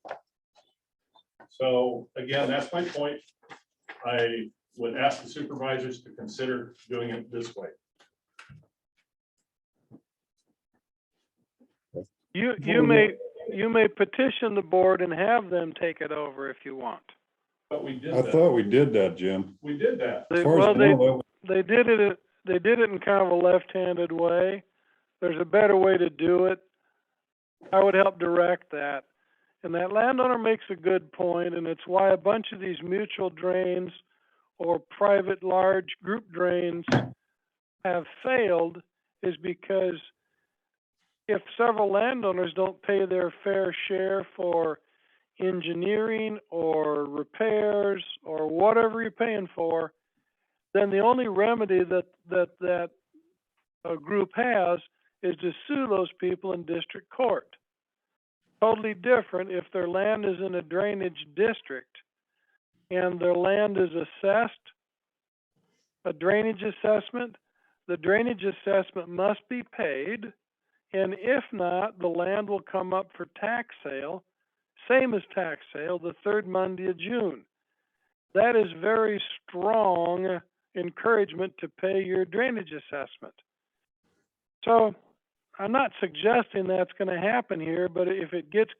[SPEAKER 19] So again, that's my point. I would ask the supervisors to consider doing it this way.
[SPEAKER 13] You may petition the board and have them take it over if you want.
[SPEAKER 19] But we did
[SPEAKER 2] I
[SPEAKER 19] that.
[SPEAKER 2] thought we did that, Jim.
[SPEAKER 19] We did that.
[SPEAKER 2] As far as I know,
[SPEAKER 13] They did it in kind of a left-handed way. There's a better way to do it. I would help direct that. And that landowner makes a good point, and it's why a bunch of these mutual drains or private large group drains have failed, is because if several landowners don't pay their fair share for engineering or repairs or whatever you're paying for, then the only remedy that a group has is to sue those people in district court. Totally different if their land is in a drainage district and their land is assessed, a drainage assessment. The drainage assessment must be paid, and if not, the land will come up for tax sale, same as tax sale, the third Monday of June. That is very strong encouragement to pay your drainage assessment. So I'm not suggesting that's going to happen here, but if it gets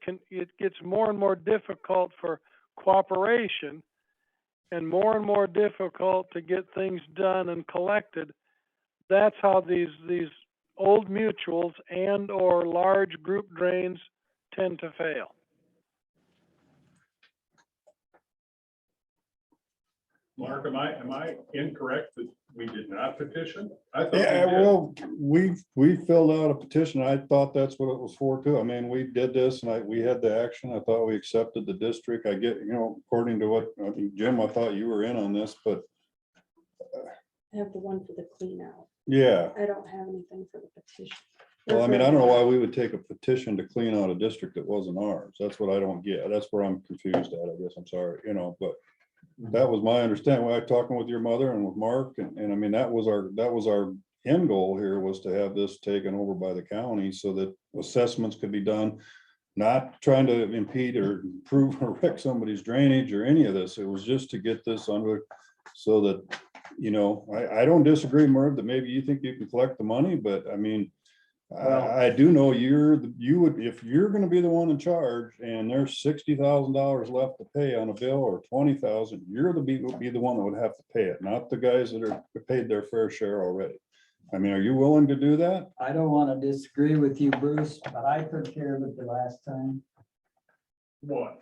[SPEAKER 13] more and more difficult for cooperation and more difficult to get things done and collected, that's how these old mutuals and or large group drains tend to fail.
[SPEAKER 19] Mark, am I incorrect that we did not petition? I thought we
[SPEAKER 2] yeah,
[SPEAKER 19] did.
[SPEAKER 2] well, we filled out a petition. I thought that's what it was for too. I mean, we did this and we had the action. I thought we accepted the district. I get, according to what, I think, Jim, I thought you were in on this, but
[SPEAKER 5] I have the one for the clean out.
[SPEAKER 2] yeah.
[SPEAKER 5] I don't have anything for the petition.
[SPEAKER 2] Well, I mean, I don't know why we would take a petition to clean out a district that wasn't ours. That's what I don't get. That's where I'm confused at, I guess. I'm sorry, but that was my understanding. When I talking with your mother and with Mark, and I mean, that was our end goal here, was to have this taken over by the county so that assessments could be done, not trying to impede or improve or wreck somebody's drainage or any of this. It was just to get this under, so that, I don't disagree, Merv, that maybe you think you can collect the money, but I mean, I do know you would, if you're gonna be the one in charge and there's $60,000 left to pay on a bill or 20,000, you're be the one that would have to pay it, not the guys that are paid their fair share already. I mean, are you willing to do that?
[SPEAKER 20] I don't want to disagree with you, Bruce, but I took care of it the last time.
[SPEAKER 19] What?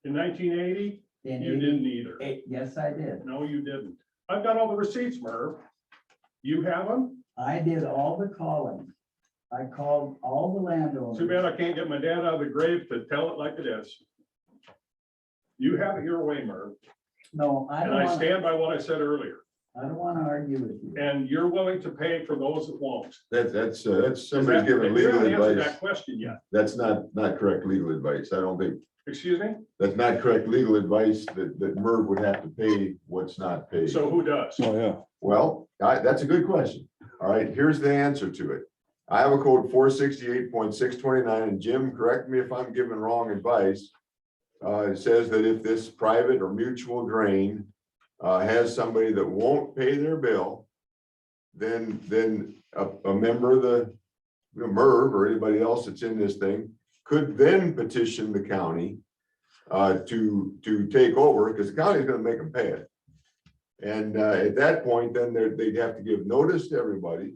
[SPEAKER 19] In 1980?
[SPEAKER 20] In
[SPEAKER 19] You didn't either.
[SPEAKER 20] Yes, I did.
[SPEAKER 19] No, you didn't. I've got all the receipts, Merv. You have them?
[SPEAKER 20] I did all the calling. I called all the landowners.
[SPEAKER 19] Too bad I can't get my dad out of the grave to tell it like it is. You have it your way, Merv.
[SPEAKER 20] No, I
[SPEAKER 19] And
[SPEAKER 20] don't
[SPEAKER 19] I
[SPEAKER 20] want,
[SPEAKER 19] stand by what I said earlier.
[SPEAKER 20] I don't want to argue with you.
[SPEAKER 19] And you're willing to pay for those that won't.
[SPEAKER 16] That's somebody's
[SPEAKER 19] That-
[SPEAKER 16] giving
[SPEAKER 19] you
[SPEAKER 16] legal
[SPEAKER 19] haven't answered
[SPEAKER 16] advice.
[SPEAKER 19] that question yet.
[SPEAKER 16] That's not correct legal advice. I don't think,
[SPEAKER 19] Excuse me?
[SPEAKER 16] that's not correct legal advice that Merv would have to pay what's not paid.
[SPEAKER 19] So who does?
[SPEAKER 2] Oh, yeah.
[SPEAKER 16] Well, that's a good question. All right, here's the answer to it. Iowa Code 468.629, and Jim, correct me if I'm giving wrong advice. It says that if this private or mutual drain has somebody that won't pay their bill, then a member of the MERV or anybody else that's in this thing could then petition the county to take over, because the county is going to make them pay it. And at that point, then they'd have to give notice to everybody.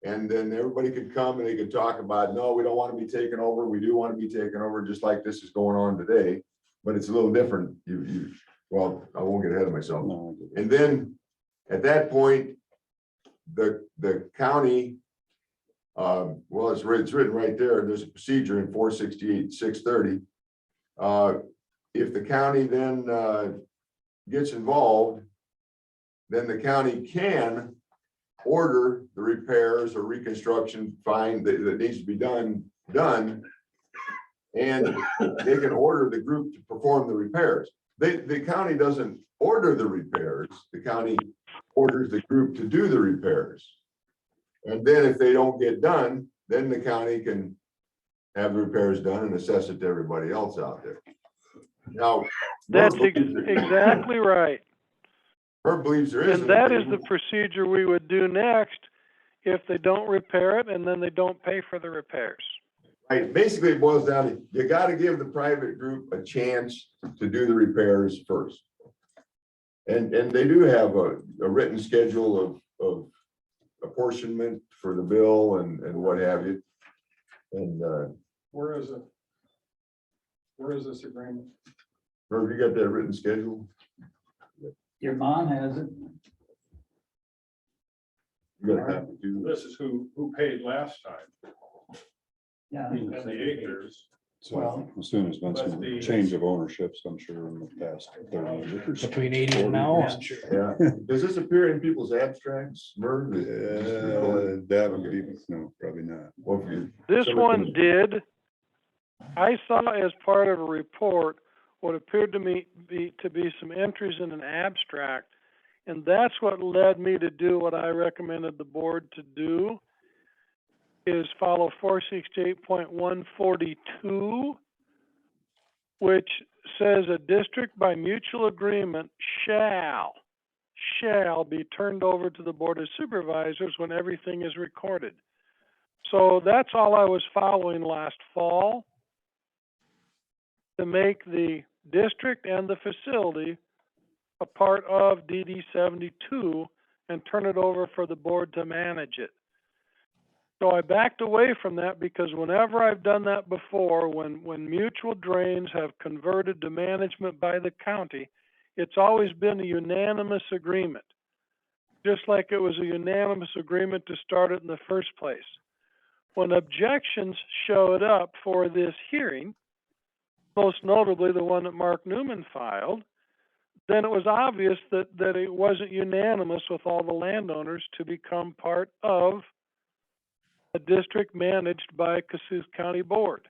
[SPEAKER 16] And then everybody could come and they could talk about, no, we don't want to be taken over. We do want to be taken over, just like this is going on today. But it's a little different. Well, I won't get ahead of myself.
[SPEAKER 2] No.
[SPEAKER 16] And then at that point, the county, well, it's written right there. There's a procedure in 468.630. If the county then gets involved, then the county can order the repairs or reconstruction fine that needs to be done. And they can order the group to perform the repairs. The county doesn't order the repairs. The county orders the group to do the repairs. And then if they don't get done, then the county can have the repairs done and assess it to everybody else out there. Now,
[SPEAKER 13] That's exactly right.
[SPEAKER 16] Herb believes there is.
[SPEAKER 13] And that is the procedure we would do next if they don't repair it and then they don't pay for the repairs.
[SPEAKER 16] Right, basically it boils down to, you gotta give the private group a chance to do the repairs first. And they do have a written schedule of apportionment for the bill and what have you. And
[SPEAKER 19] Where is it? Where is this agreement?
[SPEAKER 16] Herb, you got that written schedule?
[SPEAKER 20] Your mom has it.
[SPEAKER 16] You gotta have to do
[SPEAKER 19] This is who paid last time.
[SPEAKER 20] Yeah.
[SPEAKER 19] And the acres.
[SPEAKER 2] So as soon as been
[SPEAKER 19] But
[SPEAKER 2] some
[SPEAKER 19] the-
[SPEAKER 2] change of ownerships, I'm sure in the past 30 years.
[SPEAKER 6] Between 80 and now.
[SPEAKER 16] Yeah, does this appear in people's abstracts, Merv?
[SPEAKER 2] That would be, no, probably not.
[SPEAKER 16] Well, if you-
[SPEAKER 13] This
[SPEAKER 16] somebody
[SPEAKER 13] one
[SPEAKER 16] can-
[SPEAKER 13] did. I saw as part of a report what appeared to me to be some entries in an abstract. And that's what led me to do what I recommended the board to do, is follow 468.142, which says a district by mutual agreement shall be turned over to the Board of Supervisors when everything is recorded. So that's all I was following last fall, to make the district and the facility a part of DD 72 and turn it over for the board to manage it. So I backed away from that because whenever I've done that before, when mutual drains have converted to management by the county, it's always been a unanimous agreement. Just like it was a unanimous agreement to start it in the first place. When objections showed up for this hearing, most notably the one that Mark Newman filed, then it was obvious that it wasn't unanimous with all the landowners to become part of a district managed by a Cassuth County board.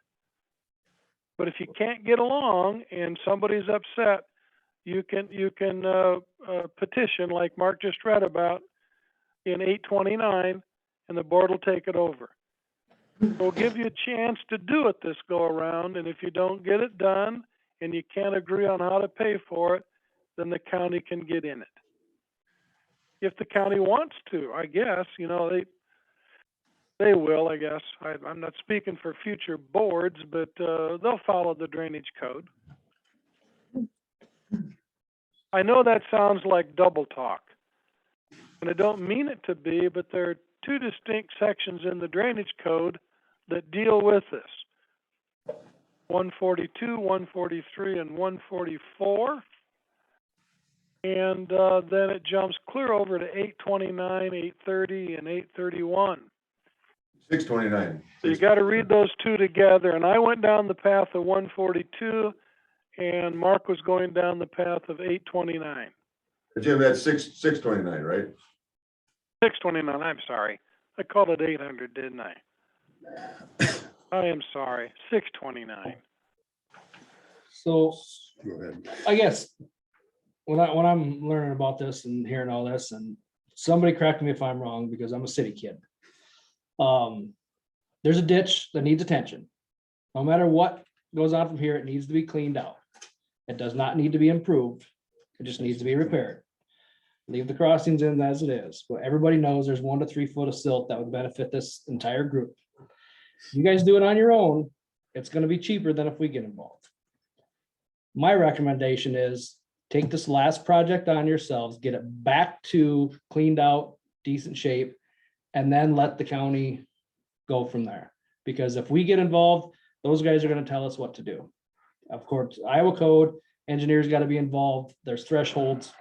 [SPEAKER 13] But if you can't get along and somebody's upset, you can petition like Mark just read about in 829, and the board will take it over. We'll give you a chance to do it this go around, and if you don't get it done and you can't agree on how to pay for it, then the county can get in it. If the county wants to, I guess, They will, I guess. I'm not speaking for future boards, but they'll follow the drainage code. I know that sounds like double talk, and I don't mean it to be, but there are two distinct sections in the drainage code that deal with this. 142, 143, and 144. And then it jumps clear over to 829, 830, and 831.
[SPEAKER 16] 629.
[SPEAKER 13] So you got to read those two together. And I went down the path of 142, and Mark was going down the path of 829.
[SPEAKER 16] Jim, that's 629, right?
[SPEAKER 13] 629, I'm sorry. I called it 800, didn't I? I am sorry, 629.
[SPEAKER 4] So
[SPEAKER 2] Go ahead.
[SPEAKER 4] I guess when I'm learning about this and hearing all this, and somebody correct me if I'm wrong, because I'm a city kid. There's a ditch that needs attention. No matter what goes on from here, it needs to be cleaned out. It does not need to be improved. It just needs to be repaired. Leave the crossings in as it is. But everybody knows there's 1 to 3 foot of silt that would benefit this entire group. You guys do it on your own, it's gonna be cheaper than if we get involved. My recommendation is take this last project on yourselves, get it back to cleaned out, decent shape, and then let the county go from there. Because if we get involved, those guys are gonna tell us what to do. Of course, Iowa code, engineers gotta be involved, there's thresholds.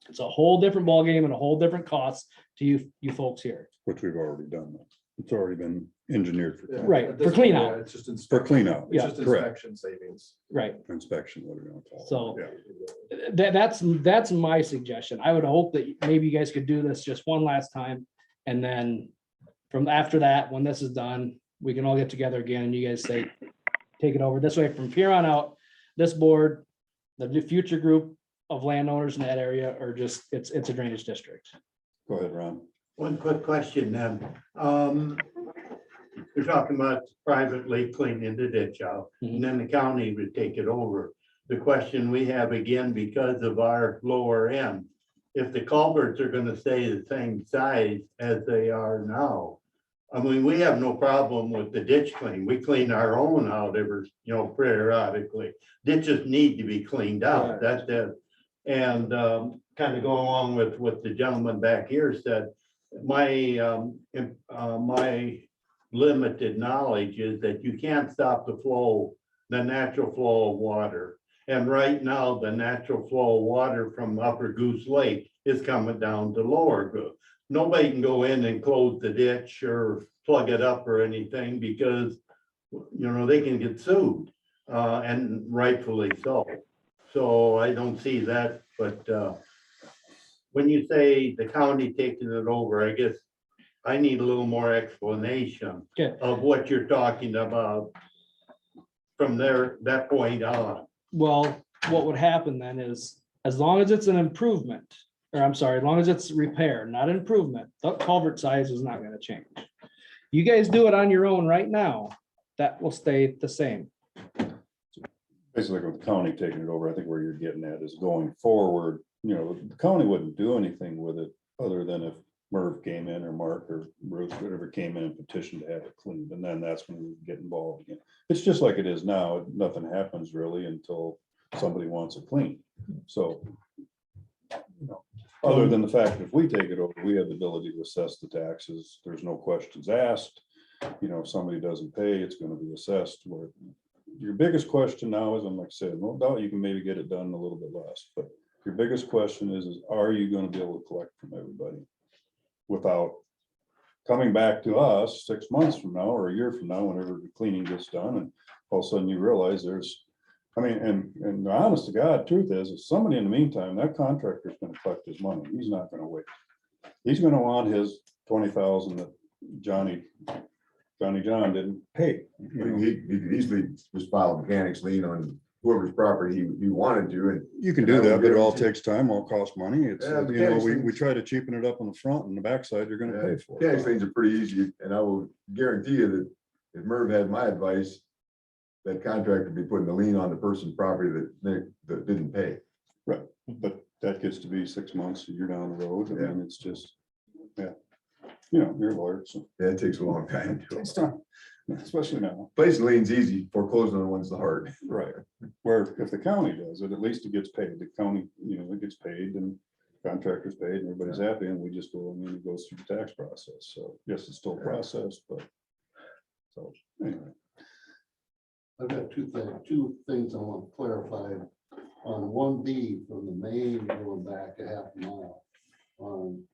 [SPEAKER 4] It's a whole different ballgame and a whole different cost to you folks here.
[SPEAKER 2] Which we've already done. It's already been engineered for.
[SPEAKER 4] Right, for clean out.
[SPEAKER 12] It's just
[SPEAKER 2] For clean out.
[SPEAKER 4] Yeah,
[SPEAKER 2] correct.
[SPEAKER 12] inspection savings.
[SPEAKER 4] Right.
[SPEAKER 2] Inspection, what are we gonna call it?
[SPEAKER 4] So
[SPEAKER 2] Yeah.
[SPEAKER 4] that's my suggestion. I would hope that maybe you guys could do this just one last time. And then from after that, when this is done, we can all get together again and you guys say, take it over. This way, from here on out, this board, the future group of landowners in that area are just, it's a drainage district.
[SPEAKER 2] Go ahead, Ron.
[SPEAKER 17] One quick question then. You're talking about privately cleaning the ditch out, and then the county would take it over. The question we have again, because of our lower end, if the culverts are gonna stay the same size as they are now, I mean, we have no problem with the ditch clean. We clean our own out every, periodically. Ditches need to be cleaned out. That's it. And kind of go along with what the gentleman back here said, my limited knowledge is that you can't stop the natural flow of water. And right now, the natural flow of water from Upper Goose Lake is coming down to Lower Goose. Nobody can go in and close the ditch or plug it up or anything because, they can get sued, and rightfully so. So I don't see that, but when you say the county taking it over, I guess I need a little more explanation of what you're talking about from that point on.
[SPEAKER 4] Well, what would happen then is, as long as it's an improvement, or I'm sorry, as long as it's repair, not improvement, the culvert size is not gonna change. You guys do it on your own right now, that will stay the same.
[SPEAKER 2] Basically, with the county taking it over, I think where you're getting at is going forward, the county wouldn't do anything with it other than if Merv came in or Mark or Bruce, whatever came in and petitioned to have it cleaned, and then that's when we get involved again. It's just like it is now. Nothing happens really until somebody wants it cleaned. So, other than the fact that if we take it over, we have the ability to assess the taxes. There's no questions asked. If somebody doesn't pay, it's gonna be assessed. Where your biggest question now is, and like I said, no doubt you can maybe get it done a little bit less, but your biggest question is are you gonna be able to collect from everybody without coming back to us 6 months from now or a year from now, whenever the cleaning gets done, and all of a sudden you realize and the honest to God truth is somebody in the meantime, that contractor's gonna collect his money. He's not gonna wait. He's gonna want his 20,000 that Johnny John didn't pay.
[SPEAKER 16] He could easily just file a mechanics lien on whoever's property he wanted to, and
[SPEAKER 2] You can do that, but it all takes time, all costs money. It's,
[SPEAKER 16] Yeah, mechanics
[SPEAKER 2] we
[SPEAKER 16] liens-
[SPEAKER 2] try to cheapen it up on the front and the backside, you're gonna pay for it.
[SPEAKER 16] mechanics liens are pretty easy, and I will guarantee you that if Merv had my advice, that contractor would be putting a lien on the person's property that didn't pay.
[SPEAKER 2] Right, but that gets to be 6 months, a year down the road, and then it's just, you know, you're a lawyer, so.
[SPEAKER 16] Yeah, it takes a long time. to-
[SPEAKER 2] It's time, especially now.
[SPEAKER 16] Placing lien's easy, foreclosing on one's the hard.
[SPEAKER 2] Right, where if the county does it, at least it gets paid, the county, you know, it gets paid and contractor's paid and everybody's happy and we just go, and then it goes through the tax process, so yes, it's still a process, but. So, anyway,
[SPEAKER 15] I've got two things I want clarified. On 1B from the main going back a half mile.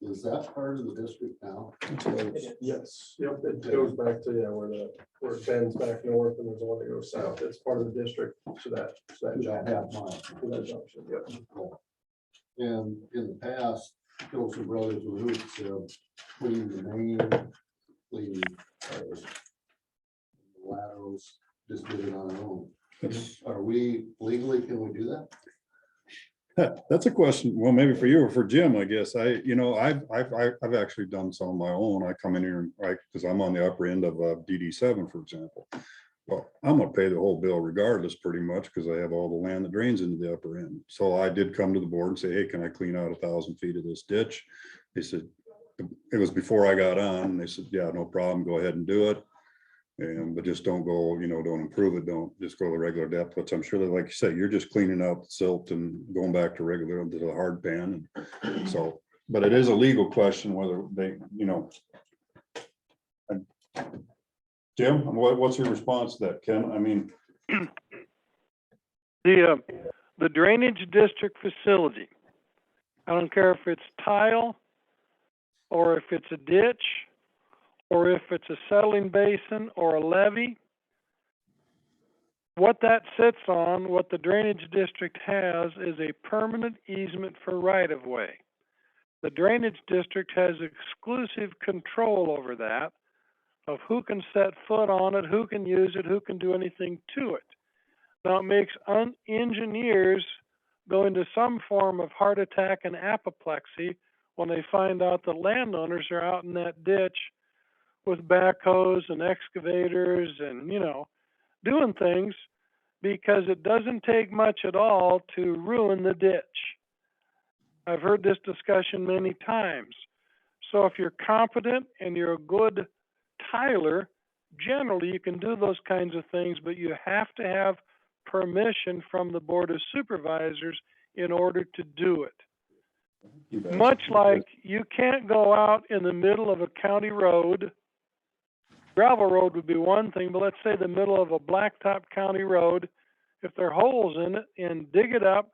[SPEAKER 15] Is that part of the district now?
[SPEAKER 12] Yes, yep, it goes back to, yeah, where it bends back north and there's one that goes south. It's part of the district to that
[SPEAKER 15] That
[SPEAKER 12] junction.
[SPEAKER 15] half mile.
[SPEAKER 12] To that junction, yep.
[SPEAKER 15] And in the past, Pilsen Brothers and Roots have cleaned the main, cleaned the laterals, just did it on our own. Are we legally, can we do that?
[SPEAKER 2] that's a question, well, maybe for you or for Jim, I guess, I've actually done some of my own, I come in here and, right, because I'm on the upper end of DD7, for example. Well, I'm gonna pay the whole bill regardless, pretty much, because I have all the land that drains into the upper end. So I did come to the board and say, hey, can I clean out 1,000 feet of this ditch? They said, it was before I got on, and they said, yeah, no problem, go ahead and do it. And, but just don't go, you know, don't improve it, don't just go the regular depth, which I'm sure that, like you say, you're just cleaning out the silt and going back to regular, to the hard pan. And so, but it is a legal question whether they, you know. Jim, what's your response to that, Ken? I mean.
[SPEAKER 13] The drainage district facility, I don't care if it's tile or if it's a ditch, or if it's a settling basin or a levee, what that sits on, what the drainage district has is a permanent easement for right-of-way. The drainage district has exclusive control over that, of who can set foot on it, who can use it, who can do anything to it. Now, it makes engineers go into some form of heart attack and apoplexy when they find out the landowners are out in that ditch with backhoes and excavators and, you know, doing things, because it doesn't take much at all to ruin the ditch. I've heard this discussion many times. So if you're competent and you're a good tiler, generally you can do those kinds of things, but you have to have permission from the Board of Supervisors in order to do it. Much like you can't go out in the middle of a county road. Gravel road would be one thing, but let's say the middle of a blacktop county road, if there are holes in it, and dig it up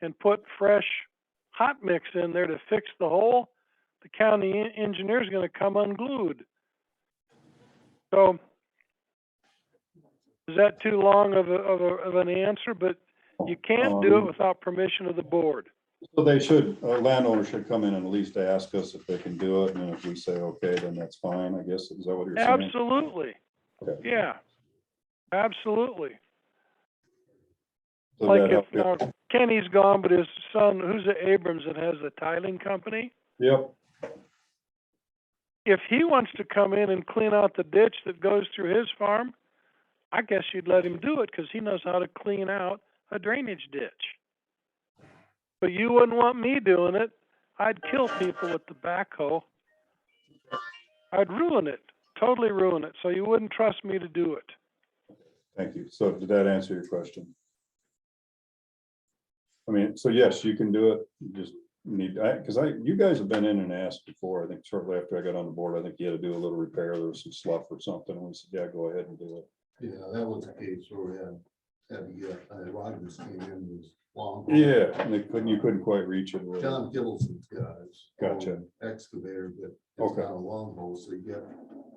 [SPEAKER 13] and put fresh hot mix in there to fix the hole, the county engineer is going to come unglued. So is that too long of an answer? But you can't do it without permission of the board.
[SPEAKER 2] So they should, landowners should come in and at least ask us if they can do it, and then if we say, okay, then that's fine, I guess, is that what you're saying?
[SPEAKER 13] Absolutely.
[SPEAKER 2] Okay.
[SPEAKER 13] Yeah, absolutely.
[SPEAKER 2] So
[SPEAKER 13] Like
[SPEAKER 2] that
[SPEAKER 13] if
[SPEAKER 2] help-
[SPEAKER 13] now Kenny's gone, but his son, who's the Abrams that has the tiling company,
[SPEAKER 2] Yep,
[SPEAKER 13] if he wants to come in and clean out the ditch that goes through his farm, I guess you'd let him do it because he knows how to clean out a drainage ditch. But you wouldn't want me doing it. I'd kill people with the backhoe. I'd ruin it, totally ruin it. So you wouldn't trust me to do it.
[SPEAKER 2] thank you. So did that answer your question? I mean, so yes, you can do it, you just need, you guys have been in and asked before, I think shortly after I got on the board, I think you had to do a little repair, there was some slough or something, and we said, yeah, go ahead and do it.
[SPEAKER 15] Yeah, that was the case where we had to get, Rogers came in, was long.
[SPEAKER 2] Yeah, and you couldn't quite reach it. or-
[SPEAKER 15] John Gibson's guys.
[SPEAKER 2] Gotcha.
[SPEAKER 15] Excavator, but it's
[SPEAKER 2] Okay.
[SPEAKER 15] not a long hole, so you get,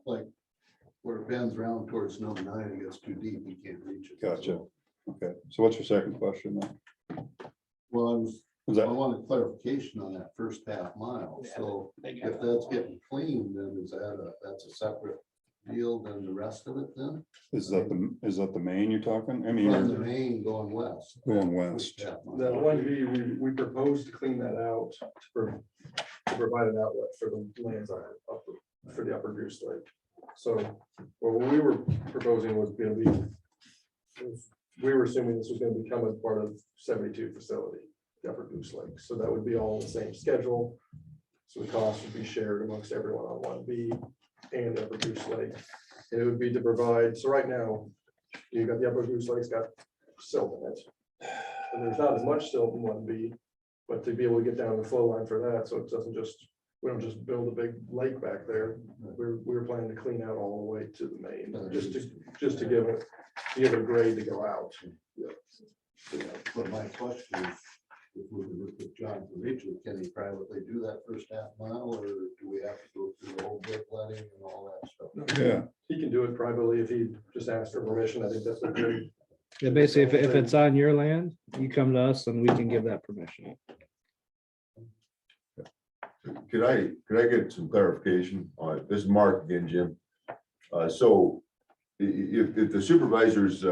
[SPEAKER 15] like, where it bends around towards number 9, it gets too deep, you can't reach it.
[SPEAKER 2] Gotcha.
[SPEAKER 15] So,
[SPEAKER 2] Okay, so what's your second question then?
[SPEAKER 15] well,
[SPEAKER 2] Is that-
[SPEAKER 15] I wanted clarification on that first half mile, so if that's getting cleaned, then that's a separate deal than the rest of it then?
[SPEAKER 2] Is that the main you're talking? I mean,
[SPEAKER 15] From the
[SPEAKER 2] you're
[SPEAKER 15] main going west.
[SPEAKER 2] going west.
[SPEAKER 15] First half mile.
[SPEAKER 12] The 1B, we proposed to clean that out to provide an outlet for the lands for the upper Goose Lake. So what we were proposing was gonna be, we were assuming this was gonna become a part of 72 facility, the upper Goose Lake. So that would be all in the same schedule. So the cost would be shared amongst everyone on 1B and Upper Goose Lake. And it would be to provide, so right now, you got the Upper Goose Lake's got silt in it. And there's not as much silt in 1B, but to be able to get down the flow line for that, so it doesn't just, we don't just build a big lake back there. We're planning to clean out all the way to the main, just to give it a grade to go out.
[SPEAKER 15] But my question is, if we work with John to reach it, can he privately do that first half mile, or do we have to go through the whole brick letting and all that stuff?
[SPEAKER 2] Yeah.
[SPEAKER 12] He can do it privately if he just asks for permission. I think that's what they.
[SPEAKER 4] Yeah, basically, if it's on your land, you come to us and we can give that permission.
[SPEAKER 16] Could I get some clarification on it? This is Mark again, Jim. So if the supervisors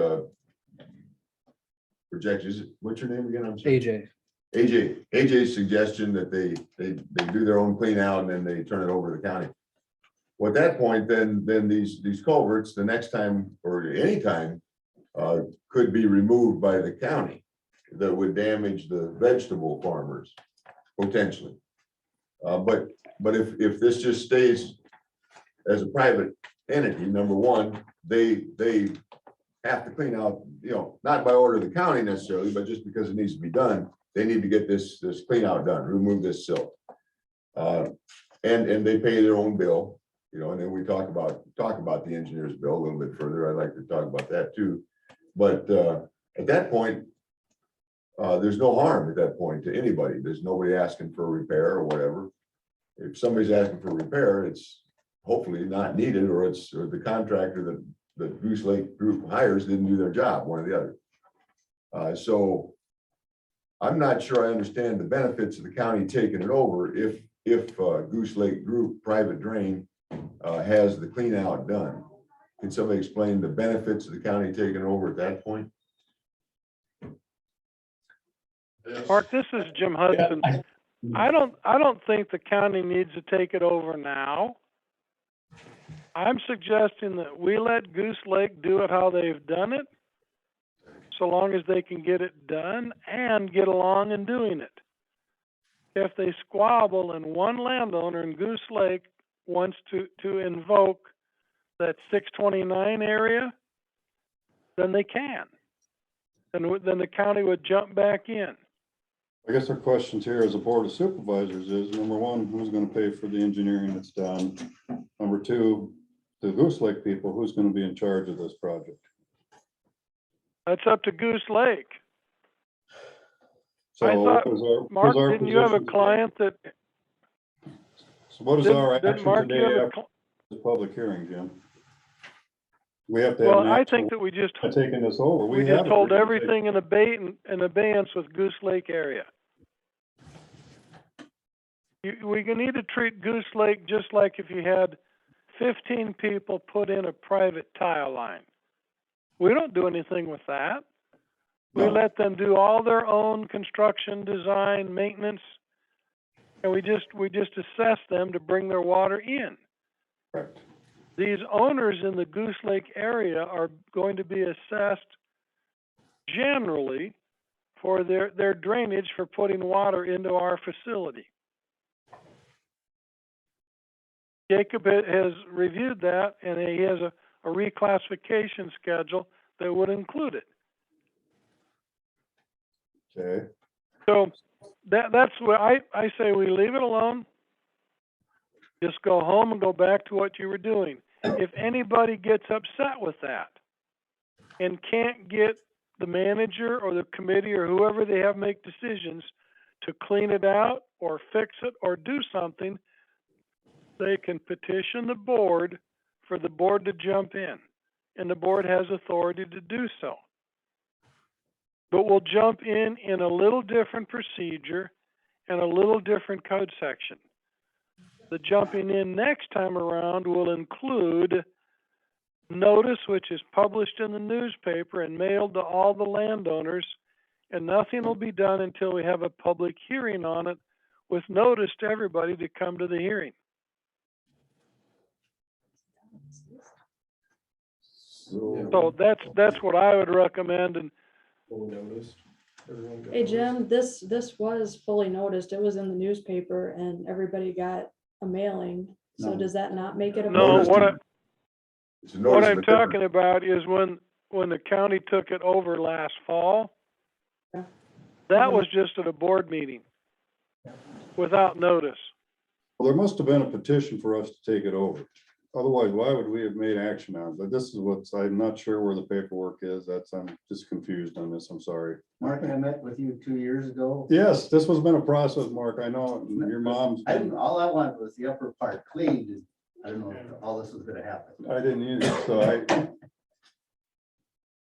[SPEAKER 16] projections, what's your name again? I'm sorry. AJ's suggestion that they do their own clean out and then they turn it over to the county. Well, at that point, then these culverts, the next time or any time, could be removed by the county that would damage the vegetable farmers potentially. But if this just stays as a private entity, number one, they have to clean out, not by order of the county necessarily, but just because it needs to be done, they need to get this clean out done, remove this silt. And they pay their own bill, and then we talk about the engineer's bill a little bit further. I'd like to talk about that too. But at that point, there's no harm at that point to anybody. There's nobody asking for a repair or whatever. If somebody's asking for repair, it's hopefully not needed, or the contractor that the Goose Lake group hires didn't do their job, one or the other. So I'm not sure I understand the benefits of the county taking it over if Goose Lake Group private drain has the clean out done. Can somebody explain the benefits of the county taking over at that point?
[SPEAKER 13] Mark, this is Jim Hudson. I don't think the county needs to take it over now. I'm suggesting that we let Goose Lake do it how they've done it, so long as they can get it done and get along in doing it. If they squabble and one landowner in Goose Lake wants to invoke that 629 area, then they can. Then the county would jump back in.
[SPEAKER 2] I guess our questions here as a board of supervisors is, number one, who's gonna pay for the engineering that's done? Number two, the Goose Lake people, who's gonna be in charge of this project?
[SPEAKER 13] That's up to Goose Lake.
[SPEAKER 2] So
[SPEAKER 13] I thought,
[SPEAKER 2] what is our-
[SPEAKER 13] Mark,
[SPEAKER 2] what's our
[SPEAKER 13] didn't you have a
[SPEAKER 2] position
[SPEAKER 13] client that?
[SPEAKER 2] So what is our
[SPEAKER 13] Didn't
[SPEAKER 2] action
[SPEAKER 13] Mark, you
[SPEAKER 2] today
[SPEAKER 13] have a
[SPEAKER 2] after the public hearing, Jim? We have to have
[SPEAKER 13] Well,
[SPEAKER 2] an
[SPEAKER 13] I
[SPEAKER 2] action
[SPEAKER 13] think that we just
[SPEAKER 2] on taking this over.
[SPEAKER 13] we
[SPEAKER 2] have
[SPEAKER 13] just
[SPEAKER 2] it.
[SPEAKER 13] hold everything in abeyance with Goose Lake area. We can need to treat Goose Lake just like if you had 15 people put in a private tile line. We don't do anything with that. We let them do all their own construction, design, maintenance, and we just assess them to bring their water in.
[SPEAKER 2] Correct.
[SPEAKER 13] These owners in the Goose Lake area are going to be assessed generally for their drainage for putting water into our facility. Jacob has reviewed that, and he has a reclassification schedule that would include it.
[SPEAKER 2] Okay.
[SPEAKER 13] So that's what I say we leave it alone. Just go home and go back to what you were doing. If anybody gets upset with that and can't get the manager or the committee or whoever they have make decisions to clean it out or fix it or do something, they can petition the board for the board to jump in, and the board has authority to do so. But we'll jump in a little different procedure and a little different code section. The jumping in next time around will include notice, which is published in the newspaper and mailed to all the landowners, and nothing will be done until we have a public hearing on it with notice to everybody to come to the hearing. So that's what I would recommend, and
[SPEAKER 12] Fully noticed. everyone got
[SPEAKER 5] Hey,
[SPEAKER 12] notice.
[SPEAKER 5] Jim, this was fully noticed. It was in the newspaper and everybody got a mailing. So
[SPEAKER 3] No.
[SPEAKER 5] does that not make it a?
[SPEAKER 13] No,
[SPEAKER 16] Notice
[SPEAKER 5] public-
[SPEAKER 13] what
[SPEAKER 16] It's a
[SPEAKER 13] what
[SPEAKER 16] notice of
[SPEAKER 13] I'm
[SPEAKER 16] a different-
[SPEAKER 13] talking about is when the county took it over last fall,
[SPEAKER 5] Yeah.
[SPEAKER 13] that was just at a board meeting without notice.
[SPEAKER 2] Well, there must have been a petition for us to take it over. Otherwise, why would we have made action on it? But this is what's, I'm not sure where the paperwork is. I'm just confused on this. I'm sorry.
[SPEAKER 20] Mark, I met with you 2 years ago.
[SPEAKER 2] Yes, this has been a process, Mark. I know your mom's.
[SPEAKER 20] I didn't, all I wanted was the upper part cleaned, and I don't know if all this was gonna happen.
[SPEAKER 2] I didn't either, so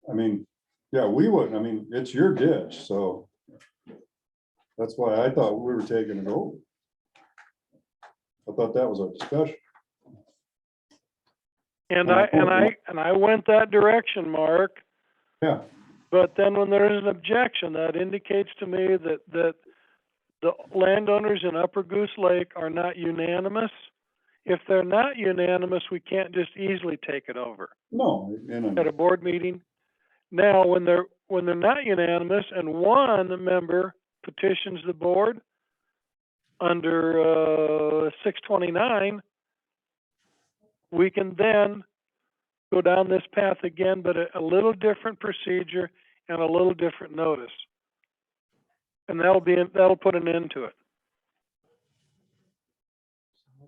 [SPEAKER 2] I mean, yeah, we wouldn't, I mean, it's your ditch, so that's why I thought we were taking it over. I thought that was our discussion.
[SPEAKER 13] And I went that direction, Mark.
[SPEAKER 2] Yeah.
[SPEAKER 13] But then when there is an objection, that indicates to me that the landowners in Upper Goose Lake are not unanimous. If they're not unanimous, we can't just easily take it over
[SPEAKER 2] No,
[SPEAKER 13] at a board meeting. Now, when they're not unanimous and one member petitions the board under 629, we can then go down this path again, but a little different procedure and a little different notice. And that'll put an end to it.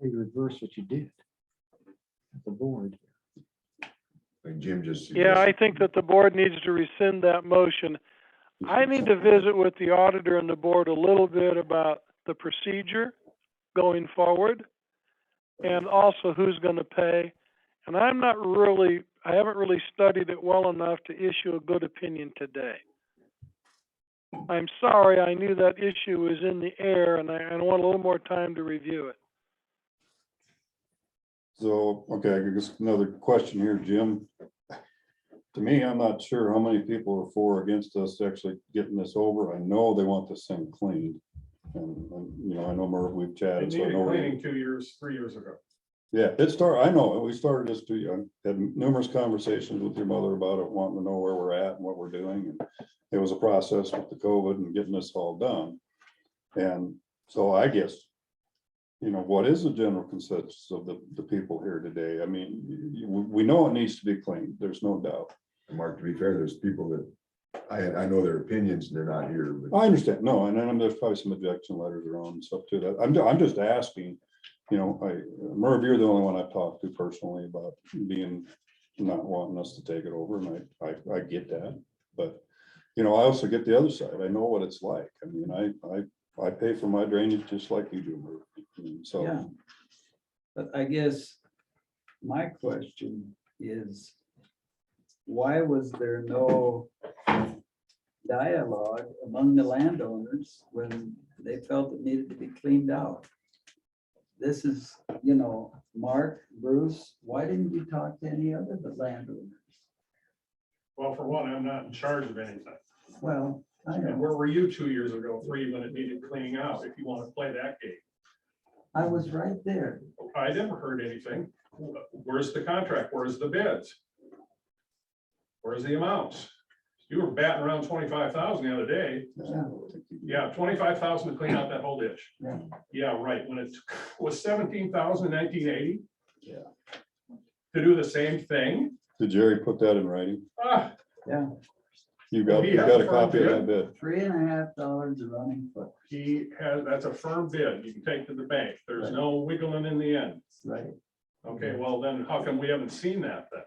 [SPEAKER 3] You reverse what you did. at The board.
[SPEAKER 16] Like Jim just.
[SPEAKER 13] Yeah, I think that the board needs to rescind that motion. I need to visit with the auditor and the board a little bit about the procedure going forward and also who's going to pay. And I haven't really studied it well enough to issue a good opinion today. I'm sorry, I knew that issue was in the air and I want a little more time to review it.
[SPEAKER 2] So, okay, I guess another question here, Jim. To me, I'm not sure how many people are for or against us actually getting this over. I know they want this thing cleaned. And, you know, I know Merv, we've
[SPEAKER 19] It
[SPEAKER 2] chatted, so I
[SPEAKER 19] needed
[SPEAKER 2] know.
[SPEAKER 19] cleaning 2 years, 3 years ago.
[SPEAKER 2] Yeah, it started, I know, we started this too young, had numerous conversations with your mother about it, wanting to know where we're at and what we're doing. And it was a process with the COVID and getting this all done. And so I guess, you know, what is the general consensus of the people here today? I mean, we know it needs to be cleaned, there's no doubt.
[SPEAKER 16] And Mark, to be fair, there's people that, I know their opinions and they're not here. But
[SPEAKER 2] I understand, no, and then there's probably some objection letters around and stuff too. That I'm just asking, you know, Merv, you're the only one I've talked to personally about not wanting us to take it over, and I get that. But, you know, I also get the other side. I know what it's like. I mean, I pay for my drainage just like you do, Merv. And so.
[SPEAKER 20] Yeah. But I guess my question is, why was there no dialogue among the landowners when they felt it needed to be cleaned out? This is, you know, Mark, Bruce, why didn't you talk to any other the landowners?
[SPEAKER 19] Well, for one, I'm not in charge of anything.
[SPEAKER 20] Well, I
[SPEAKER 19] And
[SPEAKER 20] know,
[SPEAKER 19] where were you 2 years ago, 3, when it needed cleaning out, if you want to play that game?
[SPEAKER 20] I was right there.
[SPEAKER 19] I never heard anything. Where's the contract? Where's the bids? Where's the amounts? You were batting around 25,000 the other day. Yeah, 25,000 to clean out that whole ditch.
[SPEAKER 20] Yeah.
[SPEAKER 19] Yeah, right. When it was 17,000 in 1980.
[SPEAKER 20] Yeah.
[SPEAKER 19] To do the same thing.
[SPEAKER 2] Did Jerry put that in writing?
[SPEAKER 19] Ah,
[SPEAKER 20] Yeah,
[SPEAKER 2] You got a copy of that bid.
[SPEAKER 20] $3.50 a running foot.
[SPEAKER 19] that's a firm bid. You can take to the bank. There's
[SPEAKER 20] Right.
[SPEAKER 19] no wiggling in the end.
[SPEAKER 20] Right.
[SPEAKER 19] Okay, well then how come we haven't seen that then?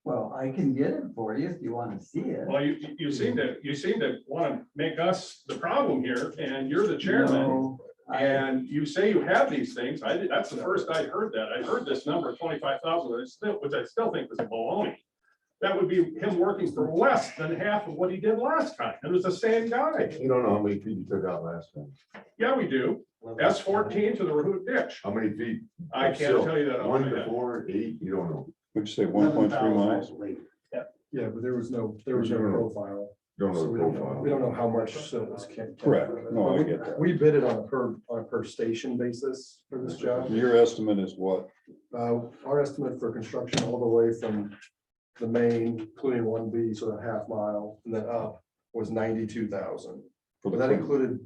[SPEAKER 20] Well, I can get it for you if you want to see it.
[SPEAKER 19] Well, you seem to want to make us the problem here, and you're the chairman.
[SPEAKER 20] No,
[SPEAKER 19] And you say you have these things. That's the first I heard that. I heard this number of 25,000, which I still think was baloney. That would be him working for less than half of what he did last time. It was the same guy.
[SPEAKER 16] you don't know how many feet you took out last time.
[SPEAKER 19] Yeah, we do. S14 to the Rahoot ditch.
[SPEAKER 16] How many feet?
[SPEAKER 19] I can't tell you that. off
[SPEAKER 16] 1
[SPEAKER 19] my
[SPEAKER 16] to
[SPEAKER 19] head.
[SPEAKER 16] 4, 8, you don't know.
[SPEAKER 2] Would you say 1.3 miles?
[SPEAKER 12] Yeah, but there was no profile.
[SPEAKER 16] Don't know
[SPEAKER 12] So
[SPEAKER 16] the
[SPEAKER 12] we don't
[SPEAKER 16] profile.
[SPEAKER 12] We don't know how much silt was.
[SPEAKER 2] Correct. No, I get that.
[SPEAKER 12] We bid it on a per station basis for this job.
[SPEAKER 2] Your estimate is what?
[SPEAKER 12] Our estimate for construction all the way from the main, including 1B, sort of half mile, and then up, was 92,000.
[SPEAKER 2] For the
[SPEAKER 12] But that
[SPEAKER 2] clean.
[SPEAKER 12] included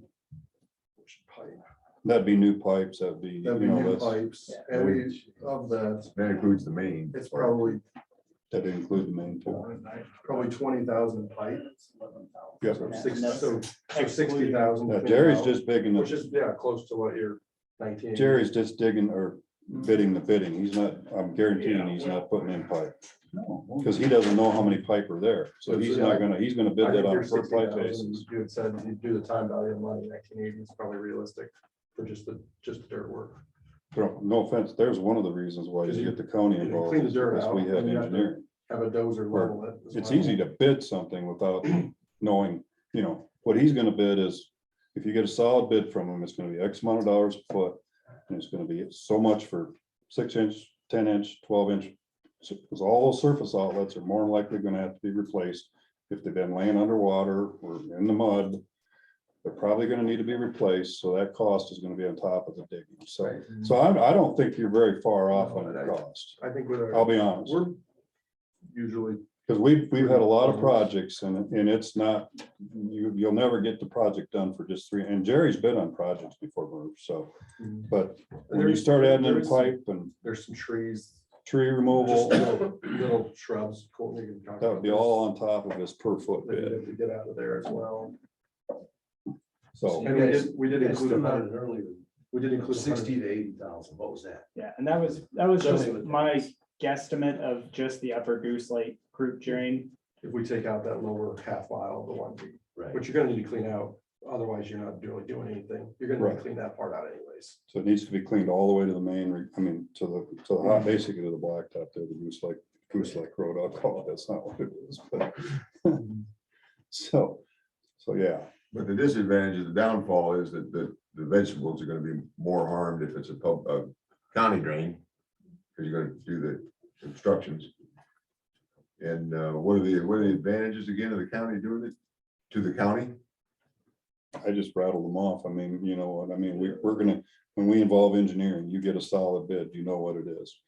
[SPEAKER 12] which pipe?
[SPEAKER 2] That'd be new pipes, that'd be,
[SPEAKER 12] That'd
[SPEAKER 2] you
[SPEAKER 12] be
[SPEAKER 2] know,
[SPEAKER 12] new
[SPEAKER 2] that's,
[SPEAKER 12] pipes, and we, of that,
[SPEAKER 16] That includes the main.
[SPEAKER 12] it's probably,
[SPEAKER 2] that'd include the main two.
[SPEAKER 12] probably 20,000 pipe.
[SPEAKER 2] Yep.
[SPEAKER 12] So 60,000.
[SPEAKER 2] Yeah, Jerry's just bidding,
[SPEAKER 12] Which is, yeah, close to what you're 19.
[SPEAKER 2] Jerry's just digging or bidding the bidding. He's not, I'm guaranteeing he's not putting in pipe. Because he doesn't know how many pipe are there. So he's not gonna, he's gonna bid
[SPEAKER 12] I
[SPEAKER 2] that
[SPEAKER 12] think
[SPEAKER 2] on
[SPEAKER 12] your
[SPEAKER 2] a per pipe
[SPEAKER 12] 60,000,
[SPEAKER 2] basis.
[SPEAKER 12] you had said you do the time value of money, 1980 is probably realistic for just the dirt work.
[SPEAKER 2] No offense, there's one of the reasons why you get the county
[SPEAKER 12] You
[SPEAKER 2] involved.
[SPEAKER 12] clean the
[SPEAKER 2] is
[SPEAKER 12] dirt
[SPEAKER 2] because
[SPEAKER 12] out,
[SPEAKER 2] we have
[SPEAKER 12] and you have to
[SPEAKER 2] engineering.
[SPEAKER 12] Have a dozer
[SPEAKER 2] Where
[SPEAKER 12] level it. as
[SPEAKER 2] It's
[SPEAKER 12] well.
[SPEAKER 2] easy to bid something without knowing, you know, what he's gonna bid is, if you get a solid bid from him, it's gonna be X amount of dollars a foot. And it's gonna be so much for 6-inch, 10-inch, 12-inch. Because all those surface outlets are more than likely gonna have to be replaced. If they've been laying underwater or in the mud, they're probably gonna need to be replaced, so that cost is gonna be on top of the digging. So I don't think you're very far off on the cost.
[SPEAKER 12] I think with our.
[SPEAKER 2] I'll be honest.
[SPEAKER 12] We're usually.
[SPEAKER 2] Because we've had a lot of projects and it's not, you'll never get the project done for just 3, and Jerry's been on projects before, Bruce, so. But when you start adding in pipe and
[SPEAKER 12] There's some trees.
[SPEAKER 2] tree removal,
[SPEAKER 12] Just little shrubs. Courtney can talk
[SPEAKER 2] that would
[SPEAKER 12] about
[SPEAKER 2] be
[SPEAKER 12] this,
[SPEAKER 2] all on top of his per foot
[SPEAKER 12] that you
[SPEAKER 2] bid,
[SPEAKER 12] have to get out of there as well.
[SPEAKER 2] so.
[SPEAKER 12] And we did include a hundred,
[SPEAKER 15] earlier.
[SPEAKER 12] we did include
[SPEAKER 15] 60 to 80,000, what was that?
[SPEAKER 14] Yeah, and that was just
[SPEAKER 12] Something like
[SPEAKER 14] my guesstimate of just the Upper Goose Lake group drain.
[SPEAKER 12] if we take out that lower half mile of the 1 feet,
[SPEAKER 15] Right.
[SPEAKER 12] which you're gonna need to clean out. Otherwise, you're not really doing anything. You're gonna need
[SPEAKER 2] Right.
[SPEAKER 12] to clean that part out anyways.
[SPEAKER 2] So it needs to be cleaned all the way to the main, I mean, to the hot, basically to the blacktop there, the Goose Lake Road, I'll call it, that's not what it is, but. So yeah,
[SPEAKER 16] But the disadvantage of the downfall is that the vegetables are gonna be more harmed if it's a county drain. Because you're gonna do the obstructions. And what are the advantages again of the county doing it to the county?
[SPEAKER 2] I just rattled them off. I mean, you know what, I mean, we're gonna, when we involve engineering, you get a solid bid, you know what it is.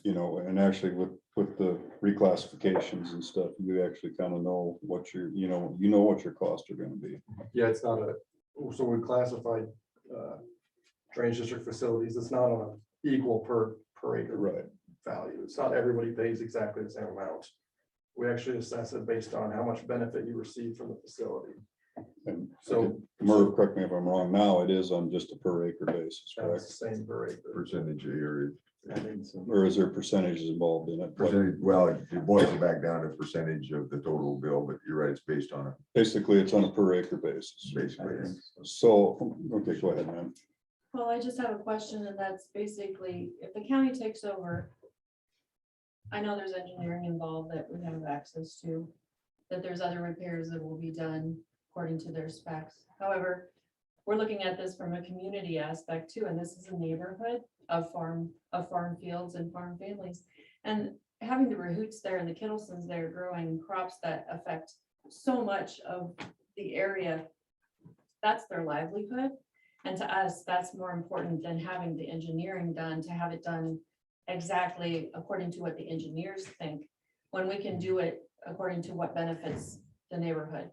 [SPEAKER 2] You know, and actually with the reclassifications and stuff, you actually kind of know what you know what your costs are gonna be.
[SPEAKER 12] Yeah, it's not so we classified drainage district facilities. It's not on an equal per acre
[SPEAKER 2] Right.
[SPEAKER 12] value. It's not everybody pays exactly the same amount. We actually assess it based on how much benefit you receive from the facility.
[SPEAKER 2] And
[SPEAKER 12] So
[SPEAKER 2] Merv, correct me if I'm wrong, now it is on just a per acre basis,
[SPEAKER 12] that's
[SPEAKER 2] correct?
[SPEAKER 12] the same per acre.
[SPEAKER 16] Percentage area.
[SPEAKER 2] Or is there percentages involved in it? Like,
[SPEAKER 16] Percentage, well, it boils it back down to percentage of the total bill, but you're right, it's based on
[SPEAKER 2] basically, it's on a per acre basis.
[SPEAKER 16] basically.
[SPEAKER 2] So, okay, go ahead, man.
[SPEAKER 5] Well, I just have a question, and that's basically, if the county takes over, I know there's engineering involved that we have access to, that there's other repairs that will be done according to their specs. However, we're looking at this from a community aspect too, and this is a neighborhood of farm fields and farm families. And having the Rahoots there and the Kittlesons there growing crops that affect so much of the area, that's their livelihood. And to us, that's more important than having the engineering done, to have it done exactly according to what the engineers think, when we can do it according to what benefits the neighborhood.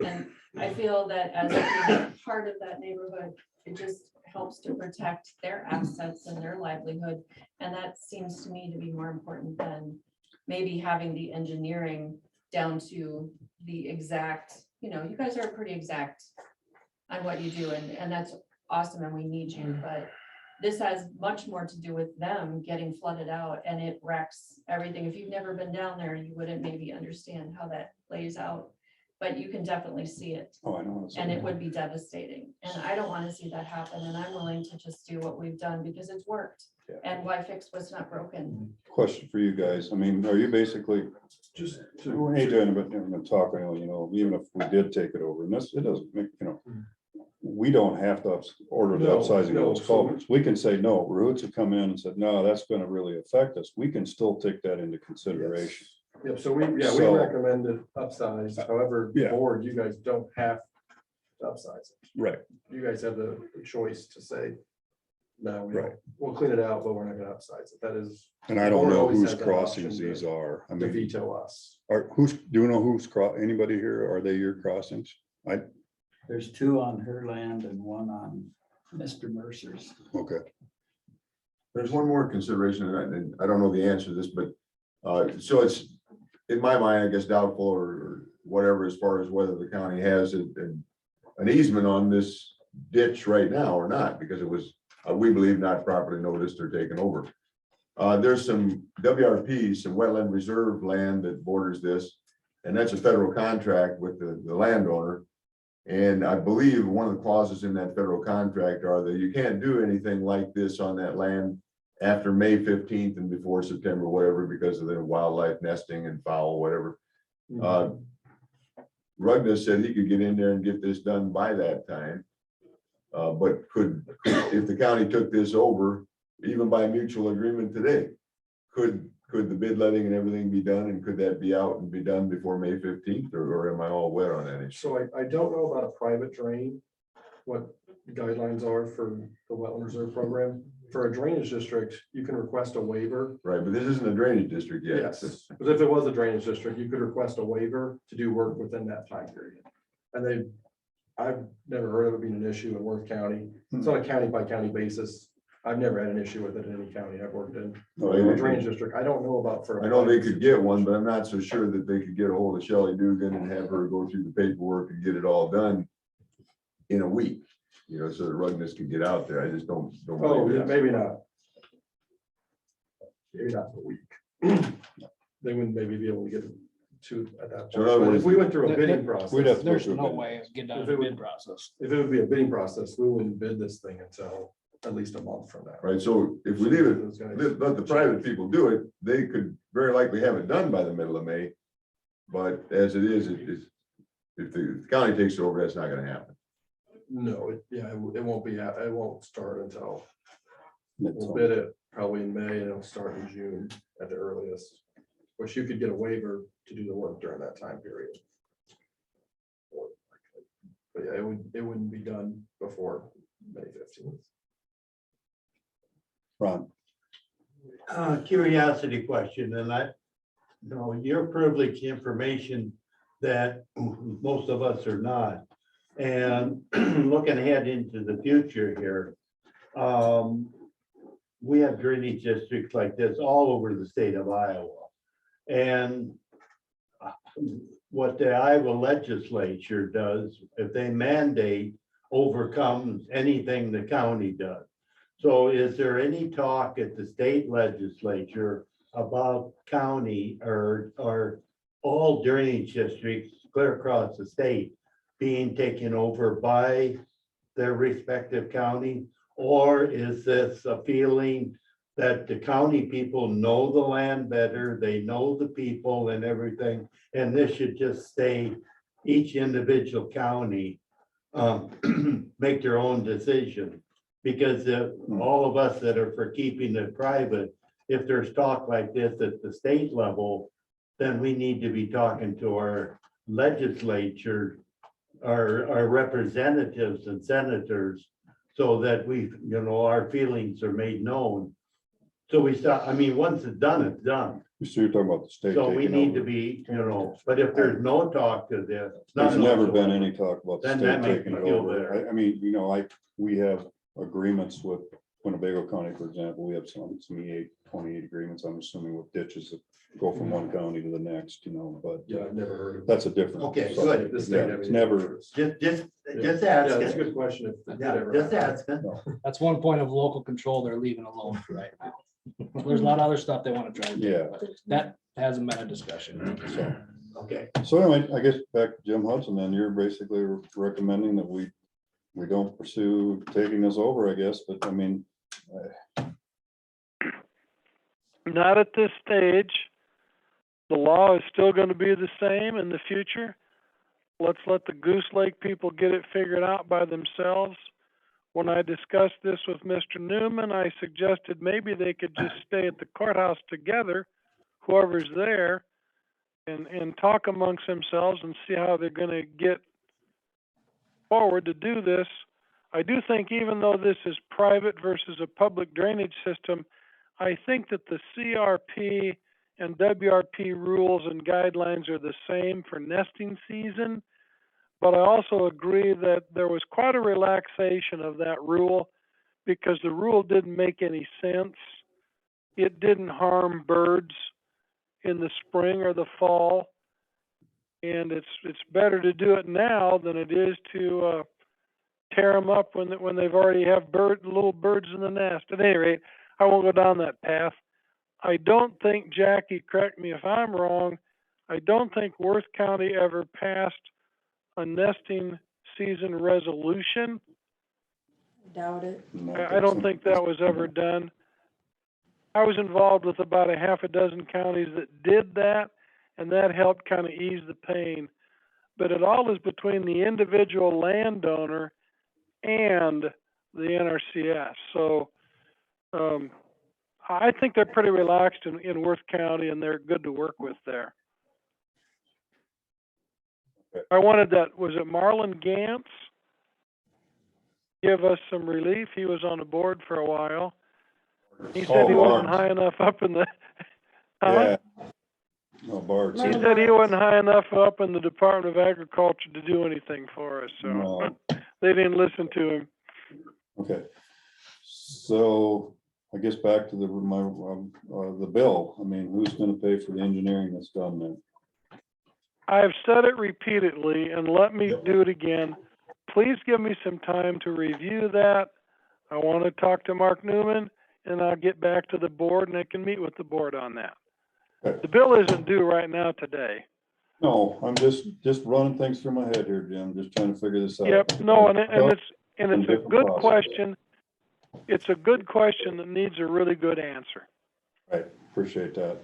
[SPEAKER 5] And I feel that as a part of that neighborhood, it just helps to protect their assets and their livelihood. And that seems to me to be more important than maybe having the engineering down to the exact, you guys are pretty exact on what you do, and that's awesome, and we need you, but this has much more to do with them getting flooded out, and it wrecks everything. If you've never been down there, you wouldn't maybe understand how that plays out, but you can definitely see it.
[SPEAKER 2] Oh, I know.
[SPEAKER 5] And it would be devastating, and I don't want to see that happen, and I'm willing to just do what we've done because it's worked.
[SPEAKER 2] Yeah.
[SPEAKER 5] And why fix what's not broken?
[SPEAKER 2] Question for you guys. I mean, are you basically
[SPEAKER 12] Just
[SPEAKER 2] we ain't doing, but I'm gonna talk, even if we did take it over, and this, it doesn't make, we don't have to order the
[SPEAKER 12] No,
[SPEAKER 2] upsizing of
[SPEAKER 12] no,
[SPEAKER 2] those culverts. We can say, no, Roots have come in and said, no, that's gonna really affect us. We can still take that into consideration.
[SPEAKER 12] Yep, so we
[SPEAKER 2] So-
[SPEAKER 12] recommended upsize. However, the
[SPEAKER 2] Yeah.
[SPEAKER 12] board, you guys don't have to upsize it.
[SPEAKER 2] Right.
[SPEAKER 12] You guys have the choice to say, No,
[SPEAKER 2] Right.
[SPEAKER 12] we'll clean it out, but we're not gonna upsize it. That is.
[SPEAKER 2] And I
[SPEAKER 12] the
[SPEAKER 2] don't
[SPEAKER 12] board
[SPEAKER 2] know
[SPEAKER 12] always
[SPEAKER 2] whose
[SPEAKER 12] has that
[SPEAKER 2] crossings
[SPEAKER 12] option
[SPEAKER 2] these
[SPEAKER 12] to-
[SPEAKER 2] are. I
[SPEAKER 12] To
[SPEAKER 2] mean,
[SPEAKER 12] veto us.
[SPEAKER 2] do you know who's anybody here? Are they your crossings?
[SPEAKER 20] There's two on her land and one on Mr. Mercer's.
[SPEAKER 2] Okay.
[SPEAKER 16] There's one more consideration, and I don't know the answer to this, but, so it's, in my mind, I guess doubtful or whatever, as far as whether the county has an easement on this ditch right now or not, because it was, we believe, not properly noticed or taken over. There's some WRP, some wetland reserve land that borders this, and that's a federal contract with the landowner. And I believe one of the clauses in that federal contract are that you can't do anything like this on that land after May 15th and before September, whatever, because of the wildlife nesting and fowl, whatever. Rugna said he could get in there and get this done by that time. But could, if the county took this over, even by mutual agreement today, could the bid letting and everything be done, and could that be out and be done before May 15th, or am I all wet on that issue?
[SPEAKER 12] So I don't know about a private drain, what the guidelines are for the wetland reserve program. For a drainage district, you can request a waiver.
[SPEAKER 16] Right, but this isn't a drainage district yet.
[SPEAKER 12] Yes, but if it was a drainage district, you could request a waiver to do work within that time period. And I've never heard of it being an issue in Worth County. It's on a county by county basis. I've never had an issue with it in any county I've worked in.
[SPEAKER 16] No,
[SPEAKER 12] A drainage district, I don't know about for.
[SPEAKER 16] I know they could get one, but I'm not so sure that they could get a hold of Shelley Dugan and have her go through the paperwork and get it all done in a week, you know, so that Rugness could get out there. I just don't.
[SPEAKER 12] Oh,
[SPEAKER 16] believe
[SPEAKER 12] yeah,
[SPEAKER 16] that.
[SPEAKER 12] maybe not. Maybe not for a week. They wouldn't maybe be able to get it to at that
[SPEAKER 16] So in
[SPEAKER 12] point.
[SPEAKER 16] other
[SPEAKER 12] But
[SPEAKER 16] words,
[SPEAKER 12] if we went through a
[SPEAKER 4] There-
[SPEAKER 12] bidding
[SPEAKER 2] We'd
[SPEAKER 12] process.
[SPEAKER 2] have to go
[SPEAKER 4] There's
[SPEAKER 2] through a
[SPEAKER 4] no
[SPEAKER 2] bid.
[SPEAKER 4] way of getting out
[SPEAKER 12] If
[SPEAKER 4] of
[SPEAKER 12] it
[SPEAKER 4] the
[SPEAKER 12] would-
[SPEAKER 4] bid process.
[SPEAKER 12] If it would be a bidding process, we wouldn't bid this thing until at least a month from now.
[SPEAKER 16] Right, so if we leave it,
[SPEAKER 12] Those guys-
[SPEAKER 16] let the private people do it, they could very likely have it done by the middle of May. But as it is, if the county takes it over, that's not gonna happen.
[SPEAKER 12] No, it won't be, it won't start until, we'll
[SPEAKER 2] Midsummer.
[SPEAKER 12] bid it probably in May and it'll start in June at the earliest. Which you could get a waiver to do the work during that time period. But yeah, it wouldn't be done before May 15th.
[SPEAKER 2] Ron,
[SPEAKER 17] Curiosity question, and you're privileged information that most of us are not. And looking ahead into the future here, we have drainage districts like this all over the state of Iowa. And what the Iowa legislature does, if they mandate, overcomes anything the county does. So is there any talk at the state legislature about county or all drainage districts clear across the state being taken over by their respective county? Or is this a feeling that the county people know the land better, they know the people and everything, and this should just stay each individual county make their own decision? Because all of us that are for keeping it private, if there's talk like this at the state level, then we need to be talking to our legislature, our representatives and senators, so that our feelings are made known. So we start, once it's done, it's done.
[SPEAKER 2] so you're talking about the state.
[SPEAKER 17] So we
[SPEAKER 2] taking
[SPEAKER 17] need
[SPEAKER 2] over.
[SPEAKER 17] to be, but if there's no talk to this.
[SPEAKER 2] There's
[SPEAKER 17] none
[SPEAKER 2] never been
[SPEAKER 17] whatsoever,
[SPEAKER 2] any talk about the
[SPEAKER 17] Then
[SPEAKER 2] state
[SPEAKER 17] that makes
[SPEAKER 2] taking
[SPEAKER 17] me
[SPEAKER 2] it
[SPEAKER 17] feel
[SPEAKER 2] over.
[SPEAKER 17] better.
[SPEAKER 2] We have agreements with Winnebago County, for example. We have some 28 agreements, I'm assuming, with ditches that go from one county to the next, but.
[SPEAKER 12] Yeah, I've never heard of.
[SPEAKER 2] That's a different.
[SPEAKER 17] Okay,
[SPEAKER 2] subject.
[SPEAKER 17] good.
[SPEAKER 12] This
[SPEAKER 2] Yeah,
[SPEAKER 12] state
[SPEAKER 2] it's
[SPEAKER 12] ever-
[SPEAKER 2] never,
[SPEAKER 17] Just
[SPEAKER 12] Yeah, that's a
[SPEAKER 17] asking.
[SPEAKER 12] good question. If it did
[SPEAKER 17] Yeah,
[SPEAKER 12] ever
[SPEAKER 17] just
[SPEAKER 12] happen.
[SPEAKER 17] asking.
[SPEAKER 4] That's one point of local control they're leaving alone right now. There's a lot of other stuff they want to try to do,
[SPEAKER 2] Yeah.
[SPEAKER 4] but that hasn't been a discussion.
[SPEAKER 2] so.
[SPEAKER 17] Okay.
[SPEAKER 2] So anyway, I guess back to Jim Hudson, then you're basically recommending that we don't pursue taking this over, I guess, but
[SPEAKER 13] Not at this stage. The law is still going to be the same in the future. Let's let the Goose Lake people get it figured out by themselves. When I discussed this with Mr. Newman, I suggested maybe they could just stay at the courthouse together, whoever's there, and talk amongst themselves and see how they're going to get forward to do this. I do think even though this is private versus a public drainage system, I think that the CRP and WRP rules and guidelines are the same for nesting season. But I also agree that there was quite a relaxation of that rule because the rule didn't make any sense. It didn't harm birds in the spring or the fall. And it's better to do it now than it is to tear them up when they've already have little birds in the nest. At any rate, I won't go down that path. I don't think, Jackie, correct me if I'm wrong, I don't think Worth County ever passed a nesting season resolution.
[SPEAKER 5] Doubt it.
[SPEAKER 13] I don't think that was ever done. I was involved with about a half a dozen counties that did that, and that helped kind of ease the pain. But it all is between the individual landowner and the NRCS. So I think they're pretty relaxed in Worth County, and they're good to work with there. I wanted that, was it Marlon Gantz? Give us some relief. He was on the board for a while. He said he wasn't high enough up in the.
[SPEAKER 2] Yeah. No, Bart.
[SPEAKER 13] He said he wasn't high enough up in the Department of Agriculture to do anything for us, so
[SPEAKER 2] No.
[SPEAKER 13] they didn't listen to him.
[SPEAKER 2] Okay. So I guess back to the bill. I mean, who's gonna pay for the engineering that's done then?
[SPEAKER 13] I've said it repeatedly, and let me do it again. Please give me some time to review that. I want to talk to Mark Newman, and I'll get back to the board, and I can meet with the board on that.
[SPEAKER 2] Okay.
[SPEAKER 13] The bill isn't due right now today.
[SPEAKER 2] No, I'm just running things through my head here, Jim, just trying to figure this out.
[SPEAKER 13] Yep, no, and it's a
[SPEAKER 2] different
[SPEAKER 13] good
[SPEAKER 2] process.
[SPEAKER 13] question. It's a good question that needs a really good answer.
[SPEAKER 2] Right, appreciate that.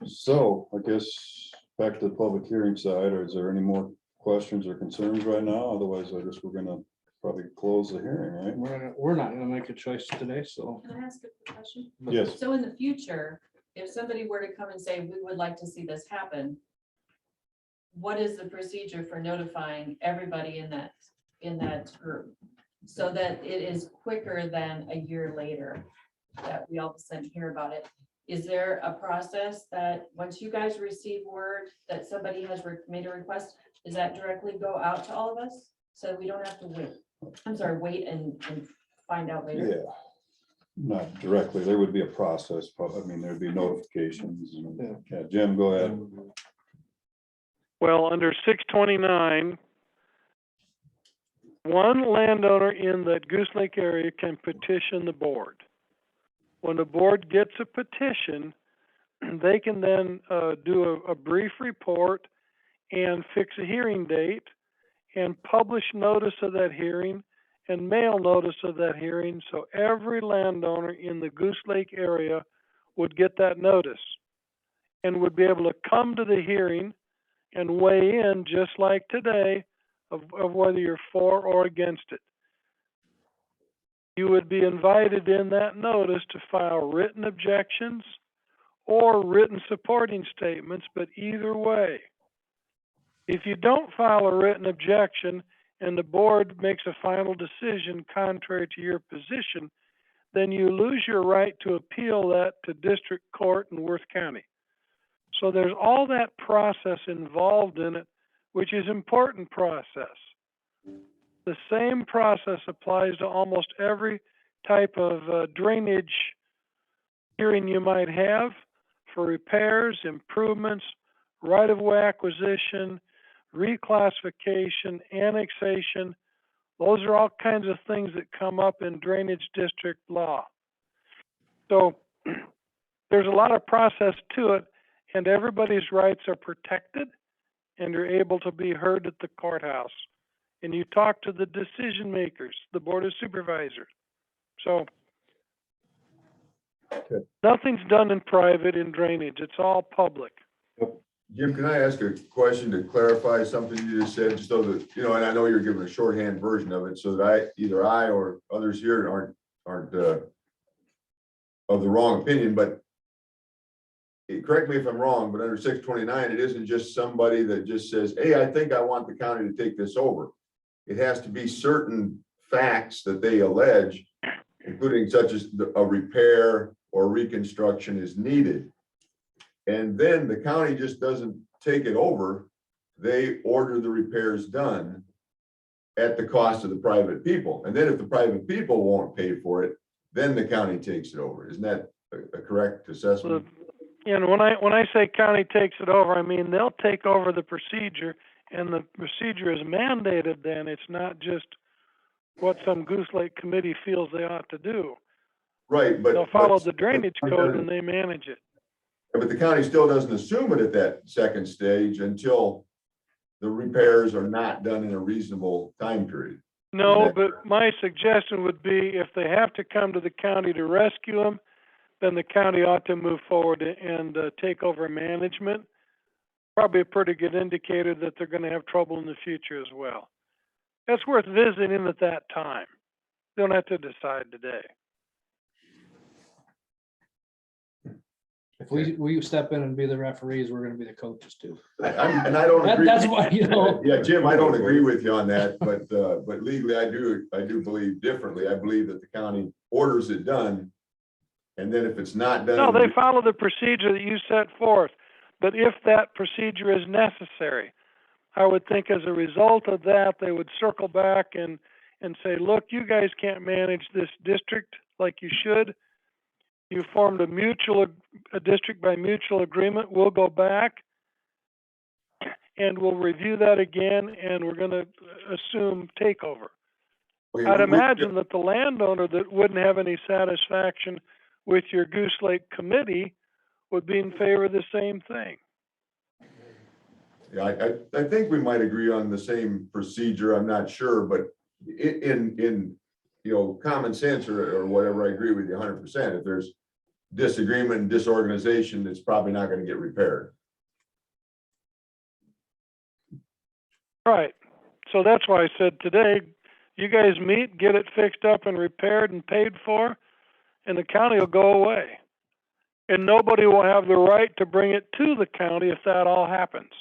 [SPEAKER 2] So I guess back to the public hearing side, or is there any more questions or concerns right now? Otherwise, I guess we're gonna probably close the hearing, right?
[SPEAKER 4] We're not gonna make a choice today, so.
[SPEAKER 21] Can I ask a question?
[SPEAKER 2] Yes.
[SPEAKER 21] So in the future, if somebody were to come and say, we would like to see this happen, what is the procedure for notifying everybody in that group? So that it is quicker than a year later that we all of a sudden hear about it. Is there a process that once you guys receive word that somebody has made a request, does that directly go out to all of us? So we don't have to wait. I'm sorry, wait and find out later.
[SPEAKER 2] Yeah. Not directly, there would be a process, but I mean, there'd be notifications. Yeah, Jim, go ahead.
[SPEAKER 13] Well, under 629, one landowner in that Goose Lake area can petition the board. When the board gets a petition, they can then do a brief report and fix a hearing date and publish notice of that hearing and mail notice of that hearing. So every landowner in the Goose Lake area would get that notice and would be able to come to the hearing and weigh in just like today of whether you're for or against it. You would be invited in that notice to file written objections or written supporting statements, but either way, if you don't file a written objection and the board makes a final decision contrary to your position, then you lose your right to appeal that to district court in Worth County. So there's all that process involved in it, which is important process. The same process applies to almost every type of drainage hearing you might have for repairs, improvements, right-of-way acquisition, reclassification, annexation. Those are all kinds of things that come up in drainage district law. So there's a lot of process to it, and everybody's rights are protected and are able to be heard at the courthouse. And you talk to the decision makers, the Board of Supervisors. So nothing's done in private in drainage. It's all public.
[SPEAKER 16] Jim, can I ask a question to clarify something you just said, just so that, and I know you're giving a shorthand version of it, so that either I or others here aren't of the wrong opinion, but correct me if I'm wrong, but under 629, it isn't just somebody that just says, hey, I think I want the county to take this over. It has to be certain facts that they allege, including such as a repair or reconstruction is needed. And then the county just doesn't take it over. They order the repairs done at the cost of the private people. And then if the private people won't pay for it, then the county takes it over. Isn't that a correct assessment?
[SPEAKER 13] And when I say county takes it over, I mean they'll take over the procedure, and the procedure is mandated then. It's not just what some Goose Lake committee feels they ought to do.
[SPEAKER 16] Right, but.
[SPEAKER 13] They'll follow the drainage code and they manage it.
[SPEAKER 16] But the county still doesn't assume it at that second stage until the repairs are not done in a reasonable time period.
[SPEAKER 13] No, but my suggestion would be if they have to come to the county to rescue them, then the county ought to move forward and take over management. Probably a pretty good indicator that they're going to have trouble in the future as well. That's worth visiting at that time. They don't have to decide today.
[SPEAKER 4] If we step in and be the referees, we're gonna be the coaches too.
[SPEAKER 16] And I don't agree.
[SPEAKER 4] That's why, you know.
[SPEAKER 16] Yeah, Jim, I don't agree with you on that, but legally I do believe differently. I believe that the county orders it done. And then if it's not done.
[SPEAKER 13] No, they follow the procedure that you set forth. But if that procedure is necessary, I would think as a result of that, they would circle back and say, look, you guys can't manage this district like you should. You formed a district by mutual agreement. We'll go back and we'll review that again, and we're going to assume takeover. I'd imagine that the landowner that wouldn't have any satisfaction with your Goose Lake committee would be in favor of the same thing.
[SPEAKER 16] Yeah, I think we might agree on the same procedure. I'm not sure, but in common sense or whatever, I agree with you 100%. If there's disagreement and disorganization, it's probably not going to get repaired.
[SPEAKER 13] Right. So that's why I said today, you guys meet, get it fixed up and repaired and paid for, and the county will go away. And nobody will have the right to bring it to the county if that all happens.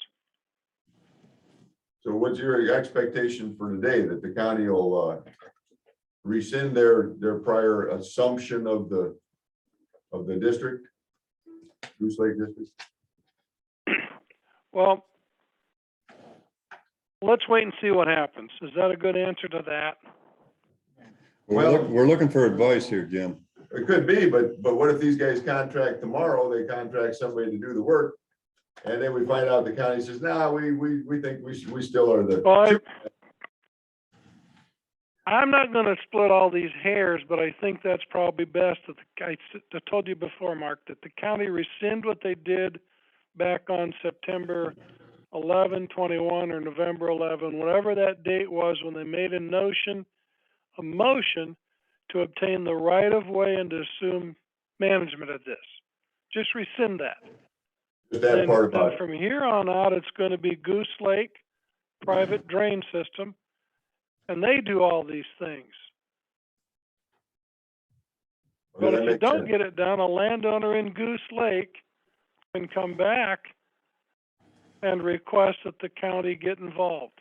[SPEAKER 16] So what's your expectation for today, that the county will rescind their prior assumption of the district, Goose Lake district?
[SPEAKER 13] Well, let's wait and see what happens. Is that a good answer to that?
[SPEAKER 2] Well, we're looking for advice here, Jim.
[SPEAKER 16] It could be, but what if these guys contract tomorrow, they contract somebody to do the work, and then we find out the county says, nah, we think we still are the.
[SPEAKER 13] Well, I'm not going to split all these hairs, but I think that's probably best. I told you before, Mark, that the county rescind what they did back on September 11, 21, or November 11, whatever that date was, when they made a motion to obtain the right of way and to assume management of this. Just rescind that.
[SPEAKER 16] That part about
[SPEAKER 13] then from here on out, it's going to be Goose Lake, private drain system, and they do all these things. But if you don't get it done, a landowner in Goose Lake can come back and request that the county get involved.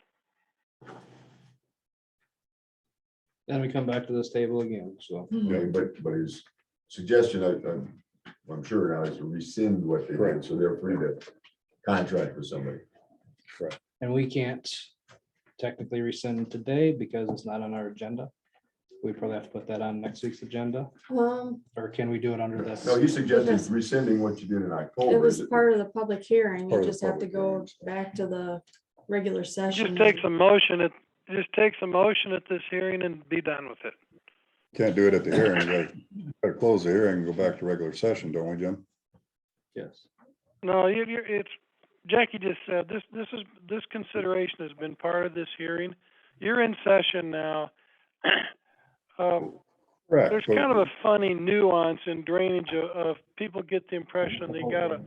[SPEAKER 4] Then we come back to this table again, so.
[SPEAKER 16] Okay, but his suggestion, I'm sure now, is to rescind what they did, so they're free to contract with somebody.
[SPEAKER 2] Correct.
[SPEAKER 4] And we can't technically rescind today because it's not on our agenda. We probably have to put that on next week's agenda, or can we do it under this?
[SPEAKER 16] No, he suggested rescinding what you did in October.
[SPEAKER 5] It was part of the public hearing.
[SPEAKER 16] Part
[SPEAKER 5] You
[SPEAKER 16] of the
[SPEAKER 5] just have to
[SPEAKER 16] public
[SPEAKER 5] go
[SPEAKER 16] hearings.
[SPEAKER 5] back to the regular session.
[SPEAKER 13] Just takes a motion at this hearing and be done with it.
[SPEAKER 2] Can't do it at the hearing. We gotta close the hearing and go back to regular session, don't we, Jim?
[SPEAKER 4] Yes.
[SPEAKER 13] No, it's, Jackie just said, this consideration has been part of this hearing. You're in session now.
[SPEAKER 2] Correct.
[SPEAKER 13] There's kind of a funny nuance in drainage of people get the impression they gotta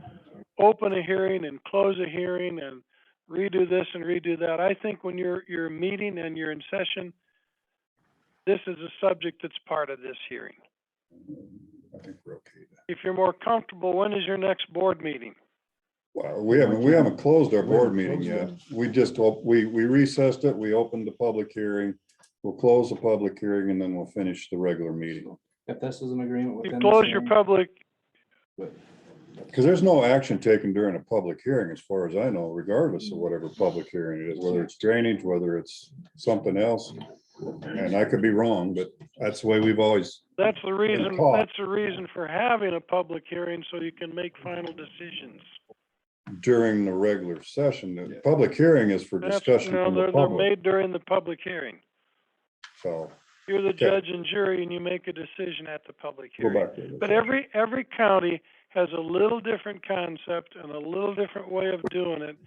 [SPEAKER 13] open a hearing and close a hearing and redo this and redo that. I think when you're meeting and you're in session, this is a subject that's part of this hearing.
[SPEAKER 2] I think we're okay.
[SPEAKER 13] If you're more comfortable, when is your next board meeting?
[SPEAKER 2] Well, we haven't closed our board meeting yet. We just, we recessed it. We opened the public hearing. We'll close the public hearing and then we'll finish the regular meeting.
[SPEAKER 4] If this is an agreement with
[SPEAKER 13] You
[SPEAKER 4] them.
[SPEAKER 13] close your
[SPEAKER 4] saying-
[SPEAKER 13] public,
[SPEAKER 2] Because there's no action taken during a public hearing, as far as I know, regardless of whatever public hearing it is, whether it's drainage, whether it's something else. And I could be wrong, but that's the way we've always,
[SPEAKER 13] that's the reason,
[SPEAKER 2] taught.
[SPEAKER 13] that's the reason for having a public hearing, so you can make final decisions.
[SPEAKER 2] during the regular session, the public hearing is for
[SPEAKER 13] That's,
[SPEAKER 2] discussion
[SPEAKER 13] no,
[SPEAKER 2] from the
[SPEAKER 13] they're
[SPEAKER 2] public,
[SPEAKER 13] made during the public hearing.
[SPEAKER 2] so.
[SPEAKER 13] You're the
[SPEAKER 2] Okay.
[SPEAKER 13] judge and jury and you make a decision at the public
[SPEAKER 2] Go
[SPEAKER 13] hearing.
[SPEAKER 2] back to this.
[SPEAKER 13] But every county has a little different concept and a little different way of doing it.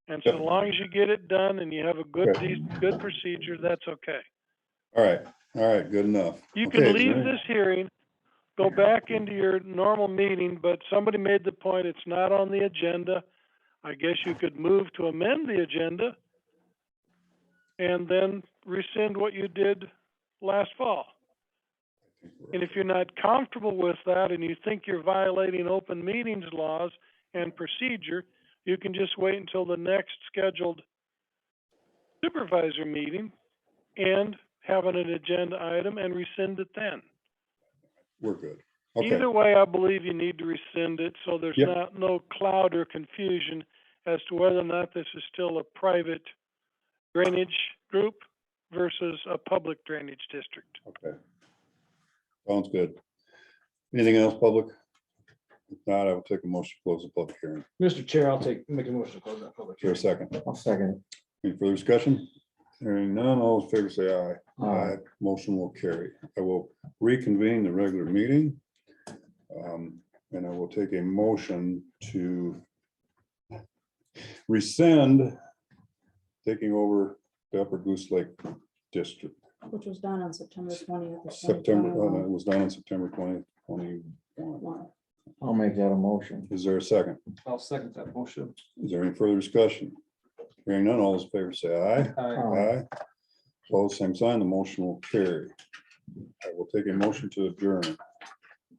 [SPEAKER 13] And so
[SPEAKER 2] Yep.
[SPEAKER 13] long as you get it done and you have a good,
[SPEAKER 2] Okay.
[SPEAKER 13] good procedure, that's okay.
[SPEAKER 2] All right, good enough.
[SPEAKER 13] You
[SPEAKER 2] Okay,
[SPEAKER 13] can
[SPEAKER 2] is
[SPEAKER 13] leave
[SPEAKER 2] there-
[SPEAKER 13] this hearing, go back into your normal meeting, but somebody made the point, it's not on the agenda. I guess you could move to amend the agenda and then rescind what you did last fall. And if you're not comfortable with that and you think you're violating open meetings laws and procedure, you can just wait until the next scheduled supervisor meeting and have it an agenda item and rescind it then.
[SPEAKER 2] We're good. Okay,
[SPEAKER 13] Either way, I believe you need to rescind it, so there's
[SPEAKER 2] Yep.
[SPEAKER 13] no cloud or confusion as to whether or not this is still a private drainage group versus a public drainage district.
[SPEAKER 2] okay. Sounds good. Anything else, public? If not, I will take a motion to close the public hearing.
[SPEAKER 4] Mr. Chair, make a motion to close that public
[SPEAKER 2] For a
[SPEAKER 4] hearing.
[SPEAKER 2] second.
[SPEAKER 3] I'll second it.
[SPEAKER 2] Any further discussion? Hearing none, all in favor say aye.
[SPEAKER 3] Aye.
[SPEAKER 2] Motion will carry. I will reconvene the regular meeting. And I will take a motion to rescind taking over the Upper Goose Lake District.
[SPEAKER 5] Which was done on September 20th. of
[SPEAKER 2] September,
[SPEAKER 5] 2021.
[SPEAKER 2] it was done on September 2021.
[SPEAKER 3] I'll make that a motion.
[SPEAKER 2] Is there a second?
[SPEAKER 4] I'll second that motion.
[SPEAKER 2] Is there any further discussion? Hearing none, all those in favor say aye.
[SPEAKER 4] Aye.
[SPEAKER 2] Aye. Opposed, same sign, the motion will carry. I will take a motion to adjourn.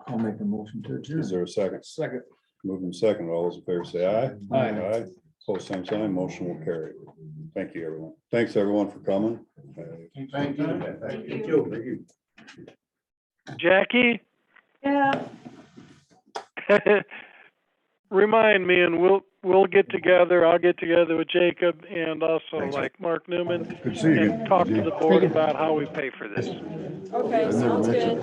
[SPEAKER 3] I'll make a motion to adjourn.
[SPEAKER 2] Is there a second?
[SPEAKER 4] Second.
[SPEAKER 2] Moving second, all those in favor say aye.
[SPEAKER 4] Aye.
[SPEAKER 2] Opposed, same sign, motion will carry. Thank you, everyone. Thanks, everyone, for coming.
[SPEAKER 11] Thank you.
[SPEAKER 13] Jackie,
[SPEAKER 5] Yeah,
[SPEAKER 13] remind me and we'll get together. I'll get together with Jacob and also
[SPEAKER 2] Thanks.
[SPEAKER 13] like Mark Newman
[SPEAKER 2] Good to see you
[SPEAKER 13] and
[SPEAKER 2] again.
[SPEAKER 13] talk to the board about how we pay for this.
[SPEAKER 5] okay, sounds good.